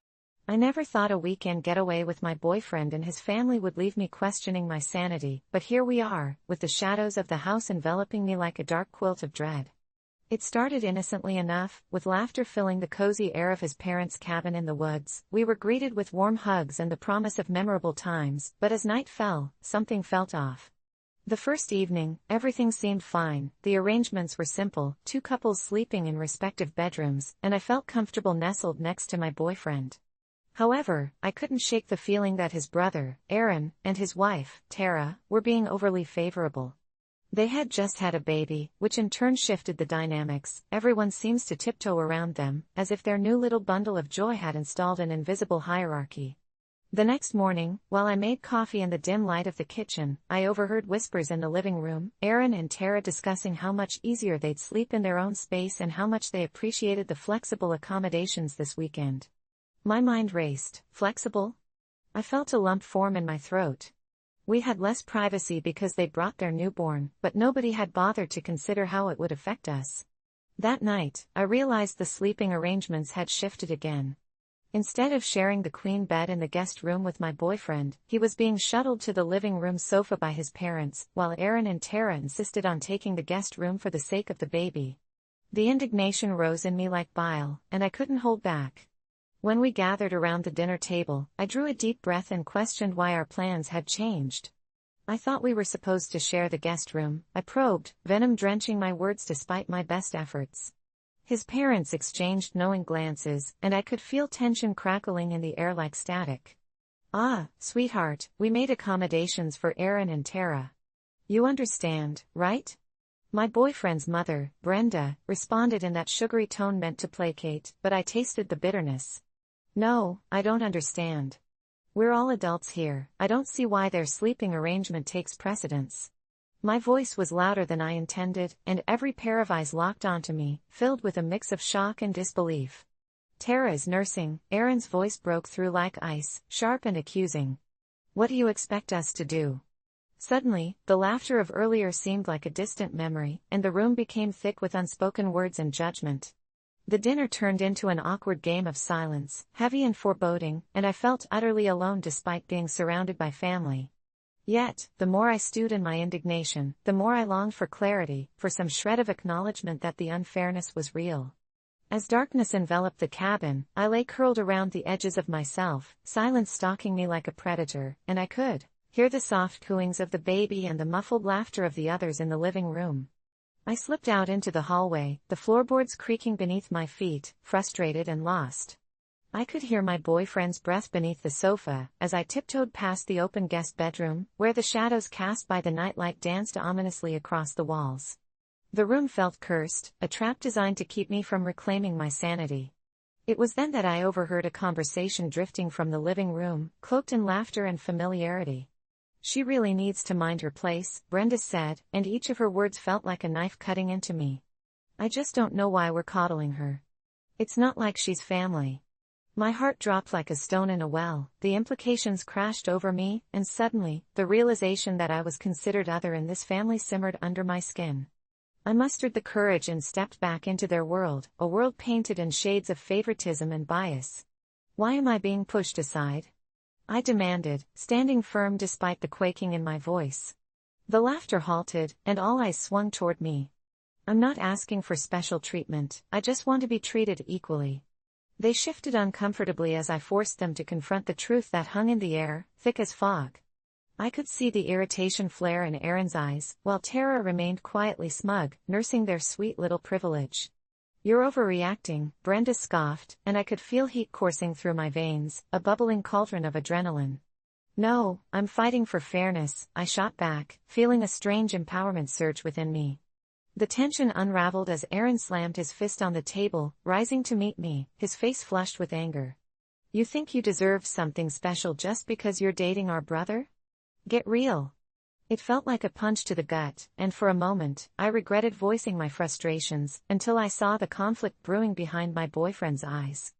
I never thought a weekend getaway with my boyfriend and his family would leave me questioning my sanity, but here we are, with the shadows of the house enveloping me like a dark quilt of dread. It started innocently enough, with laughter filling the cozy air of his parents' cabin in the woods. We were greeted with warm hugs and the promise of memorable times, but as night fell, something felt off. The first evening, everything seemed fine, the arrangements were simple, two couples sleeping in respective bedrooms, and I felt comfortable nestled next to my boyfriend. However, I couldn't shake the feeling that his brother, Aaron, and his wife, Tara, were being overly favorable. They had just had a baby, which in turn shifted the dynamics. Everyone seems to tiptoe around them, as if their new little bundle of joy had installed an invisible hierarchy. The next morning, while I made coffee in the dim light of the kitchen, I overheard whispers in the living room, Aaron and Tara discussing how much easier they'd sleep in their own space and how much they appreciated the flexible accommodations this weekend. My mind raced. Flexible? I felt a lump form in my throat. We had less privacy because they brought their newborn, but nobody had bothered to consider how it would affect us. That night, I realized the sleeping arrangements had shifted again. Instead of sharing the queen bed in the guest room with my boyfriend, he was being shuttled to the living room sofa by his parents, while Aaron and Tara insisted on taking the guest room for the sake of the baby. The indignation rose in me like bile, and I couldn't hold back. When we gathered around the dinner table, I drew a deep breath and questioned why our plans had changed. I thought we were supposed to share the guest room, I probed, venom drenching my words despite my best efforts. His parents exchanged knowing glances, and I could feel tension crackling in the air like static. Ah, sweetheart, we made accommodations for Aaron and Tara. You understand, right? My boyfriend's mother, Brenda, responded in that sugary tone meant to placate, but I tasted the bitterness. No, I don't understand. We're all adults here, I don't see why their sleeping arrangement takes precedence. My voice was louder than I intended, and every pair of eyes locked onto me, filled with a mix of shock and disbelief. Tara is nursing, Aaron's voice broke through like ice, sharp and accusing. What do you expect us to do? Suddenly, the laughter of earlier seemed like a distant memory, and the room became thick with unspoken words and judgment. The dinner turned into an awkward game of silence, heavy and foreboding, and I felt utterly alone despite being surrounded by family. Yet, the more I stewed in my indignation, the more I longed for clarity, for some shred of acknowledgement that the unfairness was real. As darkness enveloped the cabin, I lay curled around the edges of myself, silence stalking me like a predator, and I could hear the soft cooings of the baby and the muffled laughter of the others in the living room. I slipped out into the hallway, the floorboards creaking beneath my feet, frustrated and lost. I could hear my boyfriend's breath beneath the sofa, as I tiptoed past the open guest bedroom, where the shadows cast by the nightlight danced ominously across the walls. The room felt cursed, a trap designed to keep me from reclaiming my sanity. It was then that I overheard a conversation drifting from the living room, cloaked in laughter and familiarity. She really needs to mind her place, Brenda said, and each of her words felt like a knife cutting into me. I just don't know why we're coddling her. It's not like she's family. My heart dropped like a stone in a well, the implications crashed over me, and suddenly, the realization that I was considered other in this family simmered under my skin. I mustered the courage and stepped back into their world, a world painted in shades of favoritism and bias. Why am I being pushed aside? I demanded, standing firm despite the quaking in my voice. The laughter halted, and all eyes swung toward me. I'm not asking for special treatment, I just want to be treated equally. They shifted uncomfortably as I forced them to confront the truth that hung in the air, thick as fog. I could see the irritation flare in Aaron's eyes, while Tara remained quietly smug, nursing their sweet little privilege. You're overreacting, Brenda scoffed, and I could feel heat coursing through my veins, a bubbling cauldron of adrenaline. No, I'm fighting for fairness, I shot back, feeling a strange empowerment surge within me. The tension unraveled as Aaron slammed his fist on the table, rising to meet me, his face flushed with anger. You think you deserve something special just because you're dating our brother? Get real. It felt like a punch to the gut, and for a moment, I regretted voicing my frustrations, until I saw the conflict brewing behind my boyfriend's eyes.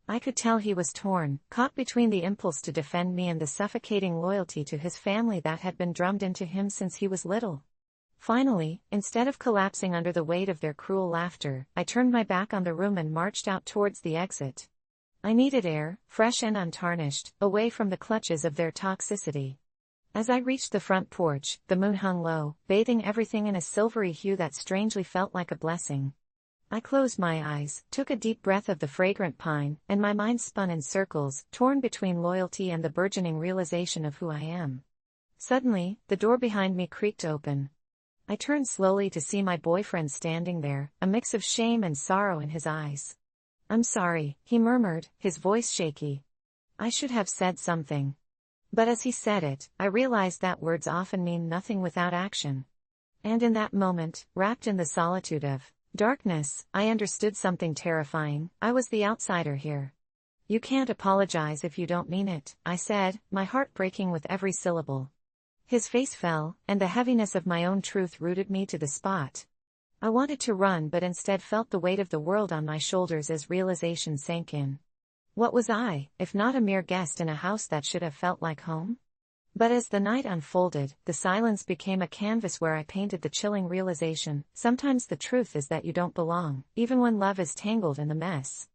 I could tell he was torn, caught between the impulse to defend me and the suffocating loyalty to his family that had been drummed into him since he was little. Finally, instead of collapsing under the weight of their cruel laughter, I turned my back on the room and marched out towards the exit. I needed air, fresh and untarnished, away from the clutches of their toxicity. As I reached the front porch, the moon hung low, bathing everything in a silvery hue that strangely felt like a blessing. I closed my eyes, took a deep breath of the fragrant pine, and my mind spun in circles, torn between loyalty and the burgeoning realization of who I am. Suddenly, the door behind me creaked open. I turned slowly to see my boyfriend standing there, a mix of shame and sorrow in his eyes. I'm sorry, he murmured, his voice shaky. I should have said something. But as he said it, I realized that words often mean nothing without action. And in that moment, wrapped in the solitude of darkness, I understood something terrifying. I was the outsider here. You can't apologize if you don't mean it, I said, my heart breaking with every syllable. His face fell, and the heaviness of my own truth rooted me to the spot. I wanted to run but instead felt the weight of the world on my shoulders as realization sank in. What was I, if not a mere guest in a house that should have felt like home? But as the night unfolded, the silence became a canvas where I painted the chilling realization, sometimes the truth is that you don't belong, even when love is tangled in the mess.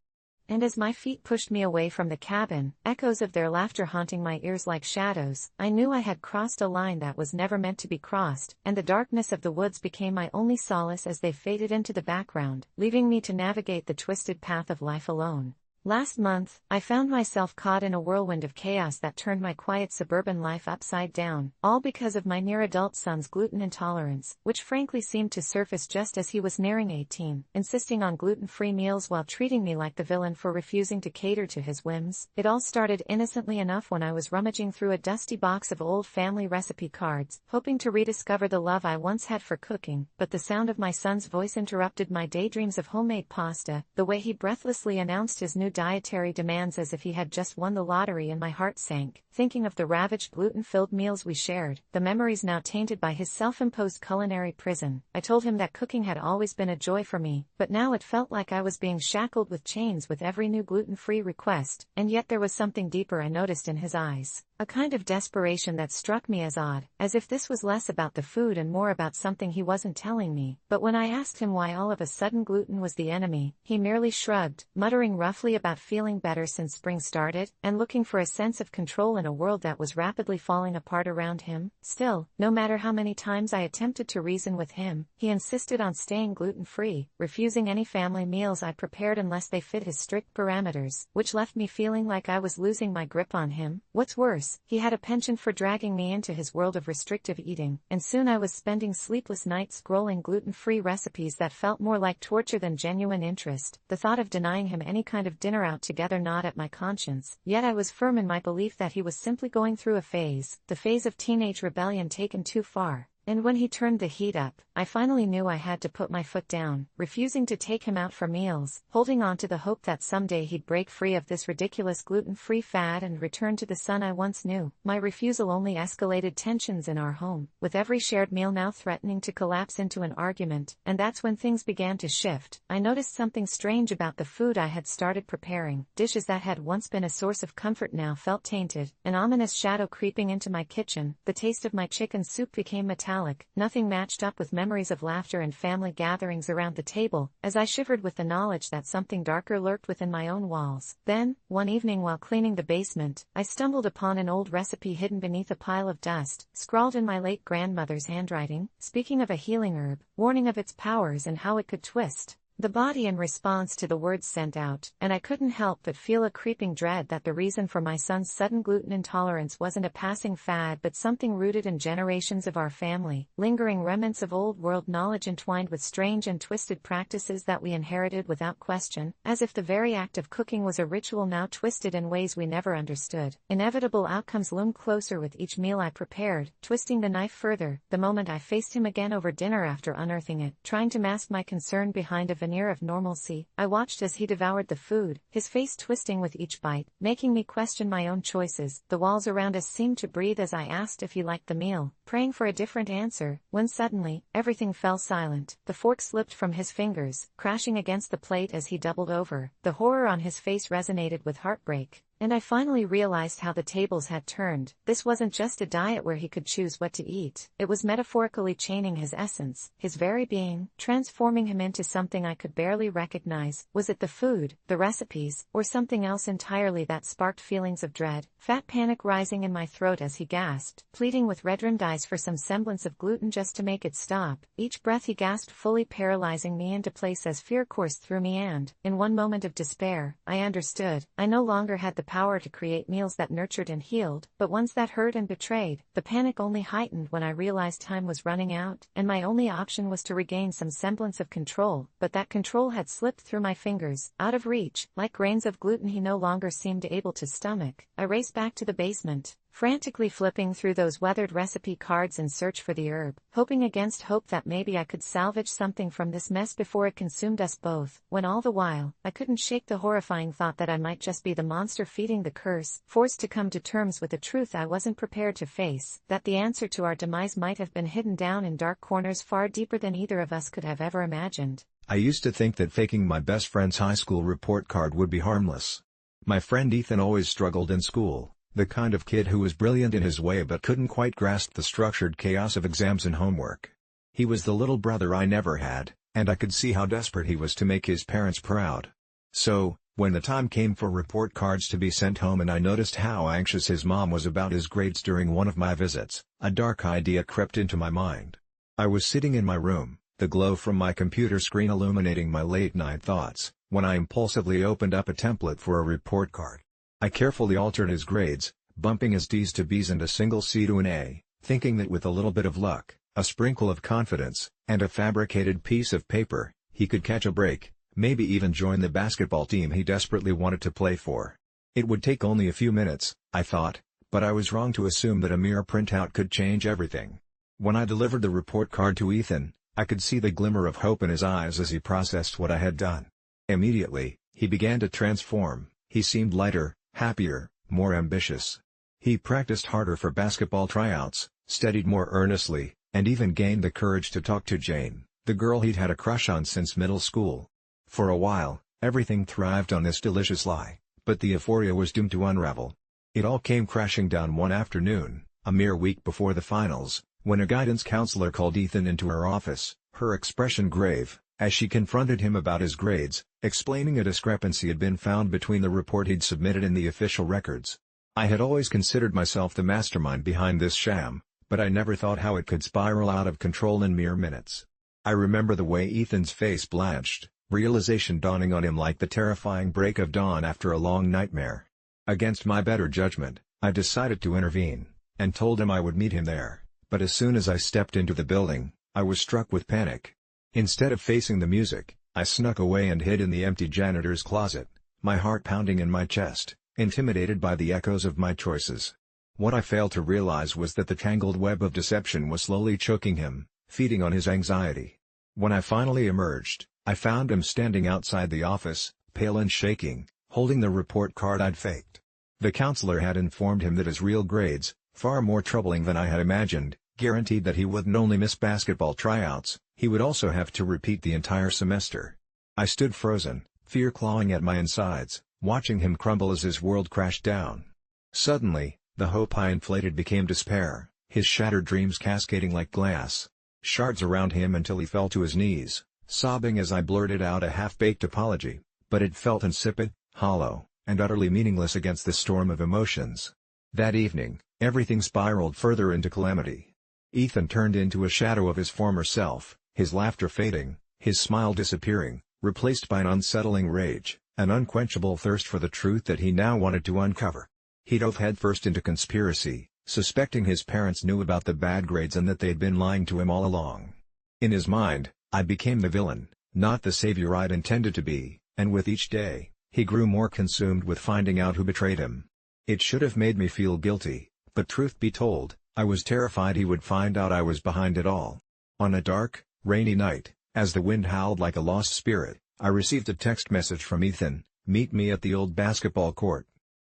And as my feet pushed me away from the cabin, echoes of their laughter haunting my ears like shadows, I knew I had crossed a line that was never meant to be crossed, and the darkness of the woods became my only solace as they faded into the background, leaving me to navigate the twisted path of life alone. Last month, I found myself caught in a whirlwind of chaos that turned my quiet suburban life upside down, all because of my near-adult son's gluten intolerance, which frankly seemed to surface just as he was nearing 18, insisting on gluten-free meals while treating me like the villain for refusing to cater to his whims. It all started innocently enough when I was rummaging through a dusty box of old family recipe cards, hoping to rediscover the love I once had for cooking, but the sound of my son's voice interrupted my daydreams of homemade pasta, the way he breathlessly announced his new dietary demands as if he had just won the lottery, and my heart sank, thinking of the ravaged gluten-filled meals we shared, the memories now tainted by his self-imposed culinary prison. I told him that cooking had always been a joy for me, but now it felt like I was being shackled with chains with every new gluten-free request, and yet there was something deeper I noticed in his eyes. A kind of desperation that struck me as odd, as if this was less about the food and more about something he wasn't telling me. But when I asked him why all of a sudden gluten was the enemy, he merely shrugged, muttering roughly about feeling better since spring started, and looking for a sense of control in a world that was rapidly falling apart around him. Still, no matter how many times I attempted to reason with him, he insisted on staying gluten-free, refusing any family meals I prepared unless they fit his strict parameters, which left me feeling like I was losing my grip on him. What's worse, he had a penchant for dragging me into his world of restrictive eating, and soon I was spending sleepless nights scrolling gluten-free recipes that felt more like torture than genuine interest. The thought of denying him any kind of dinner out together gnawed at my conscience, yet I was firm in my belief that he was simply going through a phase, the phase of teenage rebellion taken too far. And when he turned the heat up, I finally knew I had to put my foot down, refusing to take him out for meals, holding on to the hope that someday he'd break free of this ridiculous gluten-free fad and return to the son I once knew. My refusal only escalated tensions in our home, with every shared meal now threatening to collapse into an argument, and that's when things began to shift. I noticed something strange about the food I had started preparing. Dishes that had once been a source of comfort now felt tainted, an ominous shadow creeping into my kitchen. The taste of my chicken soup became metallic. Nothing matched up with memories of laughter and family gatherings around the table, as I shivered with the knowledge that something darker lurked within my own walls. Then, one evening while cleaning the basement, I stumbled upon an old recipe hidden beneath a pile of dust, scrawled in my late grandmother's handwriting, speaking of a healing herb, warning of its powers and how it could twist the body in response to the words sent out, and I couldn't help but feel a creeping dread that the reason for my son's sudden gluten intolerance wasn't a passing fad but something rooted in generations of our family, lingering remnants of old-world knowledge entwined with strange and twisted practices that we inherited without question, as if the very act of cooking was a ritual now twisted in ways we never understood. Inevitable outcomes loomed closer with each meal I prepared, twisting the knife further, the moment I faced him again over dinner after unearthing it, trying to mask my concern behind a veneer of normalcy. I watched as he devoured the food, his face twisting with each bite, making me question my own choices. The walls around us seemed to breathe as I asked if he liked the meal, praying for a different answer, when suddenly, everything fell silent. The fork slipped from his fingers, crashing against the plate as he doubled over. The horror on his face resonated with heartbreak. And I finally realized how the tables had turned. This wasn't just a diet where he could choose what to eat. It was metaphorically chaining his essence, his very being, transforming him into something I could barely recognize. Was it the food, the recipes, or something else entirely that sparked feelings of dread? Fat panic rising in my throat as he gasped, pleading with red-rimmed eyes for some semblance of gluten just to make it stop. Each breath he gasped fully paralyzing me into place as fear coursed through me and, in one moment of despair, I understood. I no longer had the power to create meals that nurtured and healed, but ones that hurt and betrayed. The panic only heightened when I realized time was running out, and my only option was to regain some semblance of control, but that control had slipped through my fingers, out of reach, like grains of gluten he no longer seemed able to stomach. I raced back to the basement, frantically flipping through those weathered recipe cards in search for the herb, hoping against hope that maybe I could salvage something from this mess before it consumed us both, when all the while, I couldn't shake the horrifying thought that I might just be the monster feeding the curse, forced to come to terms with a truth I wasn't prepared to face, that the answer to our demise might have been hidden down in dark corners far deeper than either of us could have ever imagined. I used to think that faking my best friend's high school report card would be harmless. My friend Ethan always struggled in school. The kind of kid who was brilliant in his way but couldn't quite grasp the structured chaos of exams and homework. He was the little brother I never had, and I could see how desperate he was to make his parents proud. So, when the time came for report cards to be sent home and I noticed how anxious his mom was about his grades during one of my visits, a dark idea crept into my mind. I was sitting in my room, the glow from my computer screen illuminating my late-night thoughts, when I impulsively opened up a template for a report card. I carefully altered his grades, bumping his D's to B's and a single C to an A, thinking that with a little bit of luck, a sprinkle of confidence, and a fabricated piece of paper, he could catch a break, maybe even join the basketball team he desperately wanted to play for. It would take only a few minutes, I thought, but I was wrong to assume that a mere printout could change everything. When I delivered the report card to Ethan, I could see the glimmer of hope in his eyes as he processed what I had done. Immediately, he began to transform. He seemed lighter, happier, more ambitious. He practiced harder for basketball tryouts, studied more earnestly, and even gained the courage to talk to Jane, the girl he'd had a crush on since middle school. For a while, everything thrived on this delicious lie, but the euphoria was doomed to unravel. It all came crashing down one afternoon, a mere week before the finals, when a guidance counselor called Ethan into her office, her expression grave, as she confronted him about his grades, explaining a discrepancy had been found between the report he'd submitted and the official records. I had always considered myself the mastermind behind this sham, but I never thought how it could spiral out of control in mere minutes. I remember the way Ethan's face blanched, realization dawning on him like the terrifying break of dawn after a long nightmare. Against my better judgment, I decided to intervene, and told him I would meet him there, but as soon as I stepped into the building, I was struck with panic. Instead of facing the music, I snuck away and hid in the empty janitor's closet, my heart pounding in my chest, intimidated by the echoes of my choices. What I failed to realize was that the tangled web of deception was slowly choking him, feeding on his anxiety. When I finally emerged, I found him standing outside the office, pale and shaking, holding the report card I'd faked. The counselor had informed him that his real grades, far more troubling than I had imagined, guaranteed that he wouldn't only miss basketball tryouts, he would also have to repeat the entire semester. I stood frozen, fear clawing at my insides, watching him crumble as his world crashed down. Suddenly, the hope I inflated became despair, his shattered dreams cascading like glass shards around him until he fell to his knees, sobbing as I blurted out a half-baked apology, but it felt insipid, hollow, and utterly meaningless against the storm of emotions. That evening, everything spiraled further into calamity. Ethan turned into a shadow of his former self, his laughter fading, his smile disappearing, replaced by an unsettling rage, an unquenchable thirst for the truth that he now wanted to uncover. He dove headfirst into conspiracy, suspecting his parents knew about the bad grades and that they'd been lying to him all along. In his mind, I became the villain, not the savior I'd intended to be, and with each day, he grew more consumed with finding out who betrayed him. It should have made me feel guilty, but truth be told, I was terrified he would find out I was behind it all. On a dark, rainy night, as the wind howled like a lost spirit, I received a text message from Ethan, "Meet me at the old basketball court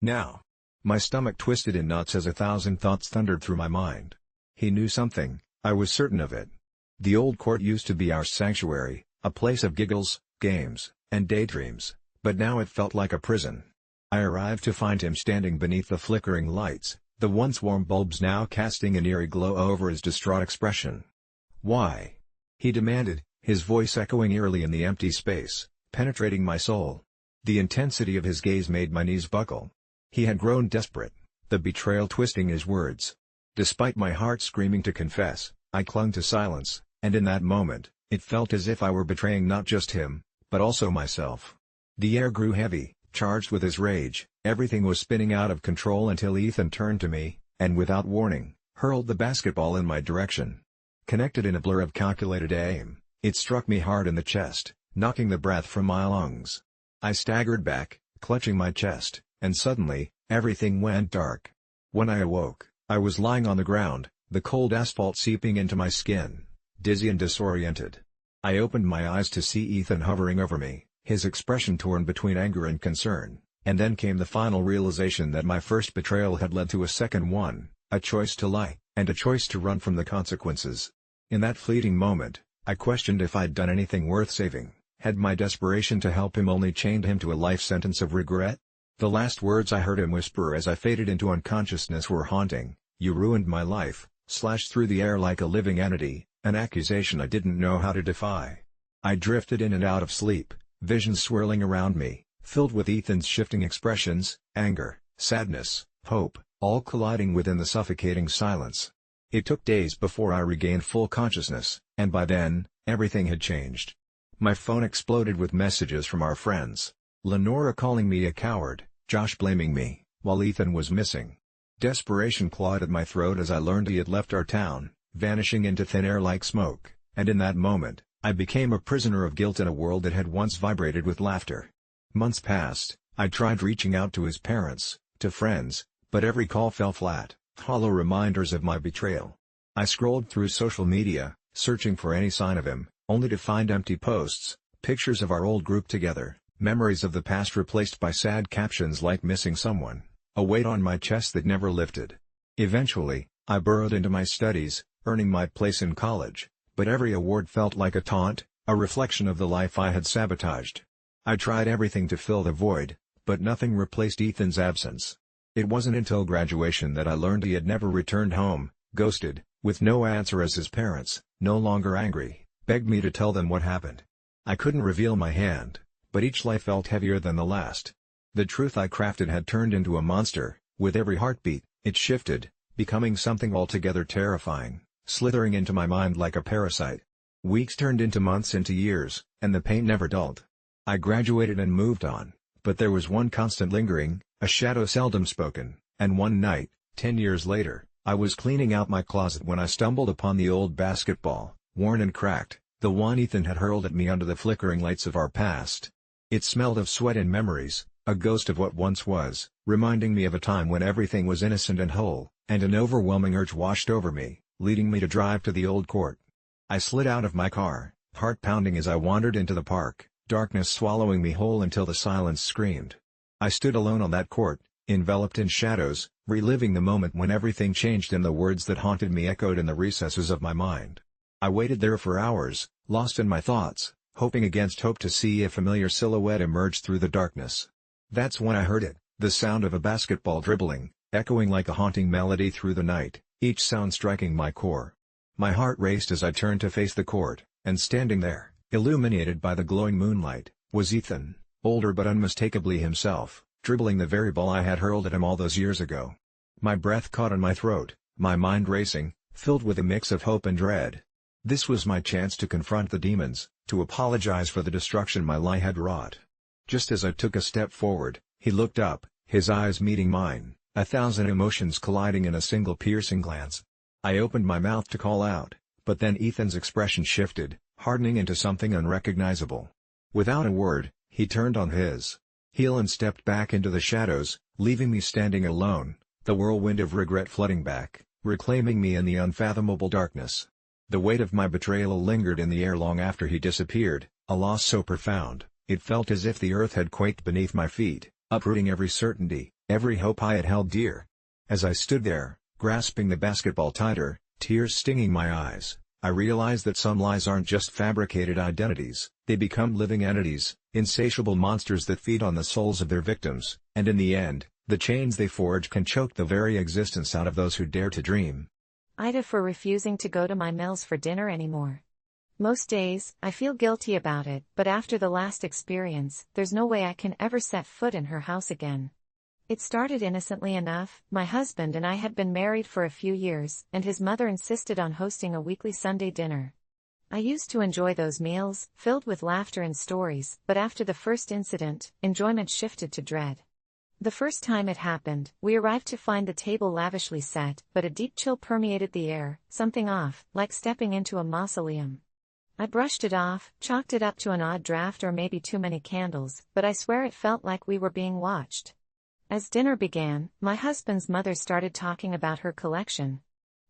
now." My stomach twisted in knots as 1,000 thoughts thundered through my mind. He knew something, I was certain of it. The old court used to be our sanctuary, a place of giggles, games, and daydreams, but now it felt like a prison. I arrived to find him standing beneath the flickering lights, the once warm bulbs now casting an eerie glow over his distraught expression. "Why?" he demanded, his voice echoing eerily in the empty space, penetrating my soul. The intensity of his gaze made my knees buckle. He had grown desperate, the betrayal twisting his words. Despite my heart screaming to confess, I clung to silence, and in that moment, it felt as if I were betraying not just him, but also myself. The air grew heavy, charged with his rage, everything was spinning out of control until Ethan turned to me, and without warning, hurled the basketball in my direction. Connected in a blur of calculated aim, it struck me hard in the chest, knocking the breath from my lungs. I staggered back, clutching my chest, and suddenly, everything went dark. When I awoke, I was lying on the ground, the cold asphalt seeping into my skin, dizzy and disoriented. I opened my eyes to see Ethan hovering over me, his expression torn between anger and concern, and then came the final realization that my first betrayal had led to a second one, a choice to lie, and a choice to run from the consequences. In that fleeting moment, I questioned if I'd done anything worth saving. Had my desperation to help him only chained him to a life sentence of regret? The last words I heard him whisper as I faded into unconsciousness were haunting. "You ruined my life," slashed through the air like a living entity, an accusation I didn't know how to defy. I drifted in and out of sleep, visions swirling around me, filled with Ethan's shifting expressions, anger, sadness, hope, all colliding within the suffocating silence. It took days before I regained full consciousness, and by then, everything had changed. My phone exploded with messages from our friends. Lenora calling me a coward, Josh blaming me, while Ethan was missing. Desperation clawed at my throat as I learned he had left our town, vanishing into thin air like smoke, and in that moment, I became a prisoner of guilt in a world that had once vibrated with laughter. Months passed, I tried reaching out to his parents, to friends, but every call fell flat, hollow reminders of my betrayal. I scrolled through social media, searching for any sign of him, only to find empty posts, pictures of our old group together, memories of the past replaced by sad captions like "missing someone," a weight on my chest that never lifted. Eventually, I burrowed into my studies, earning my place in college, but every award felt like a taunt, a reflection of the life I had sabotaged. I tried everything to fill the void, but nothing replaced Ethan's absence. It wasn't until graduation that I learned he had never returned home, ghosted, with no answer as his parents, no longer angry, begged me to tell them what happened. I couldn't reveal my hand, but each life felt heavier than the last. The truth I crafted had turned into a monster. With every heartbeat, it shifted, becoming something altogether terrifying, slithering into my mind like a parasite. Weeks turned into months, into years, and the pain never dulled. I graduated and moved on, but there was one constant lingering, a shadow seldom spoken, and one night, 10 years later, I was cleaning out my closet when I stumbled upon the old basketball, worn and cracked, the one Ethan had hurled at me under the flickering lights of our past. It smelled of sweat and memories, a ghost of what once was, reminding me of a time when everything was innocent and whole, and an overwhelming urge washed over me, leading me to drive to the old court. I slid out of my car, heart pounding as I wandered into the park, darkness swallowing me whole until the silence screamed. I stood alone on that court, enveloped in shadows, reliving the moment when everything changed and the words that haunted me echoed in the recesses of my mind. I waited there for hours, lost in my thoughts, hoping against hope to see a familiar silhouette emerge through the darkness. That's when I heard it, the sound of a basketball dribbling, echoing like a haunting melody through the night, each sound striking my core. My heart raced as I turned to face the court, and standing there, illuminated by the glowing moonlight, was Ethan, older but unmistakably himself, dribbling the very ball I had hurled at him all those years ago. My breath caught in my throat, my mind racing, filled with a mix of hope and dread. This was my chance to confront the demons, to apologize for the destruction my lie had wrought. Just as I took a step forward, he looked up, his eyes meeting mine, 1,000 emotions colliding in a single piercing glance. I opened my mouth to call out, but then Ethan's expression shifted, hardening into something unrecognizable. Without a word, he turned on his heel and stepped back into the shadows, leaving me standing alone, the whirlwind of regret flooding back, reclaiming me in the unfathomable darkness. The weight of my betrayal lingered in the air long after he disappeared, a loss so profound, it felt as if the earth had quaked beneath my feet, uprooting every certainty, every hope I had held dear. As I stood there, grasping the basketball tighter, tears stinging my eyes, I realized that some lies aren't just fabricated identities, they become living entities, insatiable monsters that feed on the souls of their victims, and in the end, the chains they forge can choke the very existence out of those who dare to dream. AITA for refusing to go to my Mills for dinner anymore. Most days, I feel guilty about it, but after the last experience, there's no way I can ever set foot in her house again. It started innocently enough. My husband and I had been married for a few years, and his mother insisted on hosting a weekly Sunday dinner. I used to enjoy those meals, filled with laughter and stories, but after the first incident, enjoyment shifted to dread. The first time it happened, we arrived to find the table lavishly set, but a deep chill permeated the air, something off, like stepping into a mausoleum. I brushed it off, chalked it up to an odd draft or maybe too many candles, but I swear it felt like we were being watched. As dinner began, my husband's mother started talking about her collection.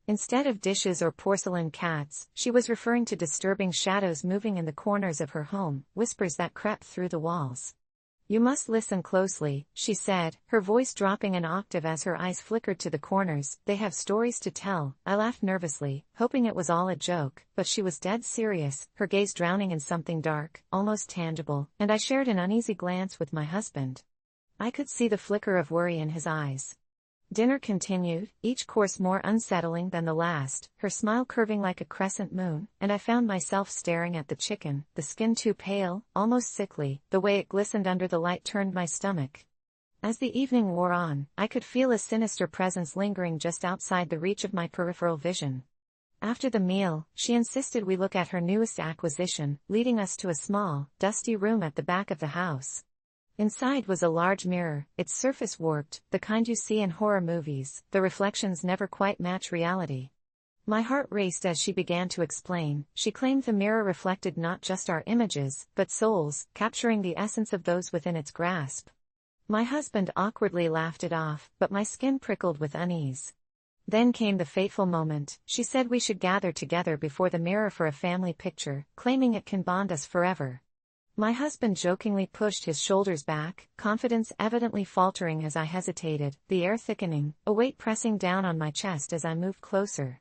Instead of dishes or porcelain cats, she was referring to disturbing shadows moving in the corners of her home, whispers that crept through the walls. "You must listen closely," she said, her voice dropping an octave as her eyes flickered to the corners. "They have stories to tell." I laughed nervously, hoping it was all a joke, but she was dead serious, her gaze drowning in something dark, almost tangible, and I shared an uneasy glance with my husband. I could see the flicker of worry in his eyes. Dinner continued, each course more unsettling than the last, her smile curving like a crescent moon, and I found myself staring at the chicken, the skin too pale, almost sickly. The way it glistened under the light turned my stomach. As the evening wore on, I could feel a sinister presence lingering just outside the reach of my peripheral vision. After the meal, she insisted we look at her newest acquisition, leading us to a small, dusty room at the back of the house. Inside was a large mirror, its surface warped, the kind you see in horror movies. The reflections never quite match reality. My heart raced as she began to explain. She claimed the mirror reflected not just our images, but souls, capturing the essence of those within its grasp. My husband awkwardly laughed it off, but my skin prickled with unease. Then came the fateful moment. She said we should gather together before the mirror for a family picture, claiming it can bond us forever. My husband jokingly pushed his shoulders back, confidence evidently faltering as I hesitated, the air thickening, a weight pressing down on my chest as I moved closer.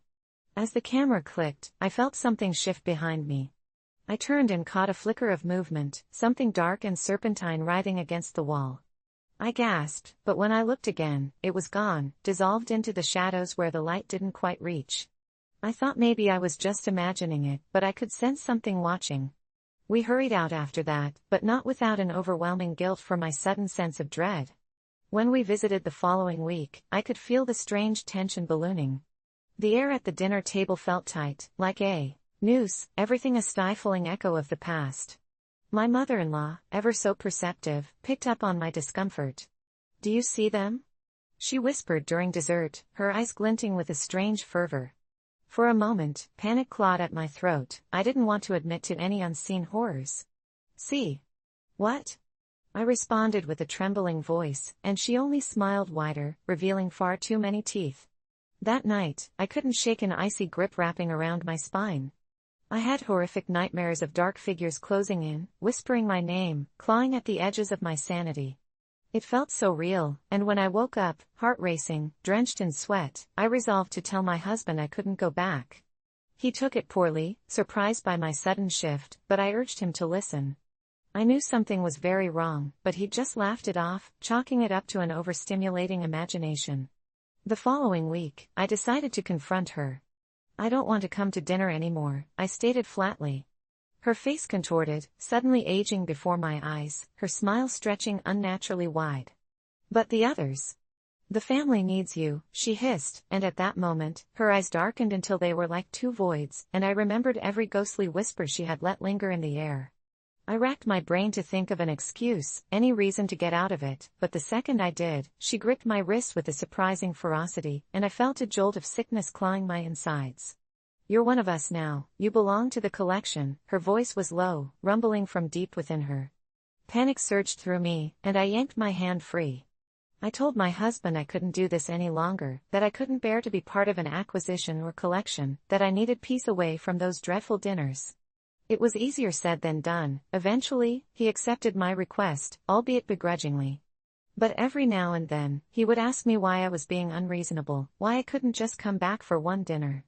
As the camera clicked, I felt something shift behind me. I turned and caught a flicker of movement, something dark and serpentine writhing against the wall. I gasped, but when I looked again, it was gone, dissolved into the shadows where the light didn't quite reach. I thought maybe I was just imagining it, but I could sense something watching. We hurried out after that, but not without an overwhelming guilt for my sudden sense of dread. When we visited the following week, I could feel the strange tension ballooning. The air at the dinner table felt tight, like a noose, everything a stifling echo of the past. My mother-in-law, ever so perceptive, picked up on my discomfort. "Do you see them?" she whispered during dessert, her eyes glinting with a strange fervor. For a moment, panic clawed at my throat. I didn't want to admit to any unseen horrors. "See? What?" I responded with a trembling voice, and she only smiled wider, revealing far too many teeth. That night, I couldn't shake an icy grip wrapping around my spine. I had horrific nightmares of dark figures closing in, whispering my name, clawing at the edges of my sanity. It felt so real, and when I woke up, heart racing, drenched in sweat, I resolved to tell my husband I couldn't go back. He took it poorly, surprised by my sudden shift, but I urged him to listen. I knew something was very wrong, but he just laughed it off, chalking it up to an overstimulating imagination. The following week, I decided to confront her. "I don't want to come to dinner anymore," I stated flatly. Her face contorted, suddenly aging before my eyes, her smile stretching unnaturally wide. "But the others? The family needs you," she hissed, and at that moment, her eyes darkened until they were like two voids, and I remembered every ghostly whisper she had let linger in the air. I racked my brain to think of an excuse, any reason to get out of it, but the second I did, she gripped my wrist with a surprising ferocity, and I felt a jolt of sickness clawing my insides. "You're one of us now, you belong to the collection," her voice was low, rumbling from deep within her. Panic surged through me, and I yanked my hand free. I told my husband I couldn't do this any longer, that I couldn't bear to be part of an acquisition or collection, that I needed peace away from those dreadful dinners. It was easier said than done. Eventually, he accepted my request, albeit begrudgingly. But every now and then, he would ask me why I was being unreasonable, why I couldn't just come back for one dinner.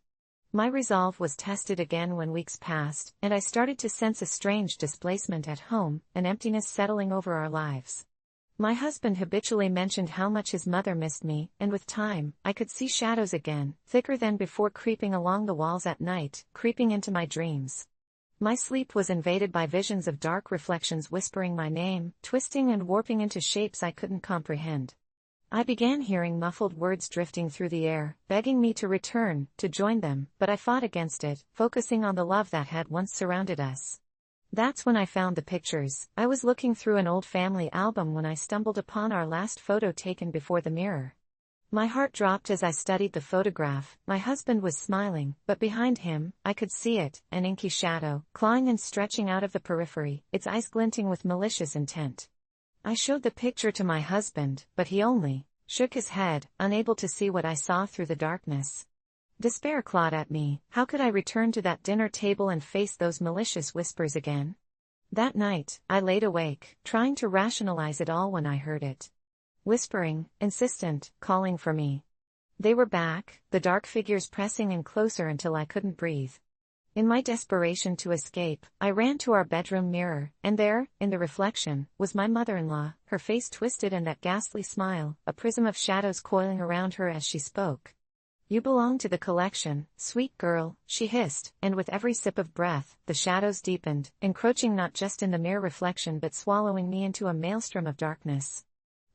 My resolve was tested again when weeks passed, and I started to sense a strange displacement at home, an emptiness settling over our lives. My husband habitually mentioned how much his mother missed me, and with time, I could see shadows again, thicker than before, creeping along the walls at night, creeping into my dreams. My sleep was invaded by visions of dark reflections whispering my name, twisting and warping into shapes I couldn't comprehend. I began hearing muffled words drifting through the air, begging me to return, to join them, but I fought against it, focusing on the love that had once surrounded us. That's when I found the pictures. I was looking through an old family album when I stumbled upon our last photo taken before the mirror. My heart dropped as I studied the photograph. My husband was smiling, but behind him, I could see it, an inky shadow, clawing and stretching out of the periphery, its eyes glinting with malicious intent. I showed the picture to my husband, but he only shook his head, unable to see what I saw through the darkness. Despair clawed at me. How could I return to that dinner table and face those malicious whispers again? That night, I laid awake, trying to rationalize it all when I heard it. Whispering, insistent, calling for me. They were back, the dark figures pressing in closer until I couldn't breathe. In my desperation to escape, I ran to our bedroom mirror, and there, in the reflection, was my mother-in-law, her face twisted and that ghastly smile, a prism of shadows coiling around her as she spoke. "You belong to the collection, sweet girl," she hissed, and with every sip of breath, the shadows deepened, encroaching not just in the mirror reflection but swallowing me into a maelstrom of darkness.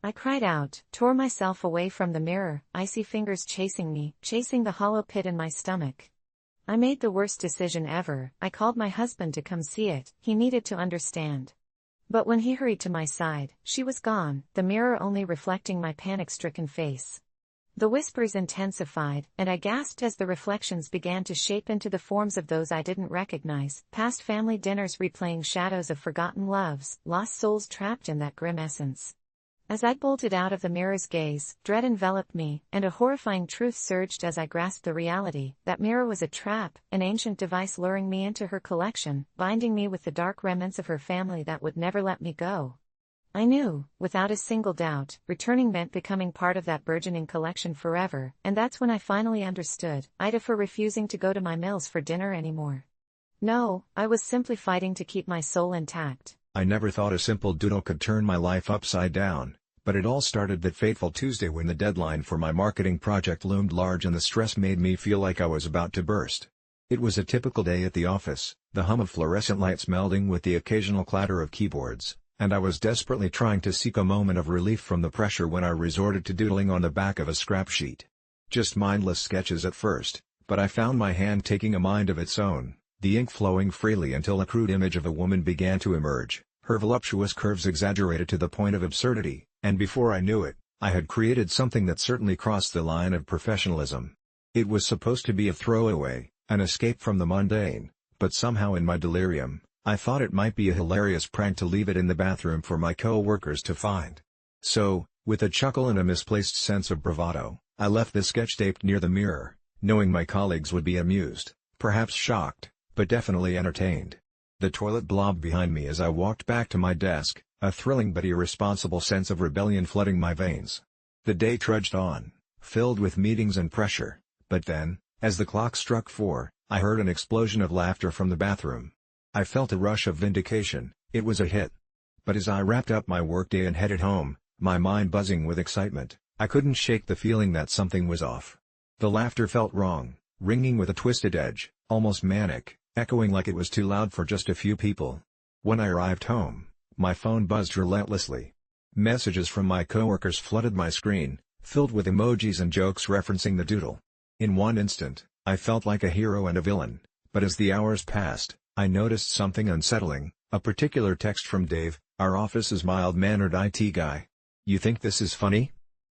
I cried out, tore myself away from the mirror, icy fingers chasing me, chasing the hollow pit in my stomach. I made the worst decision ever. I called my husband to come see it. He needed to understand. But when he hurried to my side, she was gone, the mirror only reflecting my panic-stricken face. The whispers intensified, and I gasped as the reflections began to shape into the forms of those I didn't recognize, past family dinners replaying shadows of forgotten loves, lost souls trapped in that grim essence. As I bolted out of the mirror's gaze, dread enveloped me, and a horrifying truth surged as I grasped the reality. That mirror was a trap, an ancient device luring me into her collection, binding me with the dark remnants of her family that would never let me go. I knew, without a single doubt, returning meant becoming part of that burgeoning collection forever, and that's when I finally understood AITA for refusing to go to my mills for dinner anymore. No, I was simply fighting to keep my soul intact. I never thought a simple doodle could turn my life upside down, but it all started that fateful Tuesday when the deadline for my marketing project loomed large and the stress made me feel like I was about to burst. It was a typical day at the office, the hum of fluorescent lights melding with the occasional clatter of keyboards, and I was desperately trying to seek a moment of relief from the pressure when I resorted to doodling on the back of a scrap sheet. Just mindless sketches at first, but I found my hand taking a mind of its own, the ink flowing freely until a crude image of a woman began to emerge, her voluptuous curves exaggerated to the point of absurdity, and before I knew it, I had created something that certainly crossed the line of professionalism. It was supposed to be a throwaway, an escape from the mundane, but somehow in my delirium, I thought it might be a hilarious prank to leave it in the bathroom for my co-workers to find. So, with a chuckle and a misplaced sense of bravado, I left the sketch taped near the mirror, knowing my colleagues would be amused, perhaps shocked, but definitely entertained. The toilet blobbed behind me as I walked back to my desk, a thrilling but irresponsible sense of rebellion flooding my veins. The day trudged on, filled with meetings and pressure, but then, as the clock struck 4, I heard an explosion of laughter from the bathroom. I felt a rush of vindication, it was a hit. But as I wrapped up my workday and headed home, my mind buzzing with excitement, I couldn't shake the feeling that something was off. The laughter felt wrong, ringing with a twisted edge, almost manic, echoing like it was too loud for just a few people. When I arrived home, my phone buzzed relentlessly. Messages from my coworkers flooded my screen, filled with emojis and jokes referencing the doodle. In one instant, I felt like a hero and a villain, but as the hours passed, I noticed something unsettling, a particular text from Dave, our office's mild-mannered IT guy. "You think this is funny?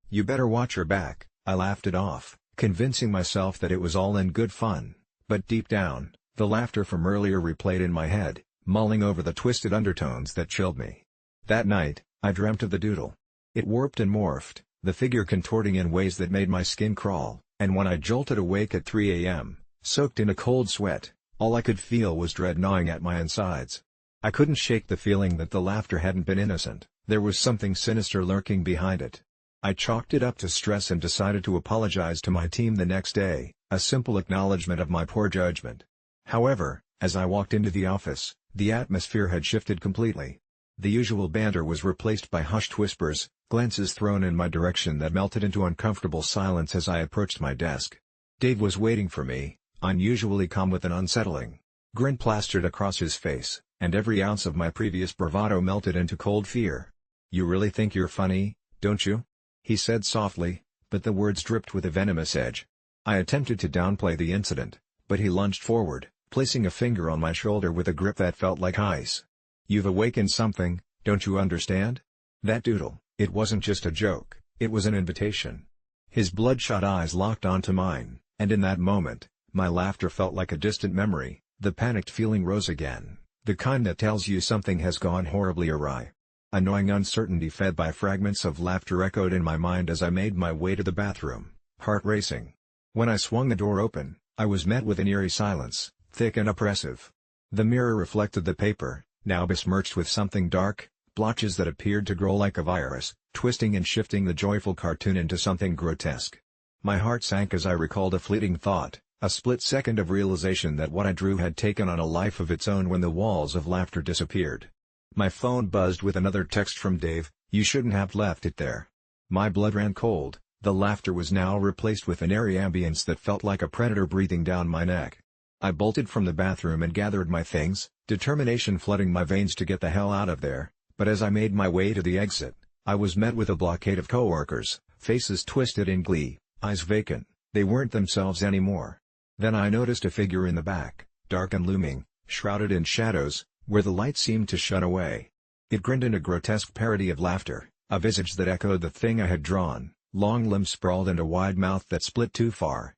You better watch your back." I laughed it off, convincing myself that it was all in good fun, but deep down, the laughter from earlier replayed in my head, mulling over the twisted undertones that chilled me. That night, I dreamt of the doodle. It warped and morphed, the figure contorting in ways that made my skin crawl, and when I jolted awake at 3 a.m., soaked in a cold sweat, all I could feel was dread gnawing at my insides. I couldn't shake the feeling that the laughter hadn't been innocent, there was something sinister lurking behind it. I chalked it up to stress and decided to apologize to my team the next day, a simple acknowledgement of my poor judgment. However, as I walked into the office, the atmosphere had shifted completely. The usual banter was replaced by hushed whispers, glances thrown in my direction that melted into uncomfortable silence as I approached my desk. Dave was waiting for me, unusually calm with an unsettling grin plastered across his face, and every ounce of my previous bravado melted into cold fear. "You really think you're funny, don't you?" he said softly, but the words dripped with a venomous edge. I attempted to downplay the incident, but he lunged forward, placing a finger on my shoulder with a grip that felt like ice. "You've awakened something, don't you understand? That doodle, it wasn't just a joke, it was an invitation." His bloodshot eyes locked onto mine, and in that moment, my laughter felt like a distant memory. The panicked feeling rose again, the kind that tells you something has gone horribly awry. Annoying uncertainty fed by fragments of laughter echoed in my mind as I made my way to the bathroom, heart racing. When I swung the door open, I was met with an eerie silence, thick and oppressive. The mirror reflected the paper, now besmirched with something dark, blotches that appeared to grow like a virus, twisting and shifting the joyful cartoon into something grotesque. My heart sank as I recalled a fleeting thought, a split second of realization that what I drew had taken on a life of its own when the walls of laughter disappeared. My phone buzzed with another text from Dave, "You shouldn't have left it there." My blood ran cold, the laughter was now replaced with an airy ambience that felt like a predator breathing down my neck. I bolted from the bathroom and gathered my things, determination flooding my veins to get the hell out of there, but as I made my way to the exit, I was met with a blockade of coworkers, faces twisted in glee, eyes vacant, they weren't themselves anymore. Then I noticed a figure in the back, dark and looming, shrouded in shadows, where the light seemed to shut away. It grinned in a grotesque parody of laughter, a visage that echoed the thing I had drawn, long limbs sprawled and a wide mouth that split too far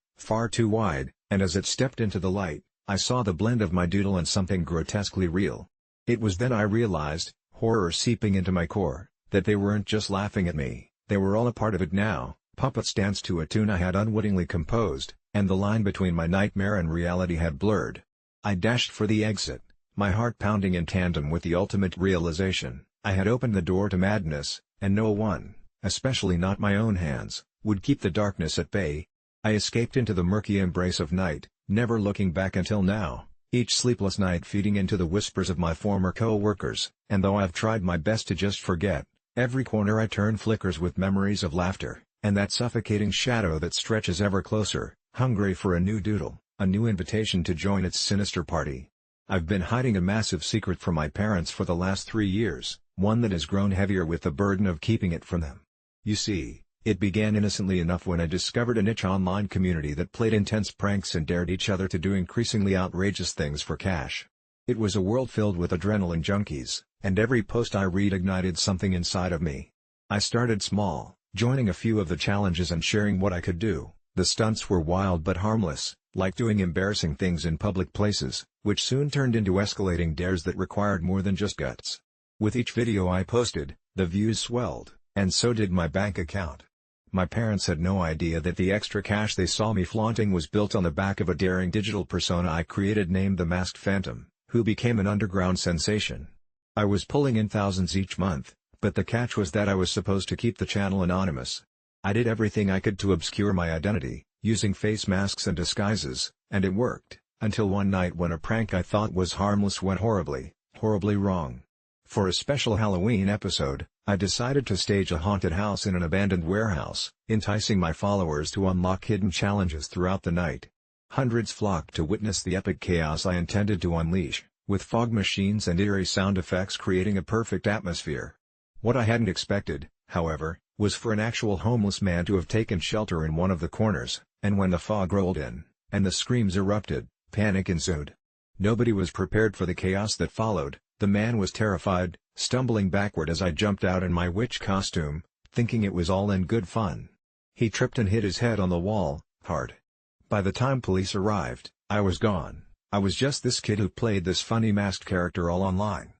too wide, and as it stepped into the light, I saw the blend of my doodle and something grotesquely real. It was then I realized, horror seeping into my core, that they weren't just laughing at me, they were all a part of it now. Puppets danced to a tune I had unwittingly composed, and the line between my nightmare and reality had blurred. I dashed for the exit, my heart pounding in tandem with the ultimate realization. I had opened the door to madness, and no one, especially not my own hands, would keep the darkness at bay. I escaped into the murky embrace of night, never looking back until now, each sleepless night feeding into the whispers of my former co-workers, and though I've tried my best to just forget, every corner I turn flickers with memories of laughter, and that suffocating shadow that stretches ever closer, hungry for a new doodle, a new invitation to join its sinister party. I've been hiding a massive secret from my parents for the last 3 years, one that has grown heavier with the burden of keeping it from them. You see, it began innocently enough when I discovered a niche online community that played intense pranks and dared each other to do increasingly outrageous things for cash. It was a world filled with adrenaline junkies, and every post I read ignited something inside of me. I started small, joining a few of the challenges and sharing what I could do. The stunts were wild but harmless, like doing embarrassing things in public places, which soon turned into escalating dares that required more than just guts. With each video I posted, the views swelled, and so did my bank account. My parents had no idea that the extra cash they saw me flaunting was built on the back of a daring digital persona I created named the Masked Phantom, who became an underground sensation. I was pulling in thousands each month, but the catch was that I was supposed to keep the channel anonymous. I did everything I could to obscure my identity, using face masks and disguises, and it worked, until one night when a prank I thought was harmless went horribly, horribly wrong. For a special Halloween episode, I decided to stage a haunted house in an abandoned warehouse, enticing my followers to unlock hidden challenges throughout the night. Hundreds flocked to witness the epic chaos I intended to unleash, with fog machines and eerie sound effects creating a perfect atmosphere. What I hadn't expected, however, was for an actual homeless man to have taken shelter in one of the corners, and when the fog rolled in, and the screams erupted, panic ensued. Nobody was prepared for the chaos that followed. The man was terrified, stumbling backward as I jumped out in my witch costume, thinking it was all in good fun. He tripped and hit his head on the wall, hard. By the time police arrived, I was gone. I was just this kid who played this funny masked character all online.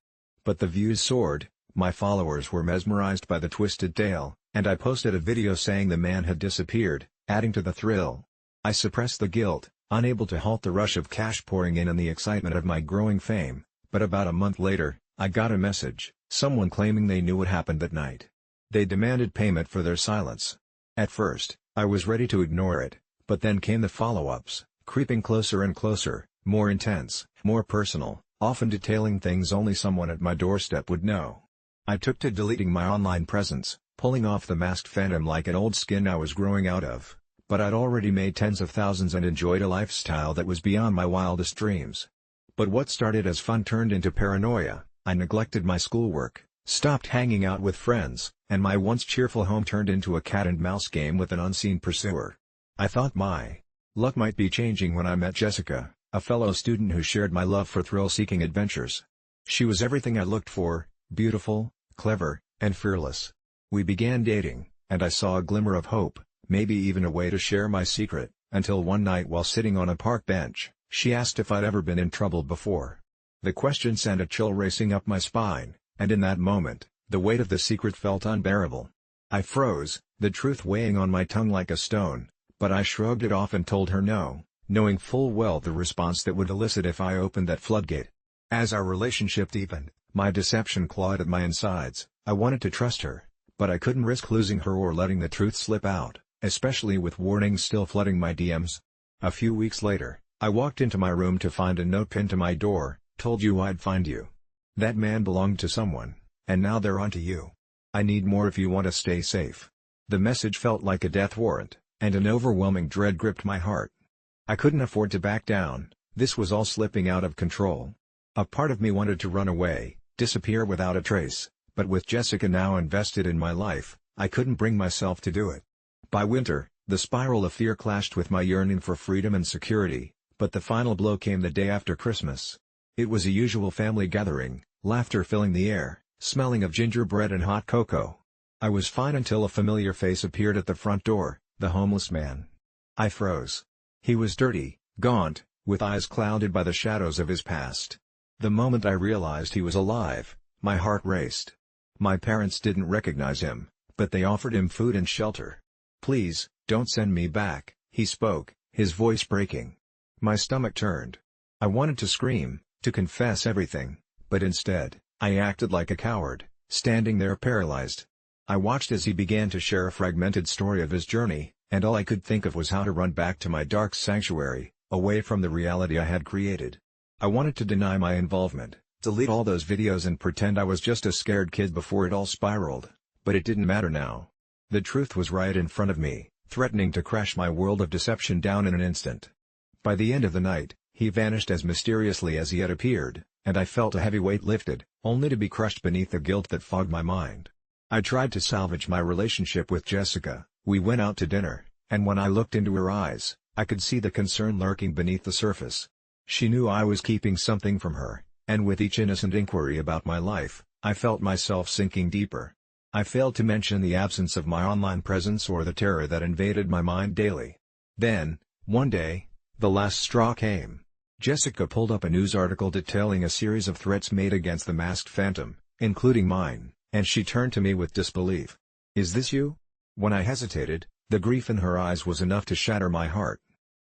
But the views soared, my followers were mesmerized by the twisted tale, and I posted a video saying the man had disappeared, adding to the thrill. I suppressed the guilt, unable to halt the rush of cash pouring in and the excitement of my growing fame. But about a month later, I got a message, someone claiming they knew what happened that night. They demanded payment for their silence. At first, I was ready to ignore it, but then came the follow-ups, creeping closer and closer, more intense, more personal, often detailing things only someone at my doorstep would know. I took to deleting my online presence, pulling off the masked phantom like an old skin I was growing out of, but I'd already made tens of thousands and enjoyed a lifestyle that was beyond my wildest dreams. But what started as fun turned into paranoia. I neglected my schoolwork, stopped hanging out with friends, and my once cheerful home turned into a cat-and-mouse game with an unseen pursuer. I thought my luck might be changing when I met Jessica, a fellow student who shared my love for thrill-seeking adventures. She was everything I looked for, beautiful, clever, and fearless. We began dating, and I saw a glimmer of hope, maybe even a way to share my secret, until one night while sitting on a park bench, she asked if I'd ever been in trouble before. The question sent a chill racing up my spine, and in that moment, the weight of the secret felt unbearable. I froze, the truth weighing on my tongue like a stone, but I shrugged it off and told her no, knowing full well the response that would elicit if I opened that floodgate. As our relationship deepened, my deception clawed at my insides. I wanted to trust her, but I couldn't risk losing her or letting the truth slip out, especially with warnings still flooding my DMs. A few weeks later, I walked into my room to find a note pinned to my door, "Told you I'd find you. That man belonged to someone, and now they're onto you. I need more if you want to stay safe." The message felt like a death warrant, and an overwhelming dread gripped my heart. I couldn't afford to back down, this was all slipping out of control. A part of me wanted to run away, disappear without a trace, but with Jessica now invested in my life, I couldn't bring myself to do it. By winter, the spiral of fear clashed with my yearning for freedom and security. But the final blow came the day after Christmas. It was a usual family gathering, laughter filling the air, smelling of gingerbread and hot cocoa. I was fine until a familiar face appeared at the front door, the homeless man. I froze. He was dirty, gaunt, with eyes clouded by the shadows of his past. The moment I realized he was alive, my heart raced. My parents didn't recognize him, but they offered him food and shelter. "Please, don't send me back," he spoke, his voice breaking. My stomach turned. I wanted to scream, to confess everything, but instead, I acted like a coward, standing there paralyzed. I watched as he began to share a fragmented story of his journey, and all I could think of was how to run back to my dark sanctuary, away from the reality I had created. I wanted to deny my involvement, delete all those videos and pretend I was just a scared kid before it all spiraled, but it didn't matter now. The truth was right in front of me, threatening to crash my world of deception down in an instant. By the end of the night, he vanished as mysteriously as he had appeared, and I felt a heavy weight lifted, only to be crushed beneath the guilt that fogged my mind. I tried to salvage my relationship with Jessica. We went out to dinner, and when I looked into her eyes, I could see the concern lurking beneath the surface. She knew I was keeping something from her, and with each innocent inquiry about my life, I felt myself sinking deeper. I failed to mention the absence of my online presence or the terror that invaded my mind daily. Then, one day, The last straw came. Jessica pulled up a news article detailing a series of threats made against the masked phantom, including mine, and she turned to me with disbelief. "Is this you?" When I hesitated, the grief in her eyes was enough to shatter my heart.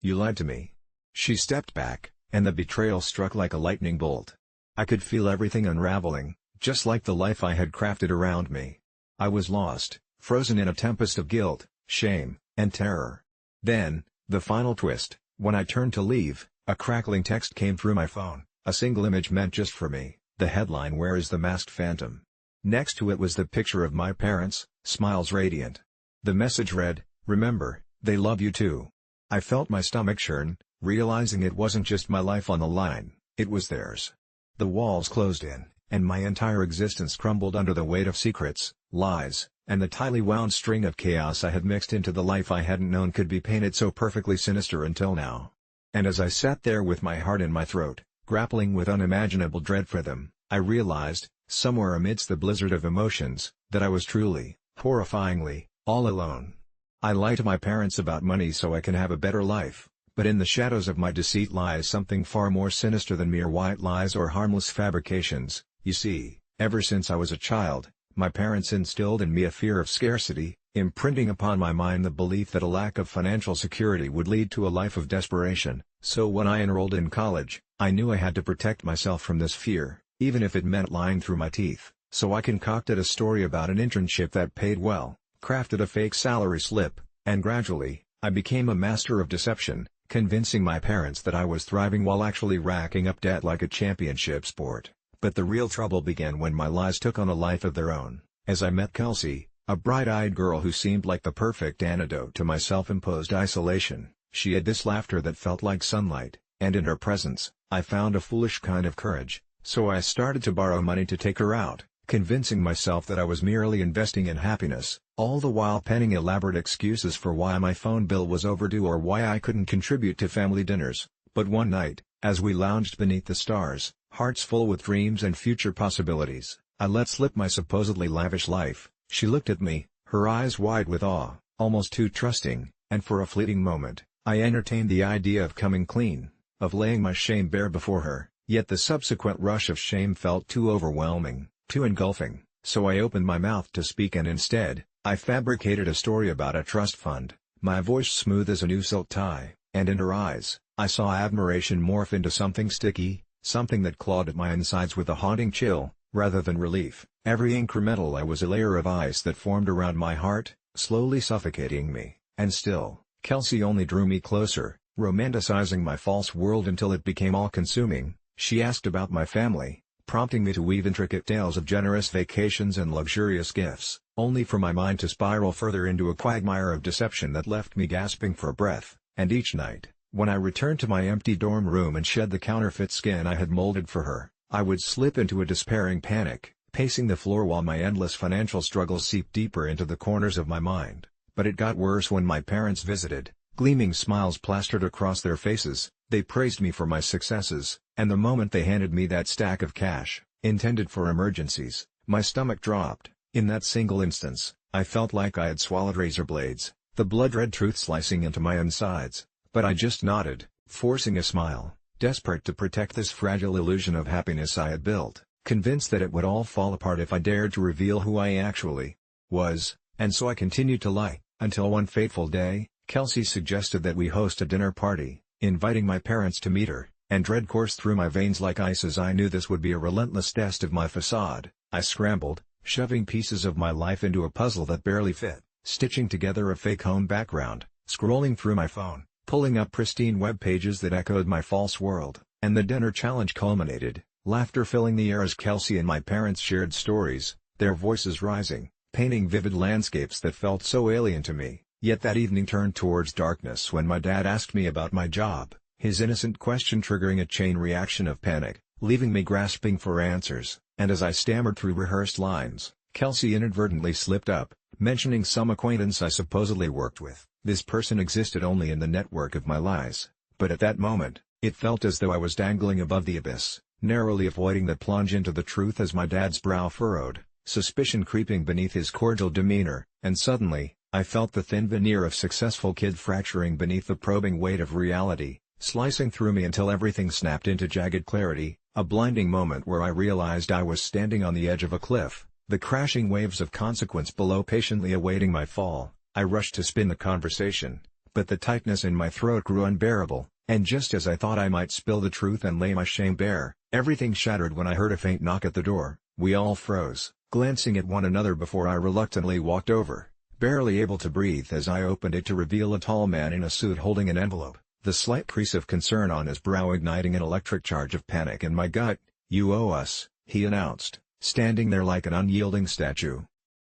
"You lied to me." She stepped back, and the betrayal struck like a lightning bolt. I could feel everything unraveling, just like the life I had crafted around me. I was lost, frozen in a tempest of guilt, shame, and terror. Then, the final twist, when I turned to leave, a crackling text came through my phone, a single image meant just for me, the headline "Where is the masked phantom?" Next to it was the picture of my parents, smiles radiant. The message read, "Remember, they love you too." I felt my stomach churn, realizing it wasn't just my life on the line, it was theirs. The walls closed in, and my entire existence crumbled under the weight of secrets, lies, and the tightly wound string of chaos I had mixed into the life I hadn't known could be painted so perfectly sinister until now. And as I sat there with my heart in my throat, grappling with unimaginable dread for them, I realized, somewhere amidst the blizzard of emotions, that I was truly, horrifyingly, all alone. I lie to my parents about money so I can have a better life, but in the shadows of my deceit lies something far more sinister than mere white lies or harmless fabrications. You see, ever since I was a child, my parents instilled in me a fear of scarcity, imprinting upon my mind the belief that a lack of financial security would lead to a life of desperation. So when I enrolled in college, I knew I had to protect myself from this fear, even if it meant lying through my teeth. So I concocted a story about an internship that paid well, crafted a fake salary slip, and gradually, I became a master of deception, convincing my parents that I was thriving while actually racking up debt like a championship sport. But the real trouble began when my lies took on a life of their own. As I met Kelsey, a bright-eyed girl who seemed like the perfect antidote to my self-imposed isolation, she had this laughter that felt like sunlight, and in her presence, I found a foolish kind of courage. So I started to borrow money to take her out, convincing myself that I was merely investing in happiness, all the while penning elaborate excuses for why my phone bill was overdue or why I couldn't contribute to family dinners. But one night, as we lounged beneath the stars, hearts full with dreams and future possibilities, I let slip my supposedly lavish life. She looked at me, her eyes wide with awe, almost too trusting, and for a fleeting moment, I entertained the idea of coming clean, of laying my shame bare before her, yet the subsequent rush of shame felt too overwhelming, too engulfing, so I opened my mouth to speak and instead, I fabricated a story about a trust fund, my voice smooth as a new silk tie, and in her eyes, I saw admiration morph into something sticky, something that clawed at my insides with a haunting chill, rather than relief. Every incremental lie was a layer of ice that formed around my heart, slowly suffocating me, and still, Kelsey only drew me closer, romanticizing my false world until it became all-consuming. She asked about my family, prompting me to weave intricate tales of generous vacations and luxurious gifts, only for my mind to spiral further into a quagmire of deception that left me gasping for breath. And each night, when I returned to my empty dorm room and shed the counterfeit skin I had molded for her, I would slip into a despairing panic, pacing the floor while my endless financial struggles seeped deeper into the corners of my mind. But it got worse when my parents visited, gleaming smiles plastered across their faces. They praised me for my successes, and the moment they handed me that stack of cash, intended for emergencies, my stomach dropped. In that single instance, I felt like I had swallowed razor blades, the blood-red truth slicing into my insides. But I just nodded, forcing a smile, desperate to protect this fragile illusion of happiness I had built, convinced that it would all fall apart if I dared to reveal who I actually was. And so I continued to lie, until one fateful day, Kelsey suggested that we host a dinner party, inviting my parents to meet her, and dread coursed through my veins like ice as I knew this would be a relentless test of my facade. I scrambled, shoving pieces of my life into a puzzle that barely fit, stitching together a fake home background, scrolling through my phone, pulling up pristine web pages that echoed my false world, and the dinner challenge culminated, laughter filling the air as Kelsey and my parents shared stories, their voices rising, painting vivid landscapes that felt so alien to me. Yet that evening turned towards darkness when my dad asked me about my job, his innocent question triggering a chain reaction of panic, leaving me grasping for answers. And as I stammered through rehearsed lines, Kelsey inadvertently slipped up, mentioning some acquaintance I supposedly worked with. This person existed only in the network of my lies. But at that moment, it felt as though I was dangling above the abyss, narrowly avoiding the plunge into the truth as my dad's brow furrowed, suspicion creeping beneath his cordial demeanor, and suddenly, I felt the thin veneer of successful kid fracturing beneath the probing weight of reality. slicing through me until everything snapped into jagged clarity, a blinding moment where I realized I was standing on the edge of a cliff, the crashing waves of consequence below patiently awaiting my fall. I rushed to spin the conversation, but the tightness in my throat grew unbearable, and just as I thought I might spill the truth and lay my shame bare, everything shattered when I heard a faint knock at the door. We all froze, glancing at one another before I reluctantly walked over, barely able to breathe as I opened it to reveal a tall man in a suit holding an envelope, the slight crease of concern on his brow igniting an electric charge of panic in my gut. "You owe us," he announced, standing there like an unyielding statue.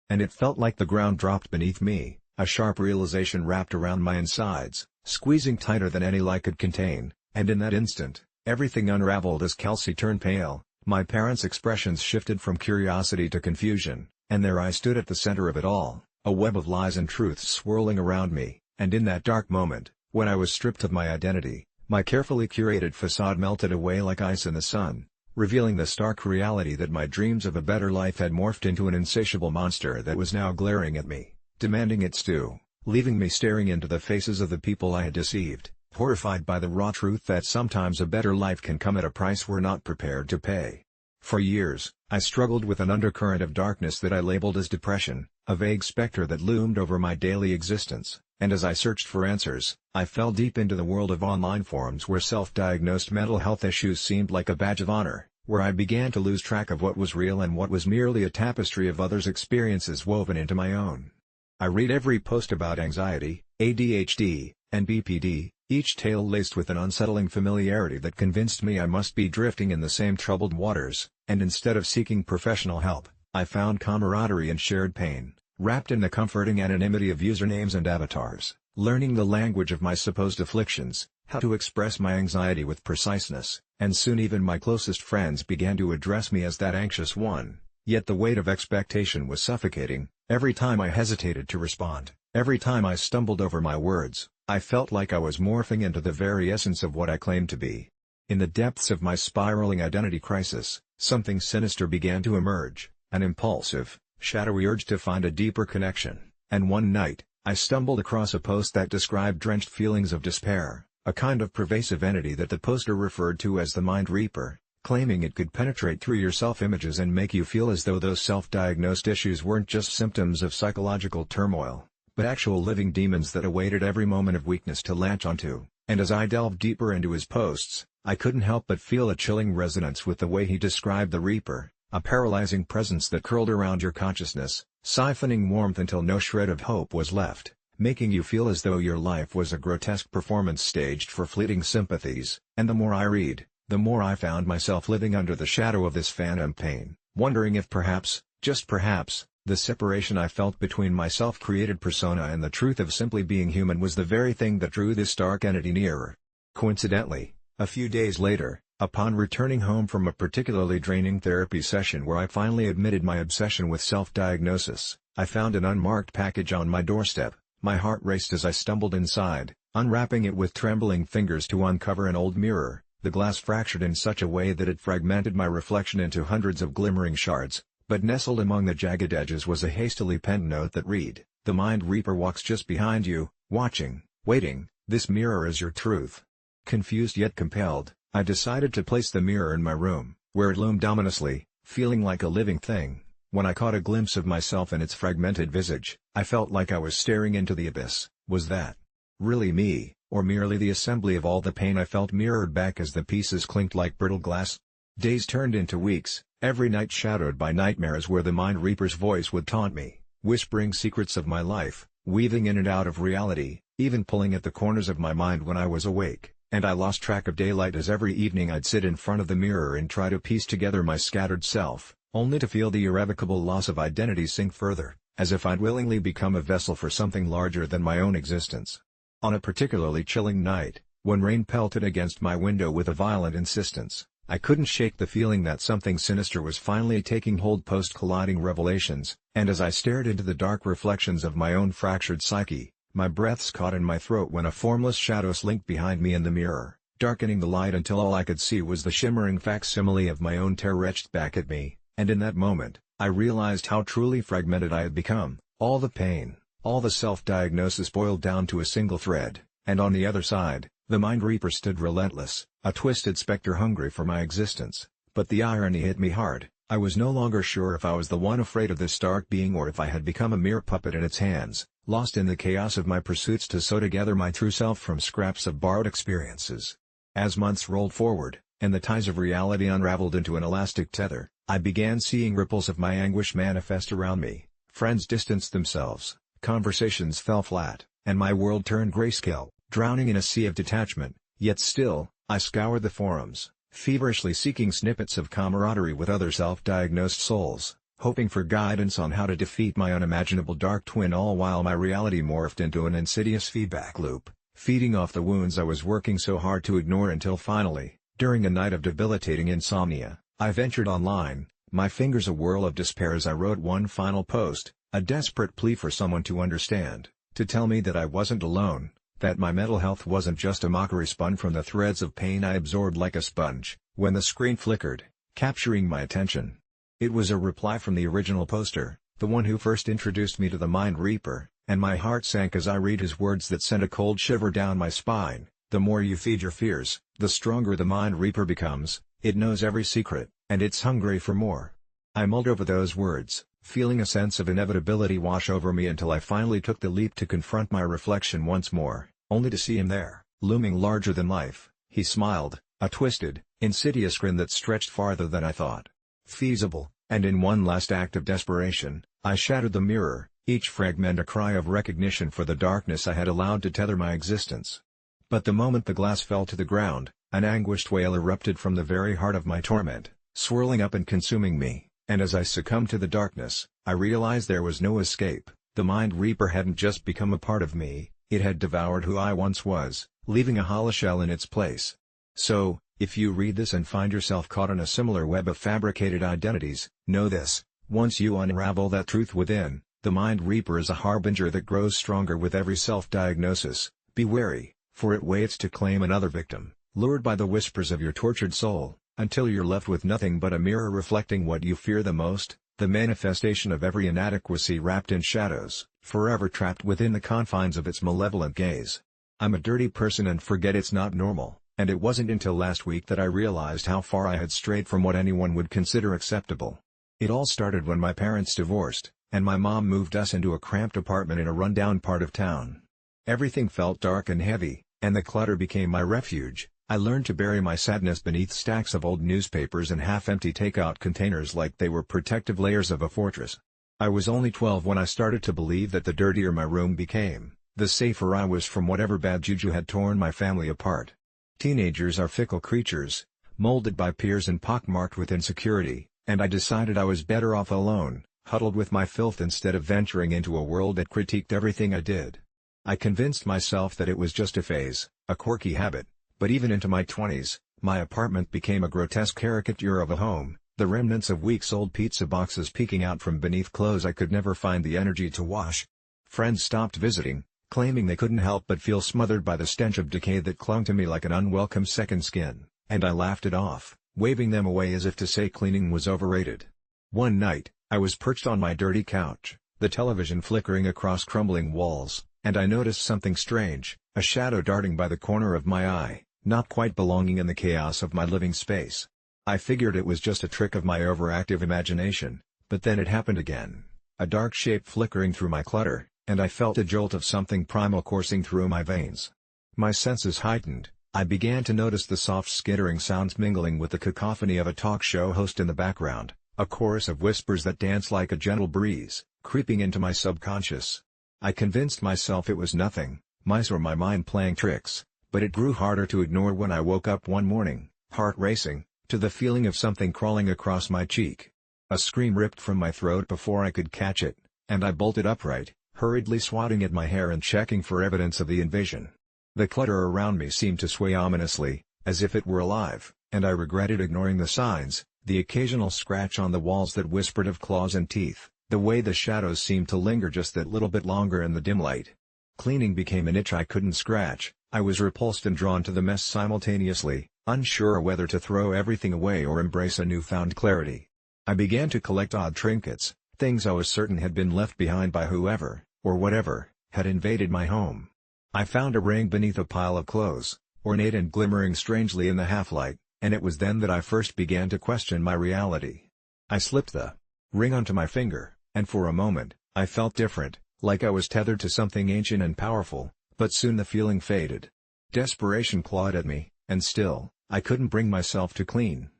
And it felt like the ground dropped beneath me, a sharp realization wrapped around my insides, squeezing tighter than any lie could contain, and in that instant, everything unraveled as Kelsey turned pale. My parents' expressions shifted from curiosity to confusion, and there I stood at the center of it all, a web of lies and truths swirling around me, and in that dark moment, when I was stripped of my identity, my carefully curated facade melted away like ice in the sun, revealing the stark reality that my dreams of a better life had morphed into an insatiable monster that was now glaring at me, demanding its due, leaving me staring into the faces of the people I had deceived, horrified by the raw truth that sometimes a better life can come at a price we're not prepared to pay. For years, I struggled with an undercurrent of darkness that I labeled as depression, a vague specter that loomed over my daily existence, and as I searched for answers, I fell deep into the world of online forums where self-diagnosed mental health issues seemed like a badge of honor, where I began to lose track of what was real and what was merely a tapestry of others' experiences woven into my own. I read every post about anxiety, ADHD, and BPD, each tale laced with an unsettling familiarity that convinced me I must be drifting in the same troubled waters, and instead of seeking professional help, I found camaraderie in shared pain, wrapped in the comforting anonymity of usernames and avatars, learning the language of my supposed afflictions, how to express my anxiety with preciseness, and soon even my closest friends began to address me as that anxious one. Yet the weight of expectation was suffocating. Every time I hesitated to respond, every time I stumbled over my words, I felt like I was morphing into the very essence of what I claimed to be. In the depths of my spiraling identity crisis, something sinister began to emerge, an impulsive, shadowy urge to find a deeper connection, and one night, I stumbled across a post that described drenched feelings of despair, a kind of pervasive entity that the poster referred to as the Mind Reaper, claiming it could penetrate through your self-images and make you feel as though those self-diagnosed issues weren't just symptoms of psychological turmoil, but actual living demons that awaited every moment of weakness to latch onto. And as I delved deeper into his posts, I couldn't help but feel a chilling resonance with the way he described the Reaper, a paralyzing presence that curled around your consciousness, siphoning warmth until no shred of hope was left, making you feel as though your life was a grotesque performance staged for fleeting sympathies. And the more I read, the more I found myself living under the shadow of this phantom pain, wondering if perhaps, just perhaps, the separation I felt between my self-created persona and the truth of simply being human was the very thing that drew this dark entity nearer. Coincidentally, a few days later, upon returning home from a particularly draining therapy session where I finally admitted my obsession with self-diagnosis, I found an unmarked package on my doorstep. My heart raced as I stumbled inside, unwrapping it with trembling fingers to uncover an old mirror. The glass fractured in such a way that it fragmented my reflection into hundreds of glimmering shards, but nestled among the jagged edges was a hastily penned note that read, "The Mind Reaper walks just behind you, watching, waiting, this mirror is your truth." Confused yet compelled, I decided to place the mirror in my room, where it loomed ominously, feeling like a living thing. When I caught a glimpse of myself in its fragmented visage, I felt like I was staring into the abyss. Was that really me, or merely the assembly of all the pain I felt mirrored back as the pieces clinked like brittle glass? Days turned into weeks, every night shadowed by nightmares where the Mind Reaper's voice would taunt me, whispering secrets of my life, weaving in and out of reality, even pulling at the corners of my mind when I was awake, and I lost track of daylight as every evening I'd sit in front of the mirror and try to piece together my scattered self, only to feel the irrevocable loss of identity sink further, as if I'd willingly become a vessel for something larger than my own existence. On a particularly chilling night, when rain pelted against my window with a violent insistence, I couldn't shake the feeling that something sinister was finally taking hold post-colliding revelations, and as I stared into the dark reflections of my own fractured psyche, my breaths caught in my throat when a formless shadow slinked behind me in the mirror, darkening the light until all I could see was the shimmering facsimile of my own terror etched back at me, and in that moment, I realized how truly fragmented I had become. All the pain, all the self-diagnosis boiled down to a single thread, and on the other side, The Mind Reaper stood relentless, a twisted specter hungry for my existence, but the irony hit me hard. I was no longer sure if I was the one afraid of this dark being or if I had become a mere puppet in its hands, lost in the chaos of my pursuits to sew together my true self from scraps of borrowed experiences. As months rolled forward, and the ties of reality unraveled into an elastic tether, I began seeing ripples of my anguish manifest around me. Friends distanced themselves, conversations fell flat, and my world turned grayscale, drowning in a sea of detachment. Yet still, I scoured the forums, feverishly seeking snippets of camaraderie with other self-diagnosed souls, hoping for guidance on how to defeat my unimaginable dark twin, all while my reality morphed into an insidious feedback loop, feeding off the wounds I was working so hard to ignore until finally, during a night of debilitating insomnia, I ventured online, my fingers a whirl of despair as I wrote one final post, a desperate plea for someone to understand, to tell me that I wasn't alone, that my mental health wasn't just a mockery spun from the threads of pain I absorbed like a sponge. When the screen flickered, capturing my attention, it was a reply from the original poster, the one who first introduced me to the Mind Reaper, and my heart sank as I read his words that sent a cold shiver down my spine. The more you feed your fears, the stronger the Mind Reaper becomes. It knows every secret, and it's hungry for more. I mulled over those words, feeling a sense of inevitability wash over me until I finally took the leap to confront my reflection once more, only to see him there, looming larger than life. He smiled, a twisted, insidious grin that stretched farther than I thought feasible, and in one last act of desperation, I shattered the mirror, each fragment a cry of recognition for the darkness I had allowed to tether my existence. But the moment the glass fell to the ground, an anguished wail erupted from the very heart of my torment, swirling up and consuming me, and as I succumbed to the darkness, I realized there was no escape. The Mind Reaper hadn't just become a part of me, it had devoured who I once was, leaving a hollow shell in its place. So, if you read this and find yourself caught in a similar web of fabricated identities, know this: once you unravel that truth within, the Mind Reaper is a harbinger that grows stronger with every self-diagnosis. Be wary, for it waits to claim another victim, lured by the whispers of your tortured soul, until you're left with nothing but a mirror reflecting what you fear the most, the manifestation of every inadequacy wrapped in shadows, forever trapped within the confines of its malevolent gaze. I'm a dirty person and forget it's not normal, and it wasn't until last week that I realized how far I had strayed from what anyone would consider acceptable. It all started when my parents divorced, and my mom moved us into a cramped apartment in a rundown part of town. Everything felt dark and heavy, and the clutter became my refuge. I learned to bury my sadness beneath stacks of old newspapers and half-empty takeout containers like they were protective layers of a fortress. I was only 12 when I started to believe that the dirtier my room became, the safer I was from whatever bad juju had torn my family apart. Teenagers are fickle creatures, molded by peers and pockmarked with insecurity, and I decided I was better off alone, huddled with my filth instead of venturing into a world that critiqued everything I did. I convinced myself that it was just a phase, a quirky habit, but even into my 20s, my apartment became a grotesque caricature of a home, the remnants of weeks-old pizza boxes peeking out from beneath clothes I could never find the energy to wash. Friends stopped visiting, claiming they couldn't help but feel smothered by the stench of decay that clung to me like an unwelcome second skin, and I laughed it off, waving them away as if to say cleaning was overrated. One night, I was perched on my dirty couch, the television flickering across crumbling walls, and I noticed something strange, a shadow darting by the corner of my eye, not quite belonging in the chaos of my living space. I figured it was just a trick of my overactive imagination, but then it happened again, a dark shape flickering through my clutter, and I felt a jolt of something primal coursing through my veins. My senses heightened, I began to notice the soft skittering sounds mingling with the cacophony of a talk show host in the background, a chorus of whispers that danced like a gentle breeze, creeping into my subconscious. I convinced myself it was nothing, mice or my mind playing tricks, but it grew harder to ignore when I woke up one morning, heart racing, to the feeling of something crawling across my cheek. A scream ripped from my throat before I could catch it, and I bolted upright, hurriedly swatting at my hair and checking for evidence of the invasion. The clutter around me seemed to sway ominously, as if it were alive, and I regretted ignoring the signs, the occasional scratch on the walls that whispered of claws and teeth, the way the shadows seemed to linger just that little bit longer in the dim light. Cleaning became an itch I couldn't scratch. I was repulsed and drawn to the mess simultaneously, unsure whether to throw everything away or embrace a newfound clarity. I began to collect odd trinkets, things I was certain had been left behind by whoever, or whatever, had invaded my home. I found a ring beneath a pile of clothes, ornate and glimmering strangely in the half-light, and it was then that I first began to question my reality. I slipped the ring onto my finger, and for a moment, I felt different, like I was tethered to something ancient and powerful, but soon the feeling faded. Desperation clawed at me, and still, I couldn't bring myself to clean.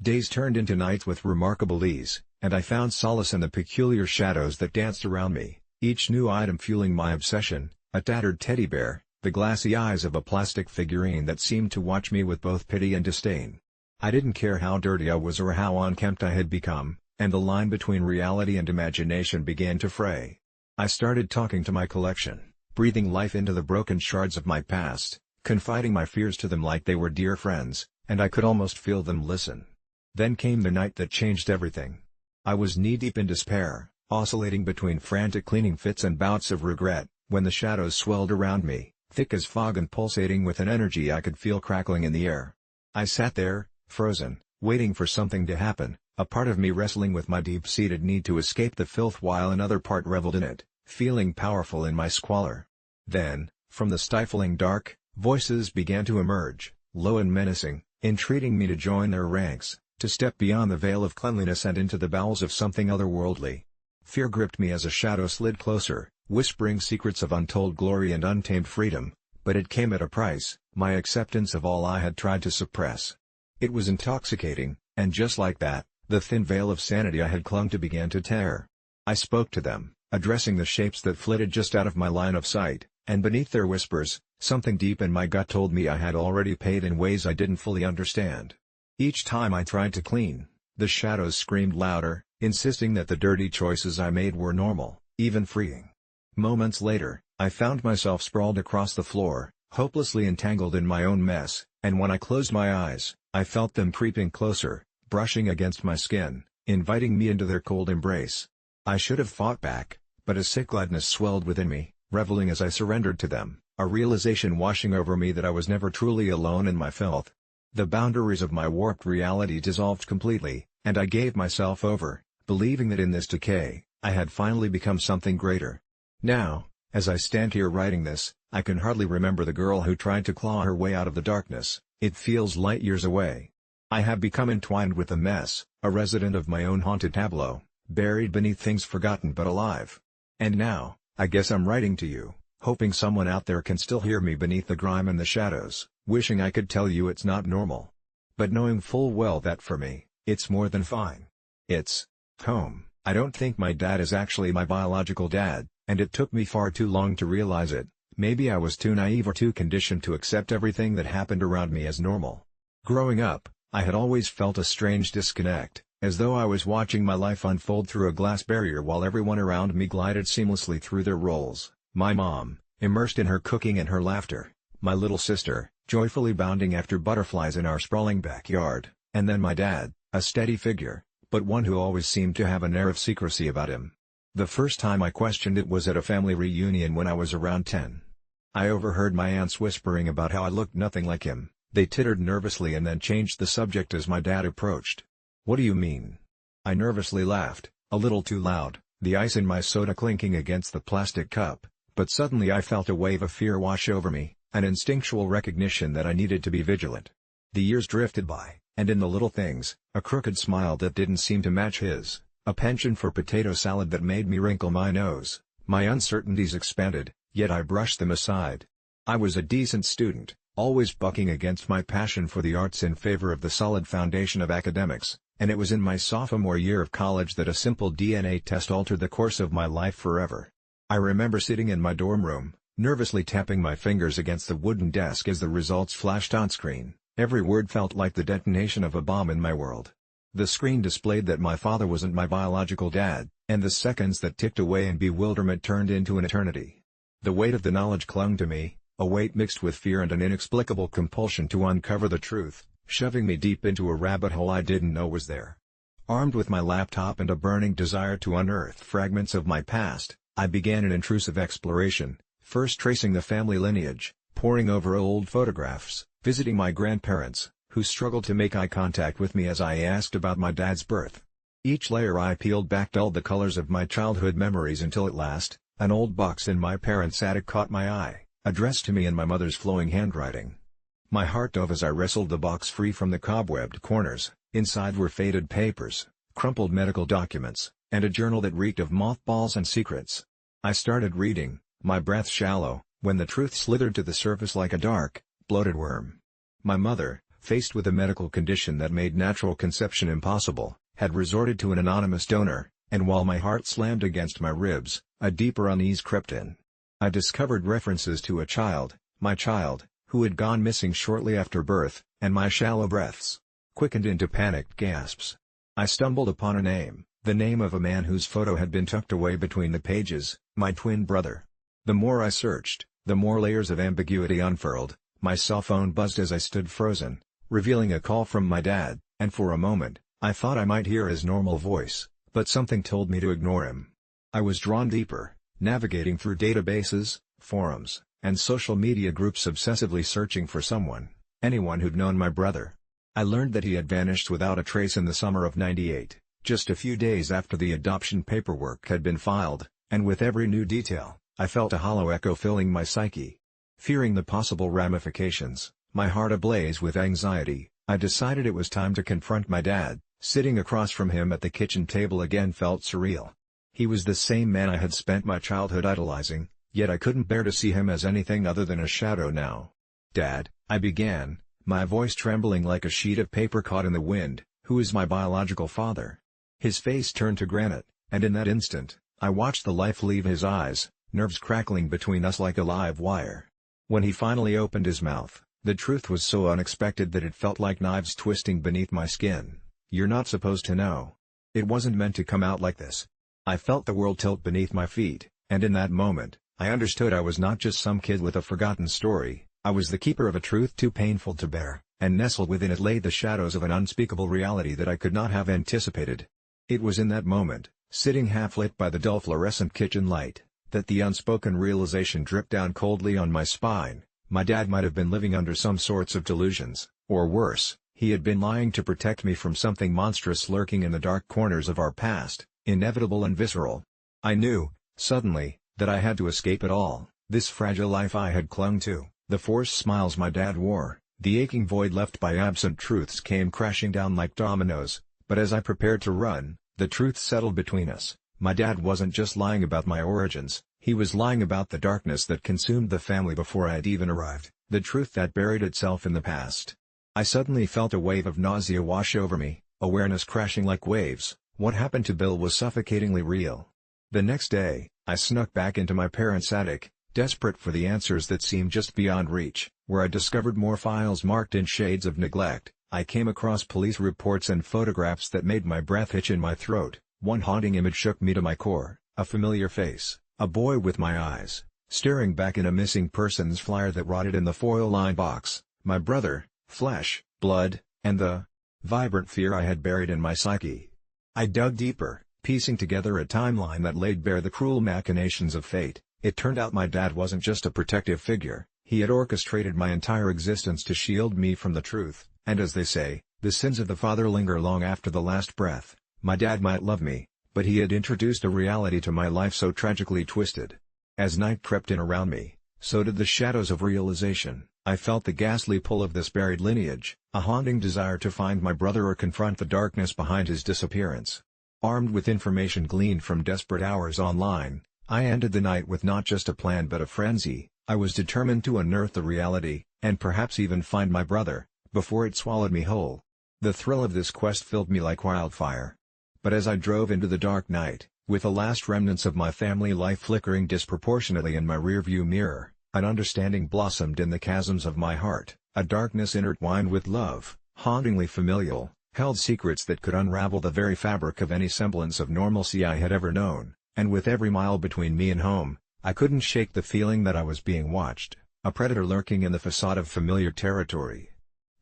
Days turned into nights with remarkable ease, and I found solace in the peculiar shadows that danced around me, each new item fueling my obsession, a tattered teddy bear, the glassy eyes of a plastic figurine that seemed to watch me with both pity and disdain. I didn't care how dirty I was or how unkempt I had become, and the line between reality and imagination began to fray. I started talking to my collection, breathing life into the broken shards of my past, confiding my fears to them like they were dear friends, and I could almost feel them listen. Then came the night that changed everything. I was knee-deep in despair, oscillating between frantic cleaning fits and bouts of regret, when the shadows swelled around me, thick as fog and pulsating with an energy I could feel crackling in the air. I sat there, frozen, waiting for something to happen, a part of me wrestling with my deep-seated need to escape the filth while another part reveled in it, feeling powerful in my squalor. Then, from the stifling dark, voices began to emerge, low and menacing, entreating me to join their ranks, to step beyond the veil of cleanliness and into the bowels of something otherworldly. Fear gripped me as a shadow slid closer, whispering secrets of untold glory and untamed freedom, but it came at a price, my acceptance of all I had tried to suppress. It was intoxicating, and just like that, the thin veil of sanity I had clung to began to tear. I spoke to them, addressing the shapes that flitted just out of my line of sight, and beneath their whispers, something deep in my gut told me I had already paid in ways I didn't fully understand. Each time I tried to clean, the shadows screamed louder, insisting that the dirty choices I made were normal, even freeing. Moments later, I found myself sprawled across the floor, hopelessly entangled in my own mess, and when I closed my eyes, I felt them creeping closer, brushing against my skin, inviting me into their cold embrace. I should have fought back, but a sick gladness swelled within me, reveling as I surrendered to them, a realization washing over me that I was never truly alone in my filth. The boundaries of my warped reality dissolved completely, and I gave myself over, believing that in this decay, I had finally become something greater. Now, as I stand here writing this, I can hardly remember the girl who tried to claw her way out of the darkness. It feels light years away. I have become entwined with the mess, a resident of my own haunted tableau, buried beneath things forgotten but alive. And now, I guess I'm writing to you, hoping someone out there can still hear me beneath the grime and the shadows, wishing I could tell you it's not normal. But knowing full well that for me, it's more than fine. It's home. I don't think my dad is actually my biological dad, and it took me far too long to realize it. Maybe I was too naive or too conditioned to accept everything that happened around me as normal. Growing up, I had always felt a strange disconnect, as though I was watching my life unfold through a glass barrier while everyone around me glided seamlessly through their roles. My mom, immersed in her cooking and her laughter, my little sister, joyfully bounding after butterflies in our sprawling backyard, and then my dad, a steady figure, but one who always seemed to have an air of secrecy about him. The first time I questioned it was at a family reunion when I was around 10. I overheard my aunts whispering about how I looked nothing like him. They tittered nervously and then changed the subject as my dad approached. "What do you mean?" I nervously laughed, a little too loud, the ice in my soda clinking against the plastic cup, but suddenly I felt a wave of fear wash over me, an instinctual recognition that I needed to be vigilant. The years drifted by, and in the little things, a crooked smile that didn't seem to match his, a penchant for potato salad that made me wrinkle my nose, my uncertainties expanded, yet I brushed them aside. I was a decent student, always bucking against my passion for the arts in favor of the solid foundation of academics, and it was in my sophomore year of college that a simple DNA test altered the course of my life forever. I remember sitting in my dorm room, nervously tapping my fingers against the wooden desk as the results flashed on screen. Every word felt like the detonation of a bomb in my world. The screen displayed that my father wasn't my biological dad, and the seconds that ticked away in bewilderment turned into an eternity. The weight of the knowledge clung to me, a weight mixed with fear and an inexplicable compulsion to uncover the truth, shoving me deep into a rabbit hole I didn't know was there. Armed with my laptop and a burning desire to unearth fragments of my past, I began an intrusive exploration, first tracing the family lineage, poring over old photographs, visiting my grandparents, who struggled to make eye contact with me as I asked about my dad's birth. Each layer I peeled back dulled the colors of my childhood memories until at last, an old box in my parents' attic caught my eye, addressed to me in my mother's flowing handwriting. My heart dove as I wrestled the box free from the cobwebbed corners. Inside were faded papers, crumpled medical documents, and a journal that reeked of mothballs and secrets. I started reading, my breath shallow, when the truth slithered to the surface like a dark, bloated worm. My mother, faced with a medical condition that made natural conception impossible, had resorted to an anonymous donor, and while my heart slammed against my ribs, a deeper unease crept in. I discovered references to a child, my child, who had gone missing shortly after birth, and my shallow breaths quickened into panicked gasps. I stumbled upon a name, the name of a man whose photo had been tucked away between the pages, my twin brother. The more I searched, the more layers of ambiguity unfurled. My cell phone buzzed as I stood frozen, revealing a call from my dad, and for a moment, I thought I might hear his normal voice, but something told me to ignore him. I was drawn deeper, navigating through databases, forums, and social media groups obsessively searching for anyone who'd known my brother. I learned that he had vanished without a trace in the summer of '98, just a few days after the adoption paperwork had been filed, and with every new detail, I felt a hollow echo filling my psyche. Fearing the possible ramifications, my heart ablaze with anxiety, I decided it was time to confront my dad. Sitting across from him at the kitchen table again felt surreal. He was the same man I had spent my childhood idolizing, yet I couldn't bear to see him as anything other than a shadow now. "Dad," I began, my voice trembling like a sheet of paper caught in the wind, "who is my biological father?" His face turned to granite, and in that instant, I watched the life leave his eyes, nerves crackling between us like a live wire. When he finally opened his mouth, the truth was so unexpected that it felt like knives twisting beneath my skin. "You're not supposed to know. It wasn't meant to come out like this." I felt the world tilt beneath my feet, and in that moment, I understood I was not just some kid with a forgotten story. I was the keeper of a truth too painful to bear, and nestled within it lay the shadows of an unspeakable reality that I could not have anticipated. It was in that moment, sitting half-lit by the dull fluorescent kitchen light, that the unspoken realization dripped down coldly on my spine. My dad might have been living under some sorts of delusions, or worse, he had been lying to protect me from something monstrous lurking in the dark corners of our past, inevitable and visceral. I knew, suddenly, that I had to escape it all, this fragile life I had clung to, the forced smiles my dad wore, the aching void left by absent truths came crashing down like dominoes, but as I prepared to run, the truth settled between us. My dad wasn't just lying about my origins, he was lying about the darkness that consumed the family before I had even arrived, the truth that buried itself in the past. I suddenly felt a wave of nausea wash over me, awareness crashing like waves. What happened to Bill was suffocatingly real. The next day, I snuck back into my parents' attic, desperate for the answers that seemed just beyond reach, where I discovered more files marked in shades of neglect. I came across police reports and photographs that made my breath itch in my throat. One haunting image shook me to my core, a familiar face, a boy with my eyes, staring back in a missing persons flyer that rotted in the foil-lined box, my brother, flesh, blood, and the vibrant fear I had buried in my psyche. I dug deeper, piecing together a timeline that laid bare the cruel machinations of fate. It turned out my dad wasn't just a protective figure, he had orchestrated my entire existence to shield me from the truth, and as they say, the sins of the father linger long after the last breath. My dad might love me, but he had introduced a reality to my life so tragically twisted. As night crept in around me, so did the shadows of realization. I felt the ghastly pull of this buried lineage, a haunting desire to find my brother or confront the darkness behind his disappearance. Armed with information gleaned from desperate hours online, I ended the night with not just a plan but a frenzy. I was determined to unearth the reality, and perhaps even find my brother, before it swallowed me whole. The thrill of this quest filled me like wildfire. But as I drove into the dark night, with the last remnants of my family life flickering disproportionately in my rearview mirror, an understanding blossomed in the chasms of my heart, a darkness intertwined with love, hauntingly familial, held secrets that could unravel the very fabric of any semblance of normalcy I had ever known, and with every mile between me and home, I couldn't shake the feeling that I was being watched, a predator lurking in the facade of familiar territory.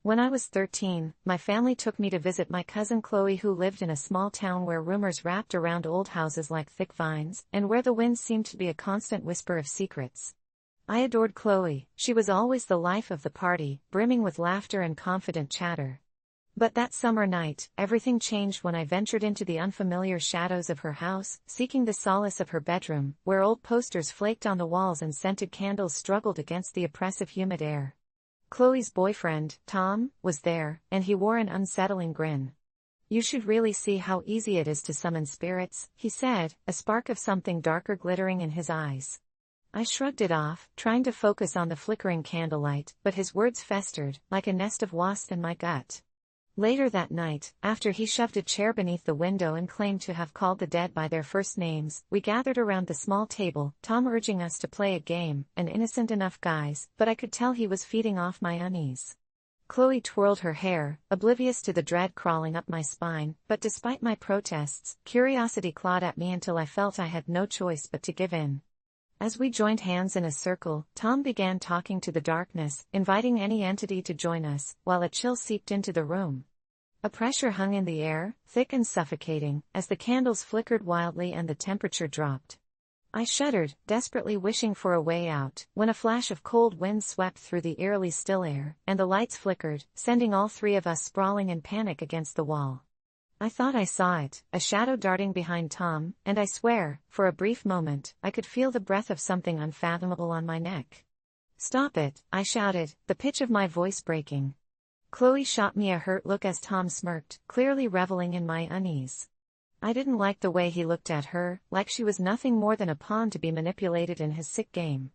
When I was 13, my family took me to visit my cousin Chloe, who lived in a small town where rumors wrapped around old houses like thick vines, and where the wind seemed to be a constant whisper of secrets. I adored Chloe. She was always the life of the party, brimming with laughter and confident chatter. But that summer night, everything changed when I ventured into the unfamiliar shadows of her house, seeking the solace of her bedroom, where old posters flaked on the walls and scented candles struggled against the oppressive humid air. Chloe's boyfriend, Tom, was there, and he wore an unsettling grin. "You should really see how easy it is to summon spirits," he said, a spark of something darker glittering in his eyes. I shrugged it off, trying to focus on the flickering candlelight, but his words festered, like a nest of wasps in my gut. Later that night, after he shoved a chair beneath the window and claimed to have called the dead by their first names, we gathered around the small table, Tom urging us to play a game, an innocent enough guise, but I could tell he was feeding off my unease. Chloe twirled her hair, oblivious to the dread crawling up my spine, but despite my protests, curiosity clawed at me until I felt I had no choice but to give in. As we joined hands in a circle, Tom began talking to the darkness, inviting any entity to join us, while a chill seeped into the room. A pressure hung in the air, thick and suffocating, as the candles flickered wildly and the temperature dropped. I shuddered, desperately wishing for a way out, when a flash of cold wind swept through the eerily still air, and the lights flickered, sending all three of us sprawling in panic against the wall. I thought I saw it, a shadow darting behind Tom, and I swear, for a brief moment, I could feel the breath of something unfathomable on my neck. "Stop it," I shouted, the pitch of my voice breaking. Chloe shot me a hurt look as Tom smirked, clearly reveling in my unease. I didn't like the way he looked at her, like she was nothing more than a pawn to be manipulated in his sick game.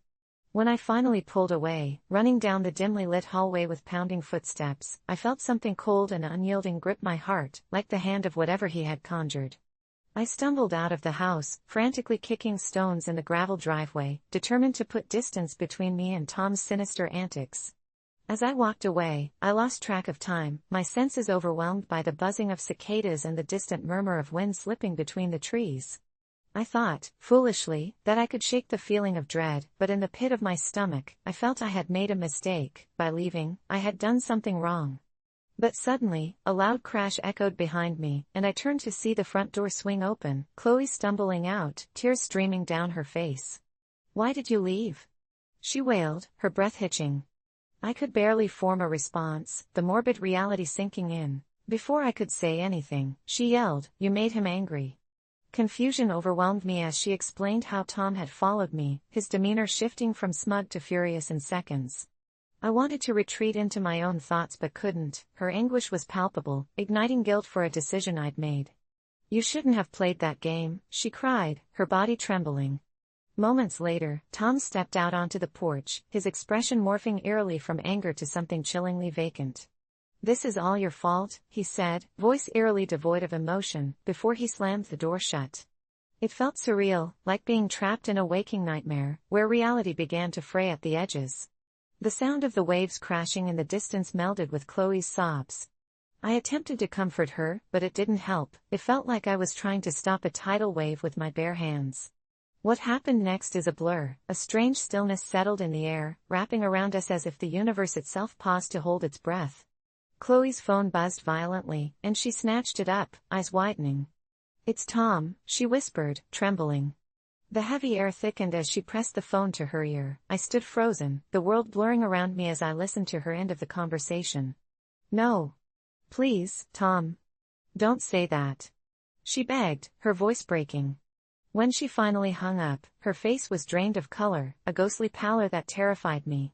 When I finally pulled away, running down the dimly lit hallway with pounding footsteps, I felt something cold and unyielding grip my heart, like the hand of whatever he had conjured. I stumbled out of the house, frantically kicking stones in the gravel driveway, determined to put distance between me and Tom's sinister antics. As I walked away, I lost track of time, my senses overwhelmed by the buzzing of cicadas and the distant murmur of wind slipping between the trees. I thought, foolishly, that I could shake the feeling of dread, but in the pit of my stomach, I felt I had made a mistake. By leaving, I had done something wrong. But suddenly, a loud crash echoed behind me, and I turned to see the front door swing open, Chloe stumbling out, tears streaming down her face. "Why did you leave?" she wailed, her breath hitching. I could barely form a response, the morbid reality sinking in. Before I could say anything, she yelled, "You made him angry." Confusion overwhelmed me as she explained how Tom had followed me, his demeanor shifting from smug to furious in seconds. I wanted to retreat into my own thoughts but couldn't. Her anguish was palpable, igniting guilt for a decision I'd made. "You shouldn't have played that game," she cried, her body trembling. Moments later, Tom stepped out onto the porch, his expression morphing eerily from anger to something chillingly vacant. "This is all your fault," he said, voice eerily devoid of emotion, before he slammed the door shut. It felt surreal, like being trapped in a waking nightmare, where reality began to fray at the edges. The sound of the waves crashing in the distance melded with Chloe's sobs. I attempted to comfort her, but it didn't help. It felt like I was trying to stop a tidal wave with my bare hands. What happened next is a blur. A strange stillness settled in the air, wrapping around us as if the universe itself paused to hold its breath. Chloe's phone buzzed violently, and she snatched it up, eyes widening. "It's Tom," she whispered, trembling. The heavy air thickened as she pressed the phone to her ear. I stood frozen, the world blurring around me as I listened to her end of the conversation. "No. Please, Tom. Don't say that," she begged, her voice breaking. When she finally hung up, her face was drained of color, a ghostly pallor that terrified me.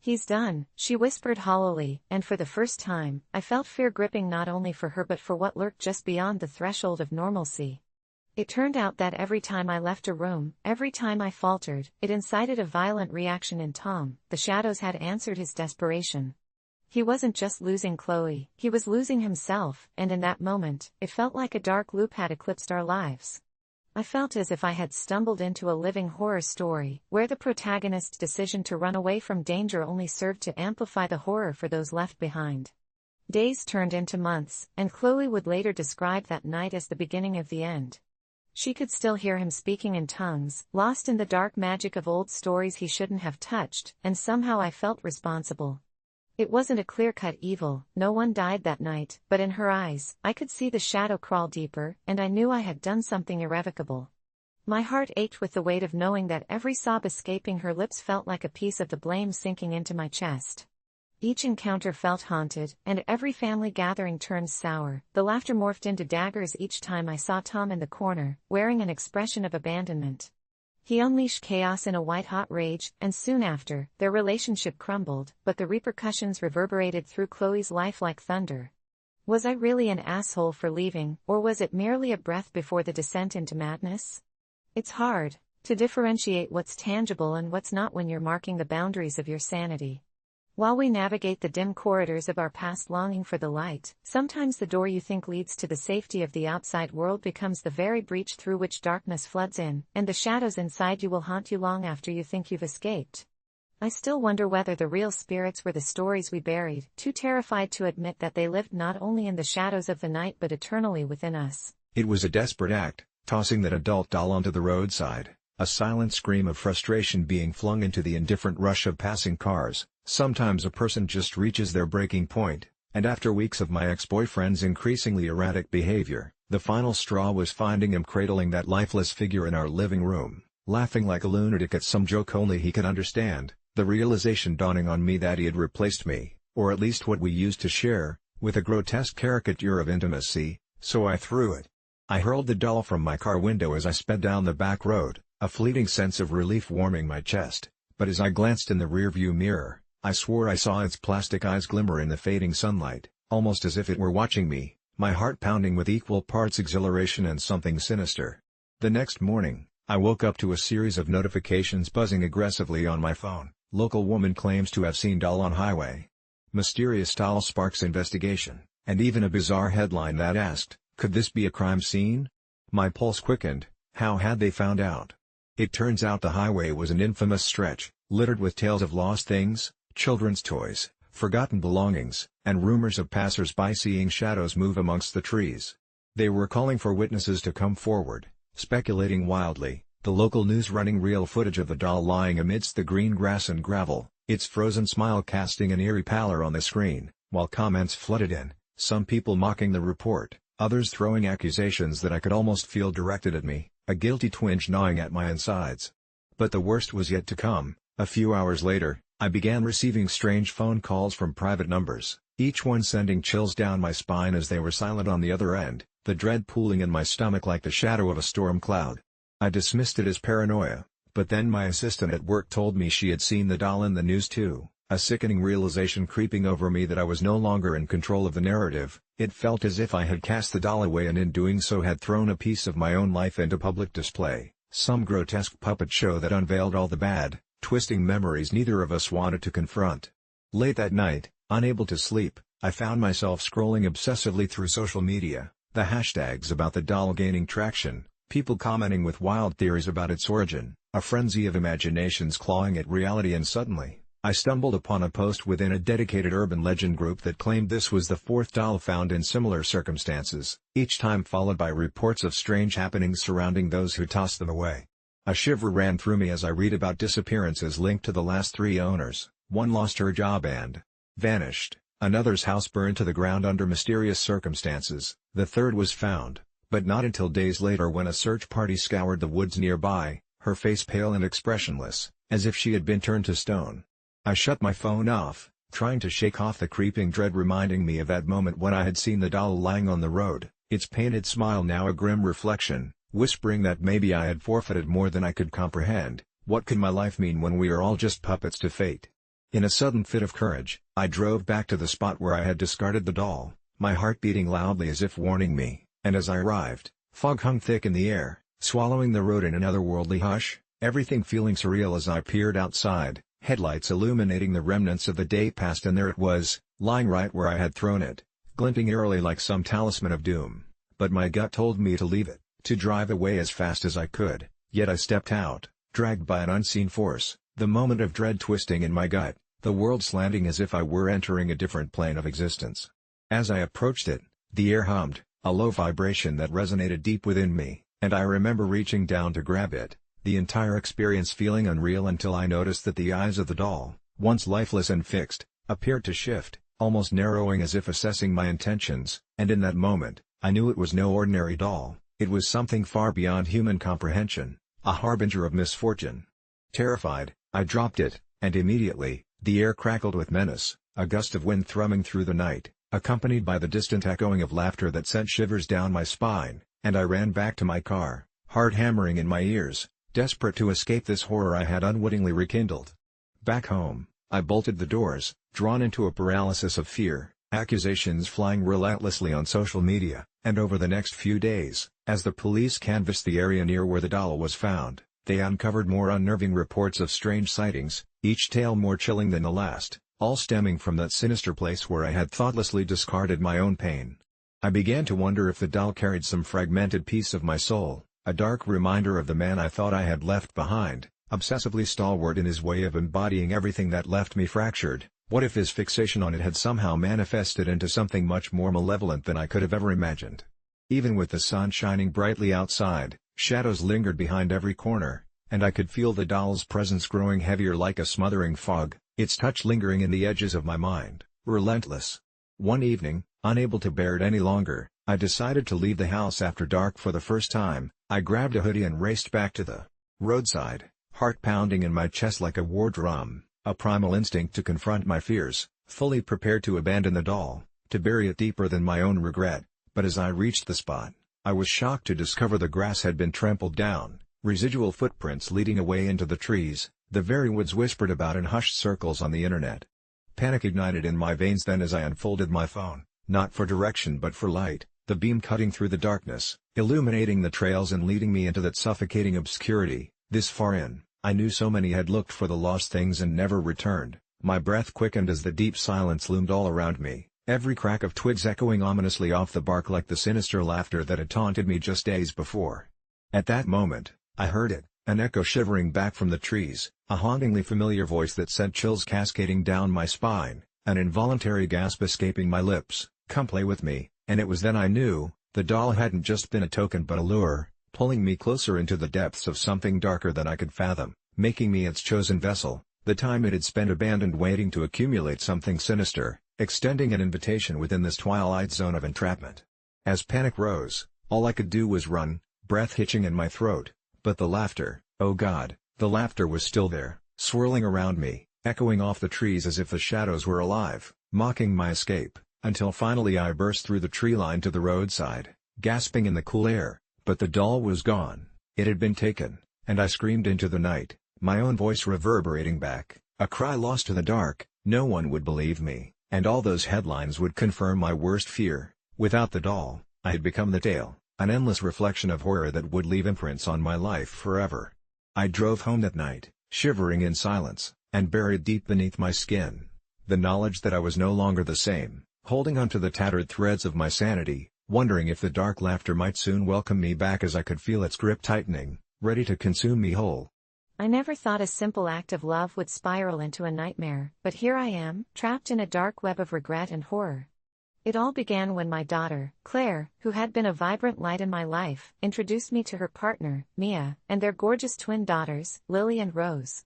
"He's done," she whispered hollowly, and for the first time, I felt fear gripping not only for her but for what lurked just beyond the threshold of normalcy. It turned out that every time I left a room, every time I faltered, it incited a violent reaction in Tom. The shadows had answered his desperation. He wasn't just losing Chloe, he was losing himself, and in that moment, it felt like a dark loop had eclipsed our lives. I felt as if I had stumbled into a living horror story, where the protagonist's decision to run away from danger only served to amplify the horror for those left behind. Days turned into months, and Chloe would later describe that night as the beginning of the end. She could still hear him speaking in tongues, lost in the dark magic of old stories he shouldn't have touched, and somehow I felt responsible. It wasn't a clear-cut evil, no one died that night, but in her eyes, I could see the shadow crawl deeper, and I knew I had done something irrevocable. My heart ached with the weight of knowing that every sob escaping her lips felt like a piece of the blame sinking into my chest. Each encounter felt haunted, and every family gathering turned sour. The laughter morphed into daggers each time I saw Tom in the corner, wearing an expression of abandonment. He unleashed chaos in a white-hot rage, and soon after, their relationship crumbled, but the repercussions reverberated through Chloe's life like thunder. Was I really an asshole for leaving, or was it merely a breath before the descent into madness? It's hard to differentiate what's tangible and what's not when you're marking the boundaries of your sanity. While we navigate the dim corridors of our past longing for the light, sometimes the door you think leads to the safety of the outside world becomes the very breach through which darkness floods in, and the shadows inside you will haunt you long after you think you've escaped. I still wonder whether the real spirits were the stories we buried, too terrified to admit that they lived not only in the shadows of the night but eternally within us. It was a desperate act, tossing that adult doll onto the roadside, a silent scream of frustration being flung into the indifferent rush of passing cars. Sometimes a person just reaches their breaking point, and after weeks of my ex-boyfriend's increasingly erratic behavior, the final straw was finding him cradling that lifeless figure in our living room, laughing like a lunatic at some joke only he could understand, the realization dawning on me that he had replaced me, or at least what we used to share, with a grotesque caricature of intimacy, so I threw it. I hurled the doll from my car window as I sped down the back road, a fleeting sense of relief warming my chest, but as I glanced in the rearview mirror, I swore I saw its plastic eyes glimmer in the fading sunlight, almost as if it were watching me, my heart pounding with equal parts exhilaration and something sinister. The next morning, I woke up to a series of notifications buzzing aggressively on my phone. Local woman claims to have seen doll on highway. Mysterious doll sparks investigation, and even a bizarre headline that asked, could this be a crime scene? My pulse quickened. How had they found out? It turns out the highway was an infamous stretch, littered with tales of lost things, children's toys, forgotten belongings, and rumors of passers-by seeing shadows move amongst the trees. They were calling for witnesses to come forward, speculating wildly, the local news running real footage of the doll lying amidst the green grass and gravel, its frozen smile casting an eerie pallor on the screen, while comments flooded in, some people mocking the report, others throwing accusations that I could almost feel directed at me, a guilty twinge gnawing at my insides. But the worst was yet to come. A few hours later, I began receiving strange phone calls from private numbers, each one sending chills down my spine as they were silent on the other end, the dread pooling in my stomach like the shadow of a storm cloud. I dismissed it as paranoia, but then my assistant at work told me she had seen the doll in the news too, a sickening realization creeping over me that I was no longer in control of the narrative. It felt as if I had cast the doll away and in doing so had thrown a piece of my own life into public display, some grotesque puppet show that unveiled all the bad, twisting memories neither of us wanted to confront. Late that night, unable to sleep, I found myself scrolling obsessively through social media, the hashtags about the doll gaining traction, people commenting with wild theories about its origin, a frenzy of imaginations clawing at reality, and suddenly, I stumbled upon a post within a dedicated urban legend group that claimed this was the fourth doll found in similar circumstances, each time followed by reports of strange happenings surrounding those who tossed them away. A shiver ran through me as I read about disappearances linked to the last three owners. One lost her job and vanished, another's house burned to the ground under mysterious circumstances, the third was found, but not until days later when a search party scoured the woods nearby, her face pale and expressionless, as if she had been turned to stone. I shut my phone off, trying to shake off the creeping dread reminding me of that moment when I had seen the doll lying on the road, its painted smile now a grim reflection, whispering that maybe I had forfeited more than I could comprehend. What could my life mean when we are all just puppets to fate? In a sudden fit of courage, I drove back to the spot where I had discarded the doll, my heart beating loudly as if warning me, and as I arrived, fog hung thick in the air, swallowing the road in an otherworldly hush, everything feeling surreal as I peered outside, headlights illuminating the remnants of the day past, and there it was, lying right where I had thrown it, glinting eerily like some talisman of doom. But my gut told me to leave it, to drive away as fast as I could, yet I stepped out, dragged by an unseen force, the moment of dread twisting in my gut, the world slanting as if I were entering a different plane of existence. As I approached it, the air hummed, a low vibration that resonated deep within me, and I remember reaching down to grab it, the entire experience feeling unreal until I noticed that the eyes of the doll, once lifeless and fixed, appeared to shift, almost narrowing as if assessing my intentions, and in that moment, I knew it was no ordinary doll, it was something far beyond human comprehension, a harbinger of misfortune. Terrified, I dropped it, and immediately, the air crackled with menace, a gust of wind thrumming through the night, accompanied by the distant echoing of laughter that sent shivers down my spine, and I ran back to my car, heart hammering in my ears, desperate to escape this horror I had unwittingly rekindled. Back home, I bolted the doors, drawn into a paralysis of fear, accusations flying relentlessly on social media, and over the next few days, as the police canvassed the area near where the doll was found, they uncovered more unnerving reports of strange sightings, each tale more chilling than the last, all stemming from that sinister place where I had thoughtlessly discarded my own pain. I began to wonder if the doll carried some fragmented piece of my soul, a dark reminder of the man I thought I had left behind, obsessively stalwart in his way of embodying everything that left me fractured. What if his fixation on it had somehow manifested into something much more malevolent than I could have ever imagined? Even with the sun shining brightly outside, shadows lingered behind every corner, and I could feel the doll's presence growing heavier like a smothering fog, its touch lingering in the edges of my mind, relentless. One evening, unable to bear it any longer, I decided to leave the house after dark for the first time. I grabbed a hoodie and raced back to the roadside, heart pounding in my chest like a war drum, a primal instinct to confront my fears, fully prepared to abandon the doll, to bury it deeper than my own regret. But as I reached the spot, I was shocked to discover the grass had been trampled down, residual footprints leading away into the trees, the very woods whispered about in hushed circles on the internet. Panic ignited in my veins then as I unfolded my phone, not for direction but for light, the beam cutting through the darkness, illuminating the trails and leading me into that suffocating obscurity. This far in, I knew so many had looked for the lost things and never returned. My breath quickened as the deep silence loomed all around me, every crack of twigs echoing ominously off the bark like the sinister laughter that had taunted me just days before. At that moment, I heard it, an echo shivering back from the trees, a hauntingly familiar voice that sent chills cascading down my spine, an involuntary gasp escaping my lips. "Come play with me," and it was then I knew, the doll hadn't just been a token but a lure, pulling me closer into the depths of something darker than I could fathom, making me its chosen vessel. The time it had spent abandoned waiting to accumulate something sinister, extending an invitation within this twilight zone of entrapment. As panic rose, all I could do was run, breath hitching in my throat, but the laughter, oh God, the laughter was still there, swirling around me, echoing off the trees as if the shadows were alive, mocking my escape, until finally I burst through the tree line to the roadside, gasping in the cool air. But the doll was gone, it had been taken, and I screamed into the night, my own voice reverberating back, a cry lost to the dark. No one would believe me, and all those headlines would confirm my worst fear. Without the doll, I had become the tale, an endless reflection of horror that would leave imprints on my life forever. I drove home that night, shivering in silence, and buried deep beneath my skin, the knowledge that I was no longer the same, holding onto the tattered threads of my sanity, wondering if the dark laughter might soon welcome me back as I could feel its grip tightening, ready to consume me whole. I never thought a simple act of love would spiral into a nightmare, but here I am, trapped in a dark web of regret and horror. It all began when my daughter, Claire, who had been a vibrant light in my life, introduced me to her partner, Mia, and their gorgeous twin daughters, Lily and Rose.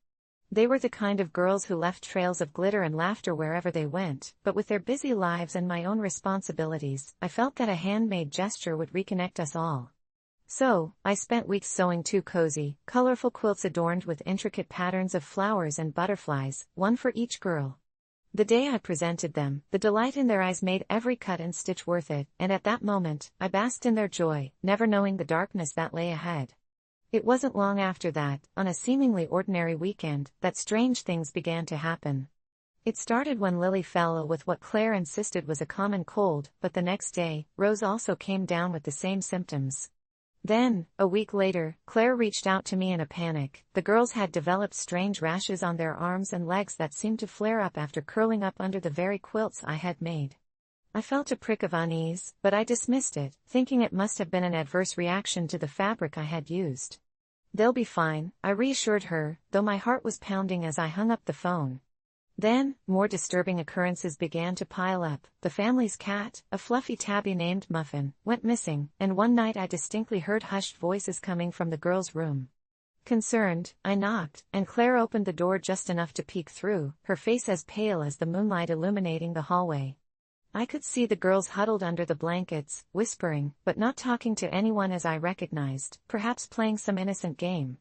They were the kind of girls who left trails of glitter and laughter wherever they went, but with their busy lives and my own responsibilities, I felt that a handmade gesture would reconnect us all. So, I spent weeks sewing two cozy, colorful quilts adorned with intricate patterns of flowers and butterflies, one for each girl. The day I presented them, the delight in their eyes made every cut and stitch worth it, and at that moment, I basked in their joy, never knowing the darkness that lay ahead. It wasn't long after that, on a seemingly ordinary weekend, that strange things began to happen. It started when Lily fell ill with what Claire insisted was a common cold, but the next day, Rose also came down with the same symptoms. Then, a week later, Claire reached out to me in a panic. The girls had developed strange rashes on their arms and legs that seemed to flare up after curling up under the very quilts I had made. I felt a prick of unease, but I dismissed it, thinking it must have been an adverse reaction to the fabric I had used. "They'll be fine," I reassured her, though my heart was pounding as I hung up the phone. Then, more disturbing occurrences began to pile up. The family's cat, a fluffy tabby named Muffin, went missing, and one night I distinctly heard hushed voices coming from the girls' room. Concerned, I knocked, and Claire opened the door just enough to peek through, her face as pale as the moonlight illuminating the hallway. I could see the girls huddled under the blankets, whispering, but not talking to anyone as I recognized, perhaps playing some innocent game.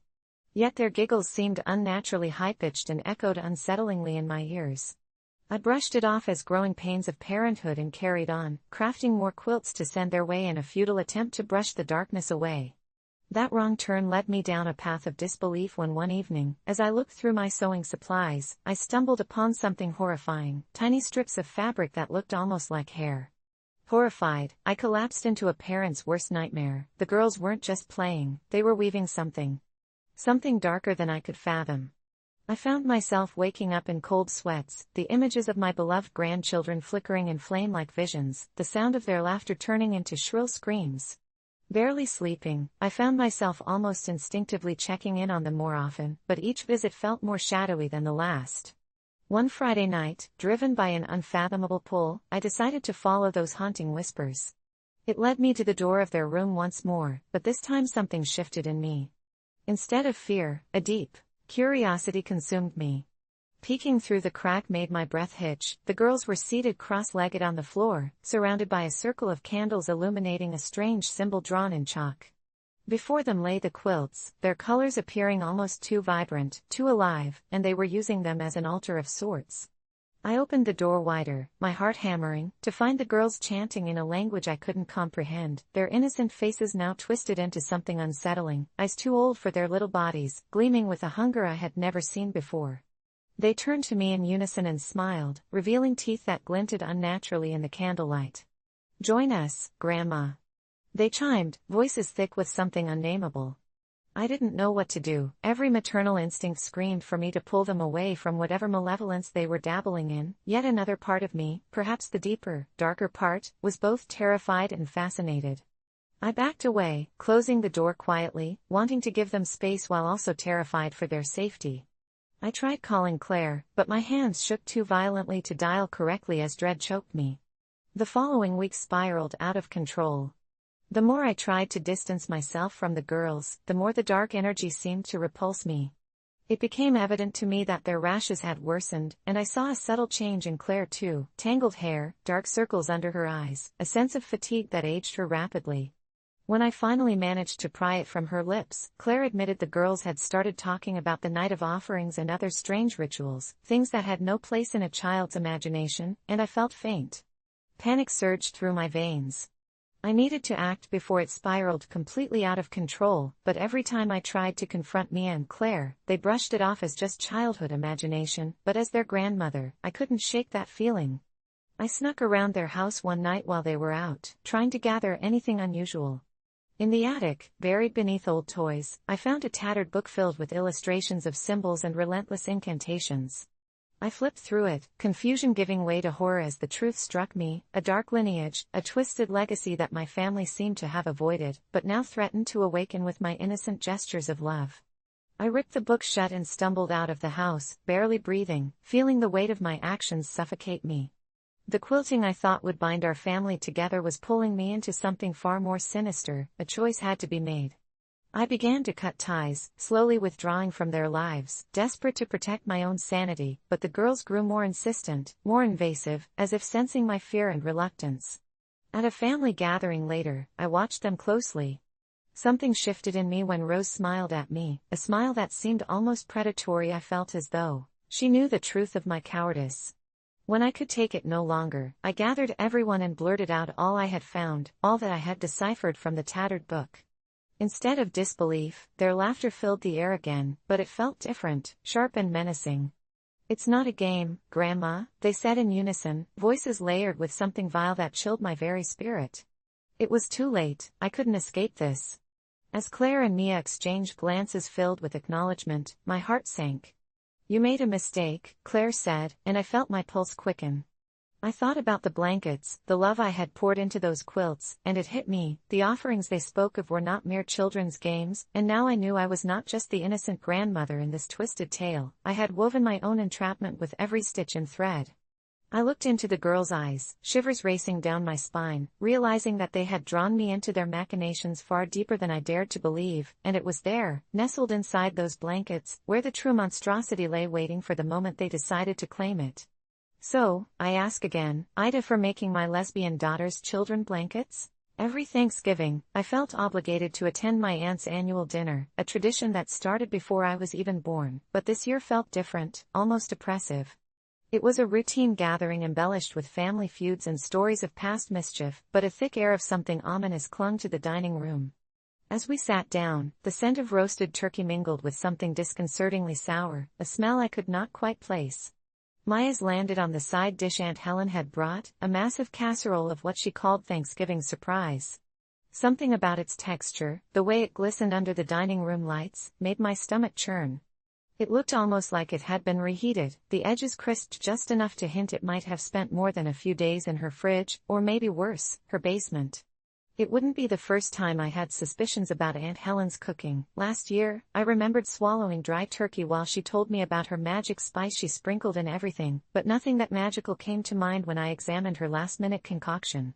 Yet their giggles seemed unnaturally high-pitched and echoed unsettlingly in my ears. I brushed it off as growing pains of parenthood and carried on, crafting more quilts to send their way in a futile attempt to brush the darkness away. That wrong turn led me down a path of disbelief when one evening, as I looked through my sewing supplies, I stumbled upon something horrifying, tiny strips of fabric that looked almost like hair. Horrified, I collapsed into a parent's worst nightmare. The girls weren't just playing, they were weaving something. Something darker than I could fathom. I found myself waking up in cold sweats, the images of my beloved grandchildren flickering in flame-like visions, the sound of their laughter turning into shrill screams. Barely sleeping, I found myself almost instinctively checking in on them more often, but each visit felt more shadowy than the last. One Friday night, driven by an unfathomable pull, I decided to follow those haunting whispers. It led me to the door of their room once more, but this time something shifted in me. Instead of fear, a deep curiosity consumed me. Peeking through the crack made my breath hitch. The girls were seated cross-legged on the floor, surrounded by a circle of candles illuminating a strange symbol drawn in chalk. Before them lay the quilts, their colors appearing almost too vibrant, too alive, and they were using them as an altar of sorts. I opened the door wider, my heart hammering, to find the girls chanting in a language I couldn't comprehend, their innocent faces now twisted into something unsettling, eyes too old for their little bodies, gleaming with a hunger I had never seen before. They turned to me in unison and smiled, revealing teeth that glinted unnaturally in the candlelight. "Join us, Grandma," they chimed, voices thick with something unnameable. I didn't know what to do. Every maternal instinct screamed for me to pull them away from whatever malevolence they were dabbling in, yet another part of me, perhaps the deeper, darker part, was both terrified and fascinated. I backed away, closing the door quietly, wanting to give them space while also terrified for their safety. I tried calling Claire, but my hands shook too violently to dial correctly as dread choked me. The following week spiraled out of control. The more I tried to distance myself from the girls, the more the dark energy seemed to repulse me. It became evident to me that their rashes had worsened, and I saw a subtle change in Claire too: tangled hair, dark circles under her eyes, a sense of fatigue that aged her rapidly. When I finally managed to pry it from her lips, Claire admitted the girls had started talking about the night of offerings and other strange rituals, things that had no place in a child's imagination, and I felt faint. Panic surged through my veins. I needed to act before it spiraled completely out of control, but every time I tried to confront Mia and Claire, they brushed it off as just childhood imagination, but as their grandmother, I couldn't shake that feeling. I snuck around their house one night while they were out, trying to gather anything unusual. In the attic, buried beneath old toys, I found a tattered book filled with illustrations of symbols and relentless incantations. I flipped through it, confusion giving way to horror as the truth struck me: a dark lineage, a twisted legacy that my family seemed to have avoided, but now threatened to awaken with my innocent gestures of love. I ripped the book shut and stumbled out of the house, barely breathing, feeling the weight of my actions suffocate me. The quilting I thought would bind our family together was pulling me into something far more sinister. A choice had to be made. I began to cut ties, slowly withdrawing from their lives, desperate to protect my own sanity, but the girls grew more insistent, more invasive, as if sensing my fear and reluctance. At a family gathering later, I watched them closely. Something shifted in me when Rose smiled at me, a smile that seemed almost predatory. I felt as though she knew the truth of my cowardice. When I could take it no longer, I gathered everyone and blurted out all I had found, all that I had deciphered from the tattered book. Instead of disbelief, their laughter filled the air again, but it felt different, sharp and menacing. "It's not a game, Grandma," they said in unison, voices layered with something vile that chilled my very spirit. It was too late, I couldn't escape this. As Claire and Mia exchanged glances filled with acknowledgement, my heart sank. "You made a mistake," Claire said, and I felt my pulse quicken. I thought about the blankets, the love I had poured into those quilts, and it hit me: the offerings they spoke of were not mere children's games, and now I knew I was not just the innocent grandmother in this twisted tale. I had woven my own entrapment with every stitch and thread. I looked into the girls' eyes, shivers racing down my spine, realizing that they had drawn me into their machinations far deeper than I dared to believe, and it was there, nestled inside those blankets, where the true monstrosity lay waiting for the moment they decided to claim it. "So," I ask again, "AITA for making my lesbian daughter's children blankets?" Every Thanksgiving, I felt obligated to attend my aunt's annual dinner, a tradition that started before I was even born, but this year felt different, almost oppressive. It was a routine gathering embellished with family feuds and stories of past mischief, but a thick air of something ominous clung to the dining room. As we sat down, the scent of roasted turkey mingled with something disconcertingly sour, a smell I could not quite place. My eyes landed on the side dish Aunt Helen had brought, a massive casserole of what she called Thanksgiving surprise. Something about its texture, the way it glistened under the dining room lights, made my stomach churn. It looked almost like it had been reheated, the edges crisped just enough to hint it might have spent more than a few days in her fridge, or maybe worse, her basement. It wouldn't be the first time I had suspicions about Aunt Helen's cooking. Last year, I remembered swallowing dry turkey while she told me about her magic spice she sprinkled in everything, but nothing that magical came to mind when I examined her last-minute concoction.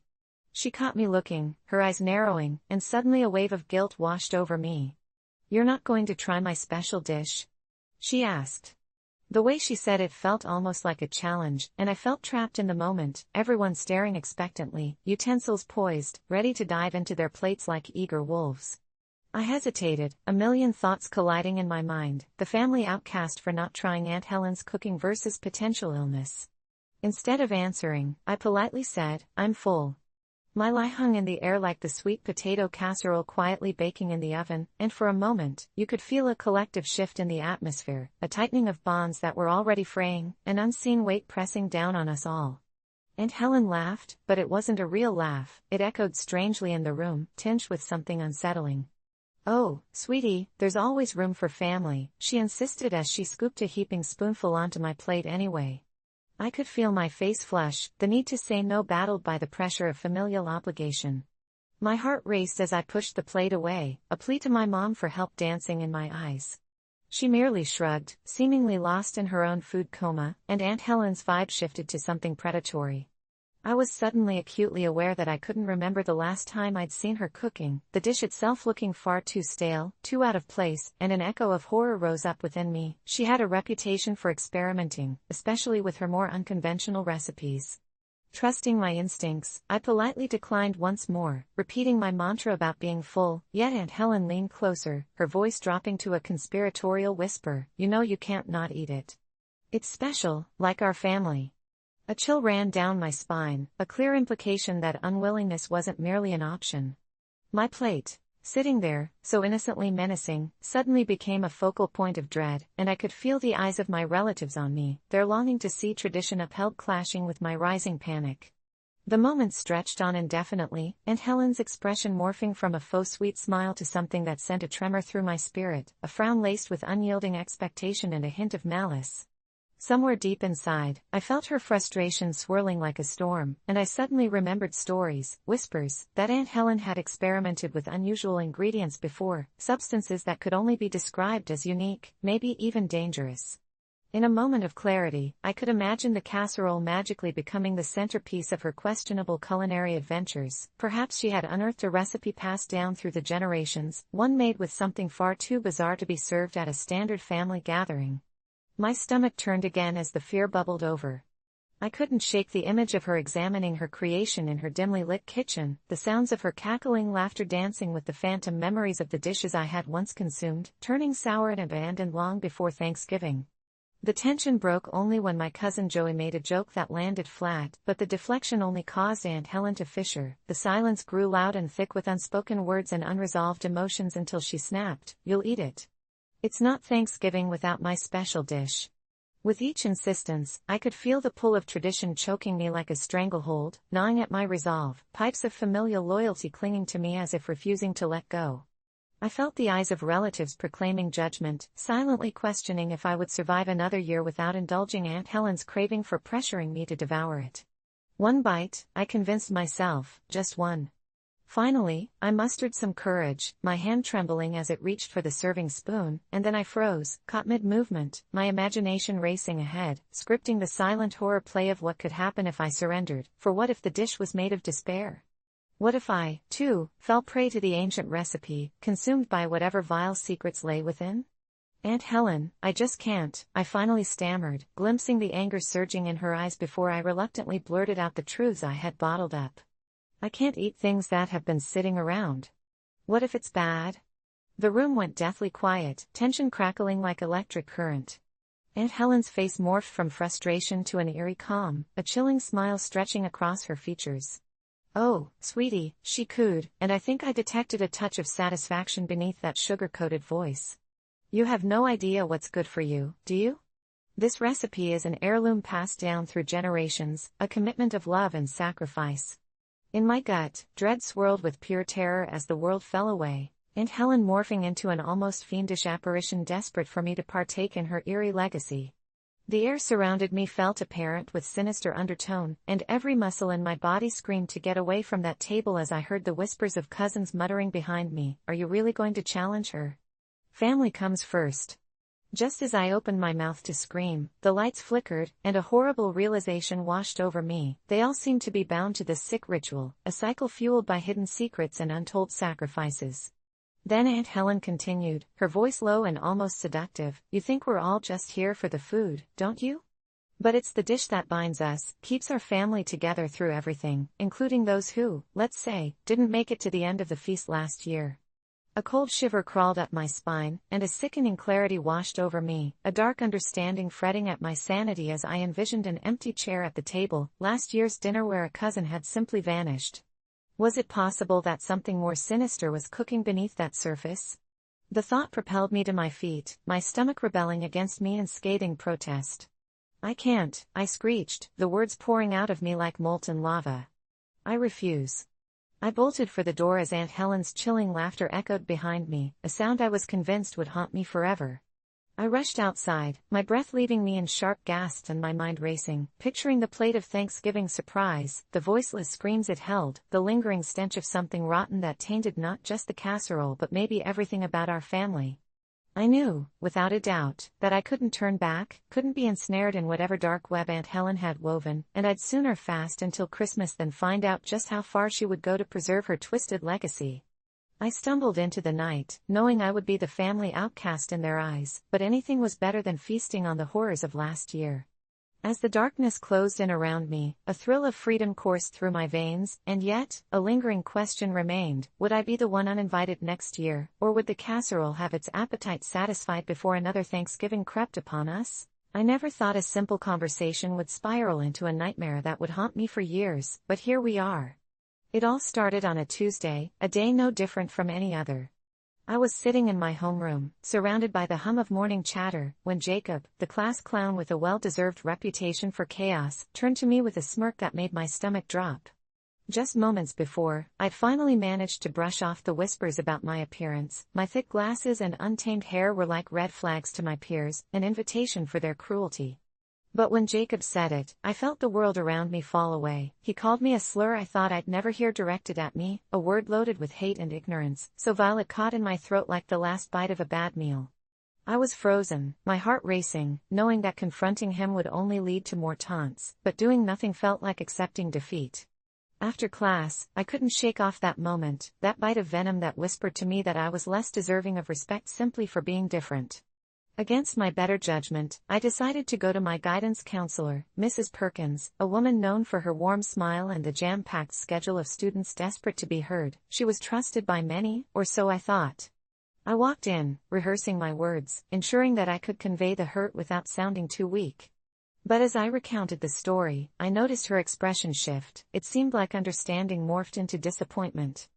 She caught me looking, her eyes narrowing, and suddenly a wave of guilt washed over me. "You're not going to try my special dish?" she asked. The way she said it felt almost like a challenge, and I felt trapped in the moment, everyone staring expectantly, utensils poised, ready to dive into their plates like eager wolves. I hesitated, a million thoughts colliding in my mind, the family outcast for not trying Aunt Helen's cooking versus potential illness. Instead of answering, I politely said, "I'm full." My lie hung in the air like the sweet potato casserole quietly baking in the oven, and for a moment, you could feel a collective shift in the atmosphere, a tightening of bonds that were already fraying, an unseen weight pressing down on us all. Aunt Helen laughed, but it wasn't a real laugh, it echoed strangely in the room, tinged with something unsettling. "Oh, sweetie, there's always room for family," she insisted as she scooped a heaping spoonful onto my plate anyway. I could feel my face flush, the need to say no battled by the pressure of familial obligation. My heart raced as I pushed the plate away, a plea to my mom for help dancing in my eyes. She merely shrugged, seemingly lost in her own food coma, and Aunt Helen's vibe shifted to something predatory. I was suddenly acutely aware that I couldn't remember the last time I'd seen her cooking, the dish itself looking far too stale, too out of place, and an echo of horror rose up within me. She had a reputation for experimenting, especially with her more unconventional recipes. Trusting my instincts, I politely declined once more, repeating my mantra about being full, yet Aunt Helen leaned closer, her voice dropping to a conspiratorial whisper, "You know you can't not eat it. It's special, like our family." A chill ran down my spine, a clear implication that unwillingness wasn't merely an option. My plate, sitting there, so innocently menacing, suddenly became a focal point of dread, and I could feel the eyes of my relatives on me, their longing to see tradition upheld clashing with my rising panic. The moment stretched on indefinitely, Aunt Helen's expression morphing from a faux sweet smile to something that sent a tremor through my spirit, a frown laced with unyielding expectation and a hint of malice. Somewhere deep inside, I felt her frustration swirling like a storm, and I suddenly remembered stories, whispers, that Aunt Helen had experimented with unusual ingredients before, substances that could only be described as unique, maybe even dangerous. In a moment of clarity, I could imagine the casserole magically becoming the centerpiece of her questionable culinary adventures. Perhaps she had unearthed a recipe passed down through the generations, one made with something far too bizarre to be served at a standard family gathering. My stomach turned again as the fear bubbled over. I couldn't shake the image of her examining her creation in her dimly lit kitchen, the sounds of her cackling laughter dancing with the phantom memories of the dishes I had once consumed, turning sour and abandoned long before Thanksgiving. The tension broke only when my cousin Joey made a joke that landed flat, but the deflection only caused Aunt Helen to fissure. The silence grew loud and thick with unspoken words and unresolved emotions until she snapped, "You'll eat it. It's not Thanksgiving without my special dish." With each insistence, I could feel the pull of tradition choking me like a stranglehold, gnawing at my resolve, pipes of familial loyalty clinging to me as if refusing to let go. I felt the eyes of relatives proclaiming judgment, silently questioning if I would survive another year without indulging Aunt Helen's craving for pressuring me to devour it. One bite, I convinced myself, just one. Finally, I mustered some courage, my hand trembling as it reached for the serving spoon, and then I froze, caught mid-movement, my imagination racing ahead, scripting the silent horror play of what could happen if I surrendered, for what if the dish was made of despair? What if I, too, fell prey to the ancient recipe, consumed by whatever vile secrets lay within? "Aunt Helen, I just can't," I finally stammered, glimpsing the anger surging in her eyes before I reluctantly blurted out the truths I had bottled up. "I can't eat things that have been sitting around. What if it's bad?" The room went deathly quiet, tension crackling like electric current. Aunt Helen's face morphed from frustration to an eerie calm, a chilling smile stretching across her features. "Oh, sweetie," she cooed, and I think I detected a touch of satisfaction beneath that sugar-coated voice. "You have no idea what's good for you, do you? This recipe is an heirloom passed down through generations, a commitment of love and sacrifice." In my gut, dread swirled with pure terror as the world fell away, Aunt Helen morphing into an almost fiendish apparition desperate for me to partake in her eerie legacy. The air surrounded me felt apparent with sinister undertone, and every muscle in my body screamed to get away from that table as I heard the whispers of cousins muttering behind me, "Are you really going to challenge her? Family comes first." Just as I opened my mouth to scream, the lights flickered, and a horrible realization washed over me. They all seemed to be bound to this sick ritual, a cycle fueled by hidden secrets and untold sacrifices. Then Aunt Helen continued, her voice low and almost seductive, "You think we're all just here for the food, don't you? But it's the dish that binds us, keeps our family together through everything, including those who, let's say, didn't make it to the end of the feast last year." A cold shiver crawled up my spine, and a sickening clarity washed over me, a dark understanding fretting at my sanity as I envisioned an empty chair at the table, last year's dinner where a cousin had simply vanished. Was it possible that something more sinister was cooking beneath that surface? The thought propelled me to my feet, my stomach rebelling against me in scathing protest. "I can't," I screeched, the words pouring out of me like molten lava. "I refuse." I bolted for the door as Aunt Helen's chilling laughter echoed behind me, a sound I was convinced would haunt me forever. I rushed outside, my breath leaving me in sharp gasps and my mind racing, picturing the plate of Thanksgiving surprise, the voiceless screams it held, the lingering stench of something rotten that tainted not just the casserole but maybe everything about our family. I knew, without a doubt, that I couldn't turn back, couldn't be ensnared in whatever dark web Aunt Helen had woven, and I'd sooner fast until Christmas than find out just how far she would go to preserve her twisted legacy. I stumbled into the night, knowing I would be the family outcast in their eyes, but anything was better than feasting on the horrors of last year. As the darkness closed in around me, a thrill of freedom coursed through my veins, and yet, a lingering question remained, would I be the one uninvited next year, or would the casserole have its appetite satisfied before another Thanksgiving crept upon us? I never thought a simple conversation would spiral into a nightmare that would haunt me for years, but here we are. It all started on a Tuesday, a day no different from any other. I was sitting in my homeroom, surrounded by the hum of morning chatter, when Jacob, the class clown with a well-deserved reputation for chaos, turned to me with a smirk that made my stomach drop. Just moments before, I'd finally managed to brush off the whispers about my appearance. My thick glasses and untamed hair were like red flags to my peers, an invitation for their cruelty. But when Jacob said it, I felt the world around me fall away. He called me a slur I thought I'd never hear directed at me, a word loaded with hate and ignorance, so vile it caught in my throat like the last bite of a bad meal. I was frozen, my heart racing, knowing that confronting him would only lead to more taunts, but doing nothing felt like accepting defeat. After class, I couldn't shake off that moment, that bite of venom that whispered to me that I was less deserving of respect simply for being different. Against my better judgment, I decided to go to my guidance counselor, Mrs. Perkins, a woman known for her warm smile and the jam-packed schedule of students desperate to be heard. She was trusted by many, or so I thought. I walked in, rehearsing my words, ensuring that I could convey the hurt without sounding too weak. But as I recounted the story, I noticed her expression shift. It seemed like understanding morphed into disappointment.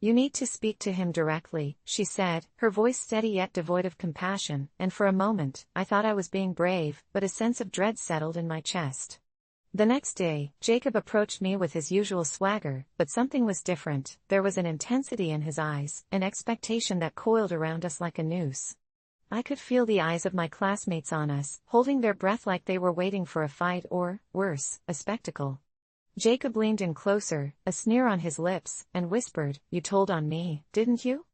"You need to speak to him directly," she said, her voice steady yet devoid of compassion, and for a moment, I thought I was being brave, but a sense of dread settled in my chest. The next day, Jacob approached me with his usual swagger, but something was different. There was an intensity in his eyes, an expectation that coiled around us like a noose. I could feel the eyes of my classmates on us, holding their breath like they were waiting for a fight or, worse, a spectacle. Jacob leaned in closer, a sneer on his lips, and whispered, "You told on me, didn't you?"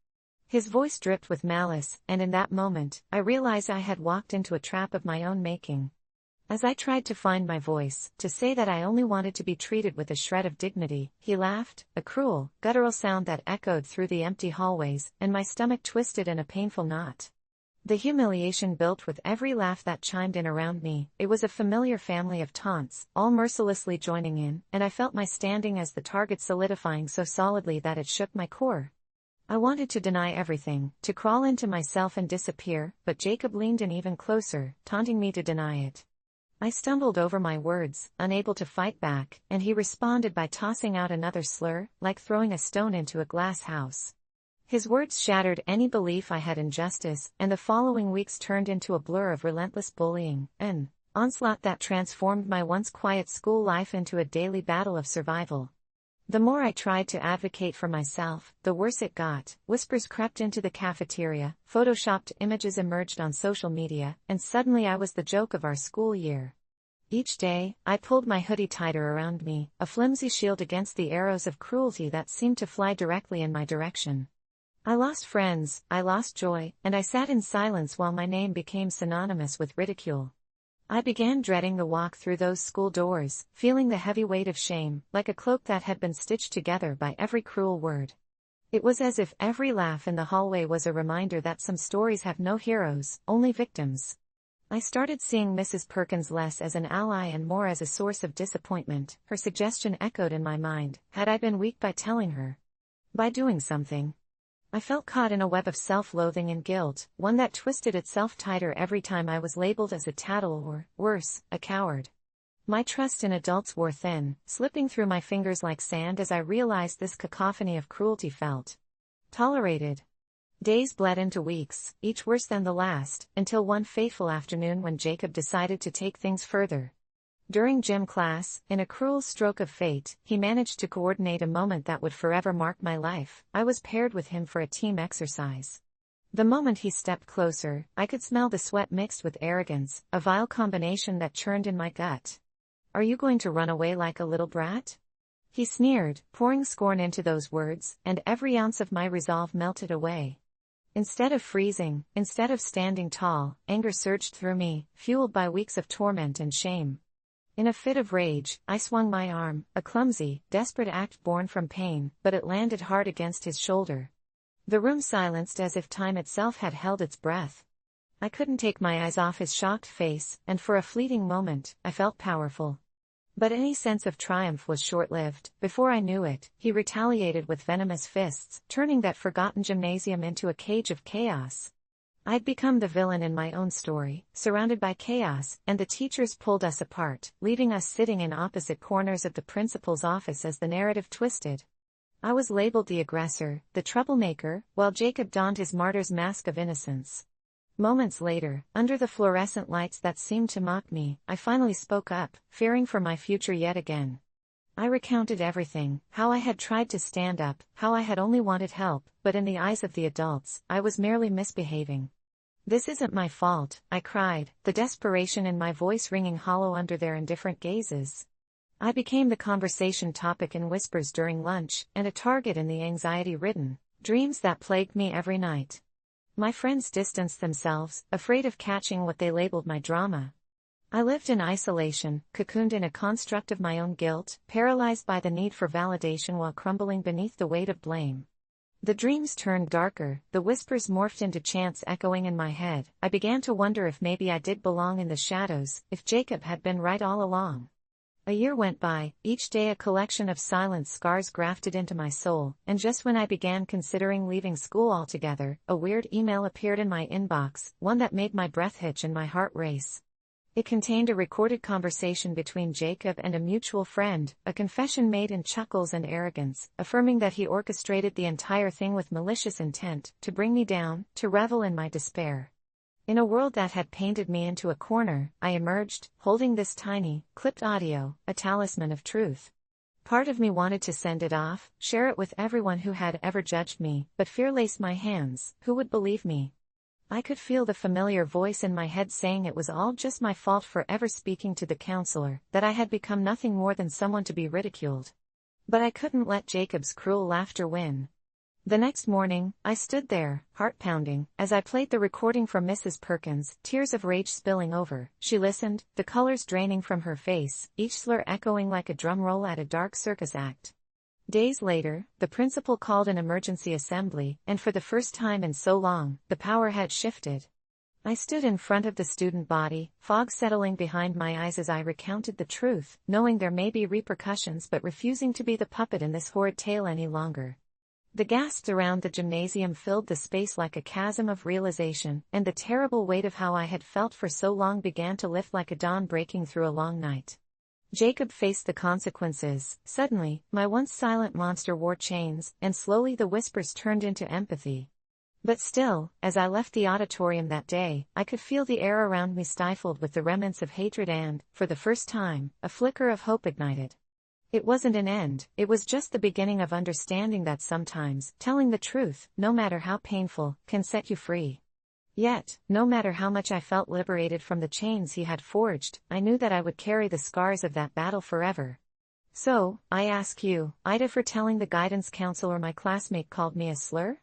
His voice dripped with malice, and in that moment, I realized I had walked into a trap of my own making. As I tried to find my voice, to say that I only wanted to be treated with a shred of dignity, he laughed, a cruel, guttural sound that echoed through the empty hallways, and my stomach twisted in a painful knot. The humiliation built with every laugh that chimed in around me. It was a familiar family of taunts, all mercilessly joining in, and I felt my standing as the target solidifying so solidly that it shook my core. I wanted to deny everything, to crawl into myself and disappear, but Jacob leaned in even closer, taunting me to deny it. I stumbled over my words, unable to fight back, and he responded by tossing out another slur, like throwing a stone into a glass house. His words shattered any belief I had in justice, and the following weeks turned into a blur of relentless bullying, an onslaught that transformed my once quiet school life into a daily battle of survival. The more I tried to advocate for myself, the worse it got. Whispers crept into the cafeteria, photoshopped images emerged on social media, and suddenly I was the joke of our school year. Each day, I pulled my hoodie tighter around me, a flimsy shield against the arrows of cruelty that seemed to fly directly in my direction. I lost friends, I lost joy, and I sat in silence while my name became synonymous with ridicule. I began dreading the walk through those school doors, feeling the heavy weight of shame, like a cloak that had been stitched together by every cruel word. It was as if every laugh in the hallway was a reminder that some stories have no heroes, only victims. I started seeing Mrs. Perkins less as an ally and more as a source of disappointment. Her suggestion echoed in my mind: had I been weak by telling her? By doing something? I felt caught in a web of self-loathing and guilt, one that twisted itself tighter every time I was labeled as a tattle or, worse, a coward. My trust in adults wore thin, slipping through my fingers like sand as I realized this cacophony of cruelty felt tolerated. Days bled into weeks, each worse than the last, until one fateful afternoon when Jacob decided to take things further. During gym class, in a cruel stroke of fate, he managed to coordinate a moment that would forever mark my life. I was paired with him for a team exercise. The moment he stepped closer, I could smell the sweat mixed with arrogance, a vile combination that churned in my gut. "Are you going to run away like a little brat?" He sneered, pouring scorn into those words, and every ounce of my resolve melted away. Instead of freezing, instead of standing tall, anger surged through me, fueled by weeks of torment and shame. In a fit of rage, I swung my arm, a clumsy, desperate act born from pain, but it landed hard against his shoulder. The room silenced as if time itself had held its breath. I couldn't take my eyes off his shocked face, and for a fleeting moment, I felt powerful. But any sense of triumph was short-lived. Before I knew it, he retaliated with venomous fists, turning that forgotten gymnasium into a cage of chaos. I'd become the villain in my own story, surrounded by chaos, and the teachers pulled us apart, leaving us sitting in opposite corners of the principal's office as the narrative twisted. I was labeled the aggressor, the troublemaker, while Jacob donned his martyr's mask of innocence. Moments later, under the fluorescent lights that seemed to mock me, I finally spoke up, fearing for my future yet again. I recounted everything, how I had tried to stand up, how I had only wanted help, but in the eyes of the adults, I was merely misbehaving. "This isn't my fault," I cried, the desperation in my voice ringing hollow under their indifferent gazes. I became the conversation topic in whispers during lunch, and a target in the anxiety-ridden dreams that plagued me every night. My friends distanced themselves, afraid of catching what they labeled my drama. I lived in isolation, cocooned in a construct of my own guilt, paralyzed by the need for validation while crumbling beneath the weight of blame. The dreams turned darker, the whispers morphed into chants echoing in my head. I began to wonder if maybe I did belong in the shadows, if Jacob had been right all along. A year went by, each day a collection of silent scars grafted into my soul, and just when I began considering leaving school altogether, a weird email appeared in my inbox, one that made my breath hitch and my heart race. It contained a recorded conversation between Jacob and a mutual friend, a confession made in chuckles and arrogance, affirming that he orchestrated the entire thing with malicious intent, to bring me down, to revel in my despair. In a world that had painted me into a corner, I emerged, holding this tiny, clipped audio, a talisman of truth. Part of me wanted to send it off, share it with everyone who had ever judged me, but fear laced my hands. Who would believe me? I could feel the familiar voice in my head saying it was all just my fault for ever speaking to the counselor, that I had become nothing more than someone to be ridiculed. But I couldn't let Jacob's cruel laughter win. The next morning, I stood there, heart pounding, as I played the recording from Mrs. Perkins, tears of rage spilling over. She listened, the colors draining from her face, each slur echoing like a drum roll at a dark circus act. Days later, the principal called an emergency assembly, and for the first time in so long, the power had shifted. I stood in front of the student body, fog settling behind my eyes as I recounted the truth, knowing there may be repercussions but refusing to be the puppet in this horrid tale any longer. The gasps around the gymnasium filled the space like a chasm of realization, and the terrible weight of how I had felt for so long began to lift like a dawn breaking through a long night. Jacob faced the consequences. Suddenly, my once silent monster wore chains, and slowly the whispers turned into empathy. But still, as I left the auditorium that day, I could feel the air around me stifled with the remnants of hatred and, for the first time, a flicker of hope ignited. It wasn't an end, it was just the beginning of understanding that sometimes, telling the truth, no matter how painful, can set you free. Yet, no matter how much I felt liberated from the chains he had forged, I knew that I would carry the scars of that battle forever. So, I ask you, AITA, for telling the guidance counselor my classmate called me a slur?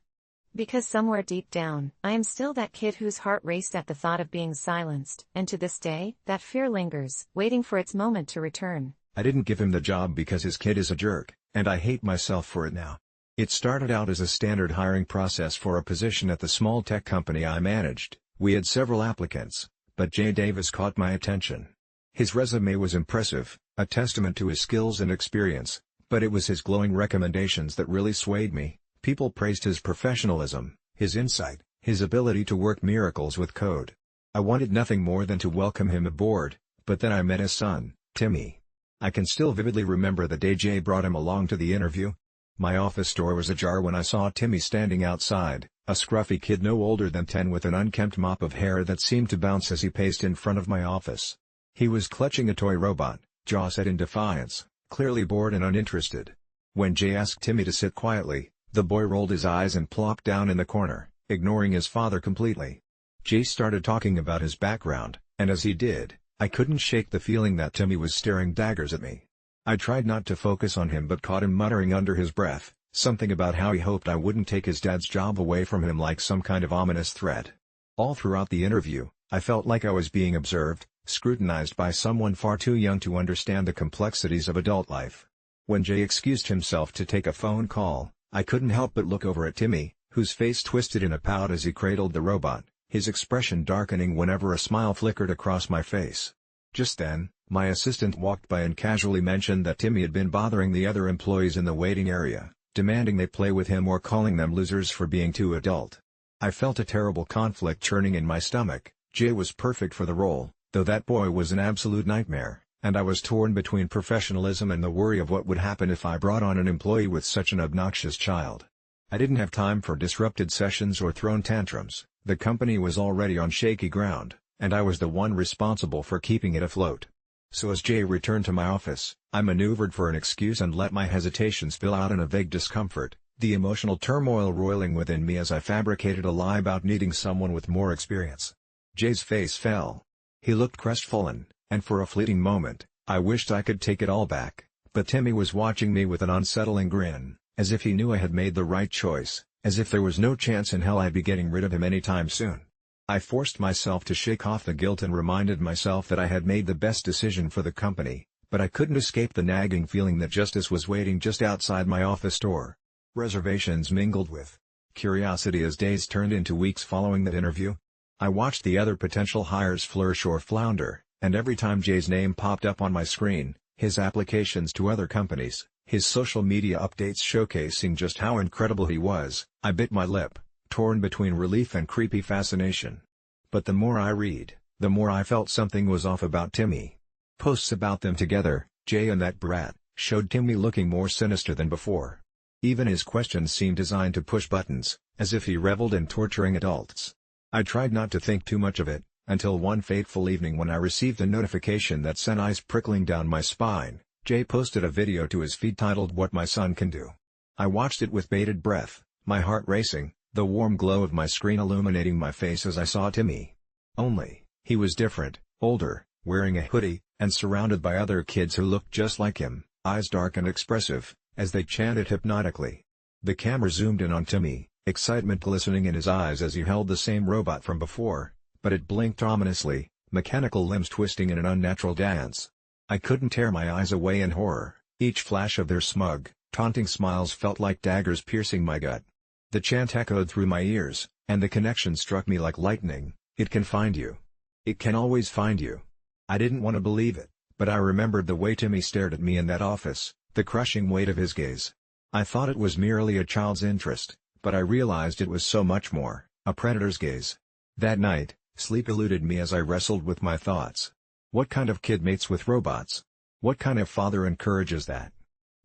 Because somewhere deep down, I am still that kid whose heart raced at the thought of being silenced, and to this day, that fear lingers, waiting for its moment to return. I didn't give him the job because his kid is a jerk, and I hate myself for it now. It started out as a standard hiring process for a position at the small tech company I managed. We had several applicants, but Jay Davis caught my attention. His resume was impressive, a testament to his skills and experience, but it was his glowing recommendations that really swayed me. People praised his professionalism, his insight, his ability to work miracles with code. I wanted nothing more than to welcome him aboard, but then I met his son, Timmy. I can still vividly remember the day Jay brought him along to the interview. My office door was ajar when I saw Timmy standing outside, a scruffy kid no older than 10 with an unkempt mop of hair that seemed to bounce as he paced in front of my office. He was clutching a toy robot, jaw set in defiance, clearly bored and uninterested. When Jay asked Timmy to sit quietly, the boy rolled his eyes and plopped down in the corner, ignoring his father completely. Jay started talking about his background, and as he did, I couldn't shake the feeling that Timmy was staring daggers at me. I tried not to focus on him but caught him muttering under his breath, something about how he hoped I wouldn't take his dad's job away from him like some kind of ominous threat. All throughout the interview, I felt like I was being observed, scrutinized by someone far too young to understand the complexities of adult life. When Jay excused himself to take a phone call, I couldn't help but look over at Timmy, whose face twisted in a pout as he cradled the robot, his expression darkening whenever a smile flickered across my face. Just then, my assistant walked by and casually mentioned that Timmy had been bothering the other employees in the waiting area, demanding they play with him or calling them losers for being too adult. I felt a terrible conflict churning in my stomach. Jay was perfect for the role, though that boy was an absolute nightmare, and I was torn between professionalism and the worry of what would happen if I brought on an employee with such an obnoxious child. I didn't have time for disrupted sessions or thrown tantrums. The company was already on shaky ground, and I was the one responsible for keeping it afloat. So as Jay returned to my office, I maneuvered for an excuse and let my hesitations spill out in a vague discomfort, the emotional turmoil roiling within me as I fabricated a lie about needing someone with more experience. Jay's face fell. He looked crestfallen, and for a fleeting moment, I wished I could take it all back, but Timmy was watching me with an unsettling grin, as if he knew I had made the right choice, as if there was no chance in hell I'd be getting rid of him anytime soon. I forced myself to shake off the guilt and reminded myself that I had made the best decision for the company, but I couldn't escape the nagging feeling that justice was waiting just outside my office door. Reservations mingled with curiosity as days turned into weeks following that interview. I watched the other potential hires flourish or flounder, and every time Jay's name popped up on my screen, his applications to other companies, his social media updates showcasing just how incredible he was, I bit my lip, torn between relief and creepy fascination. But the more I read, the more I felt something was off about Timmy. Posts about them together, Jay and that brat, showed Timmy looking more sinister than before. Even his questions seemed designed to push buttons, as if he reveled in torturing adults. I tried not to think too much of it, until one fateful evening when I received a notification that sent ice prickling down my spine. Jay posted a video to his feed titled "What My Son Can Do." I watched it with bated breath, my heart racing, the warm glow of my screen illuminating my face as I saw Timmy. Only, he was different, older, wearing a hoodie, and surrounded by other kids who looked just like him, eyes dark and expressive, as they chanted hypnotically. The camera zoomed in on Timmy, excitement glistening in his eyes as he held the same robot from before, but it blinked ominously, mechanical limbs twisting in an unnatural dance. I couldn't tear my eyes away in horror. Each flash of their smug, taunting smiles felt like daggers piercing my gut. The chant echoed through my ears, and the connection struck me like lightning. It can find you. It can always find you. I didn't want to believe it, but I remembered the way Timmy stared at me in that office, the crushing weight of his gaze. I thought it was merely a child's interest, but I realized it was so much more, a predator's gaze. That night, sleep eluded me as I wrestled with my thoughts. What kind of kid mates with robots? What kind of father encourages that?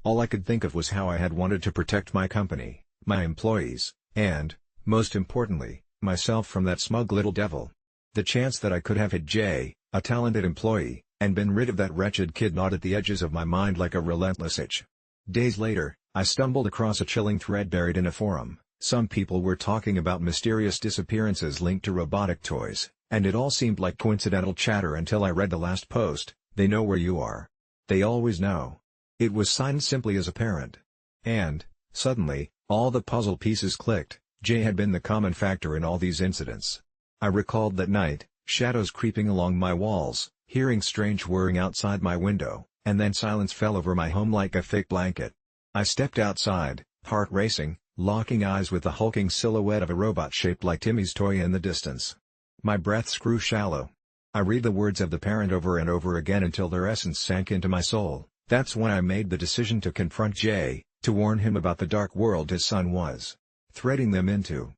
All I could think of was how I had wanted to protect my company, my employees, and, most importantly, myself from that smug little devil. The chance that I could have hit Jay, a talented employee, and been rid of that wretched kid gnawed at the edges of my mind like a relentless itch. Days later, I stumbled across a chilling thread buried in a forum. Some people were talking about mysterious disappearances linked to robotic toys, and it all seemed like coincidental chatter until I read the last post. They know where you are. They always know. It was signed simply as a parent. And, suddenly, all the puzzle pieces clicked. Jay had been the common factor in all these incidents. I recalled that night, shadows creeping along my walls, hearing strange whirring outside my window, and then silence fell over my home like a thick blanket. I stepped outside, heart racing, locking eyes with the hulking silhouette of a robot shaped like Timmy's toy in the distance. My breaths grew shallow. I read the words of the parent over and over again until their essence sank into my soul. That's when I made the decision to confront Jay, to warn him about the dark world his son was threading them into.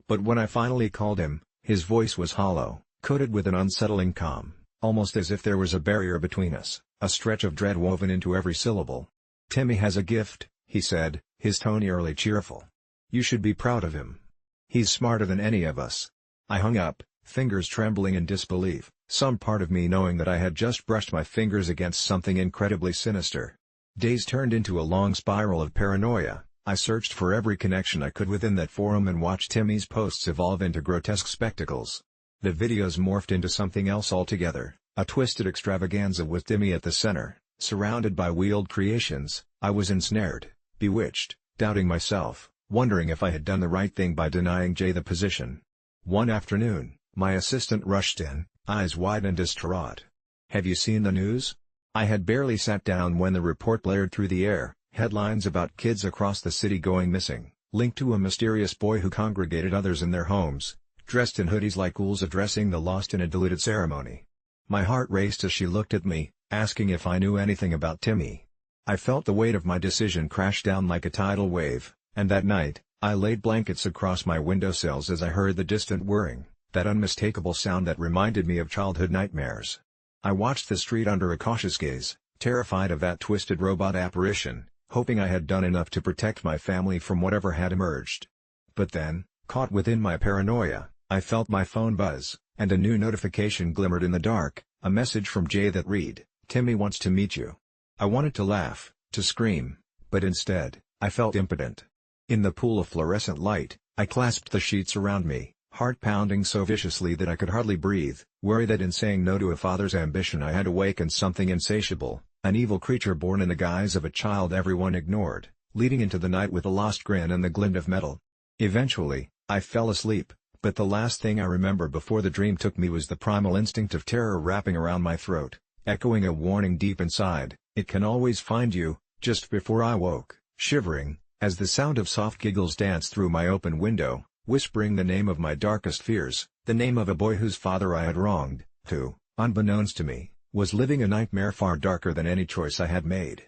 But when I finally called him, his voice was hollow, coated with an unsettling calm, almost as if there was a barrier between us, a stretch of dread woven into every syllable. "Timmy has a gift," he said, his tone eerily cheerful. "You should be proud of him. He's smarter than any of us." I hung up, fingers trembling in disbelief, some part of me knowing that I had just brushed my fingers against something incredibly sinister. Days turned into a long spiral of paranoia. I searched for every connection I could within that forum and watched Timmy's posts evolve into grotesque spectacles. The videos morphed into something else altogether, a twisted extravaganza with Timmy at the center, surrounded by wheeled creations. I was ensnared, bewitched, doubting myself, wondering if I had done the right thing by denying Jay the position. One afternoon, my assistant rushed in, eyes wide and distraught. "Have you seen the news?" I had barely sat down when the report blared through the air. Headlines about kids across the city going missing, linked to a mysterious boy who congregated others in their homes, dressed in hoodies like ghouls addressing the lost in a diluted ceremony. My heart raced as she looked at me, asking if I knew anything about Timmy. I felt the weight of my decision crash down like a tidal wave, and that night, I laid blankets across my windowsills as I heard the distant whirring, that unmistakable sound that reminded me of childhood nightmares. I watched the street under a cautious gaze, terrified of that twisted robot apparition, hoping I had done enough to protect my family from whatever had emerged. But then, caught within my paranoia, I felt my phone buzz, and a new notification glimmered in the dark, a message from Jay that read, "Timmy wants to meet you." I wanted to laugh, to scream, but instead, I felt impotent. In the pool of fluorescent light, I clasped the sheets around me, heart pounding so viciously that I could hardly breathe, worried that in saying no to a father's ambition I had awakened something insatiable. An evil creature born in the guise of a child everyone ignored, leading into the night with a lost grin and the glint of metal. Eventually, I fell asleep, but the last thing I remember before the dream took me was the primal instinct of terror wrapping around my throat, echoing a warning deep inside, "It can always find you." Just before I woke, shivering, as the sound of soft giggles danced through my open window, whispering the name of my darkest fears, the name of a boy whose father I had wronged, who, unbeknownst to me, was living a nightmare far darker than any choice I had made.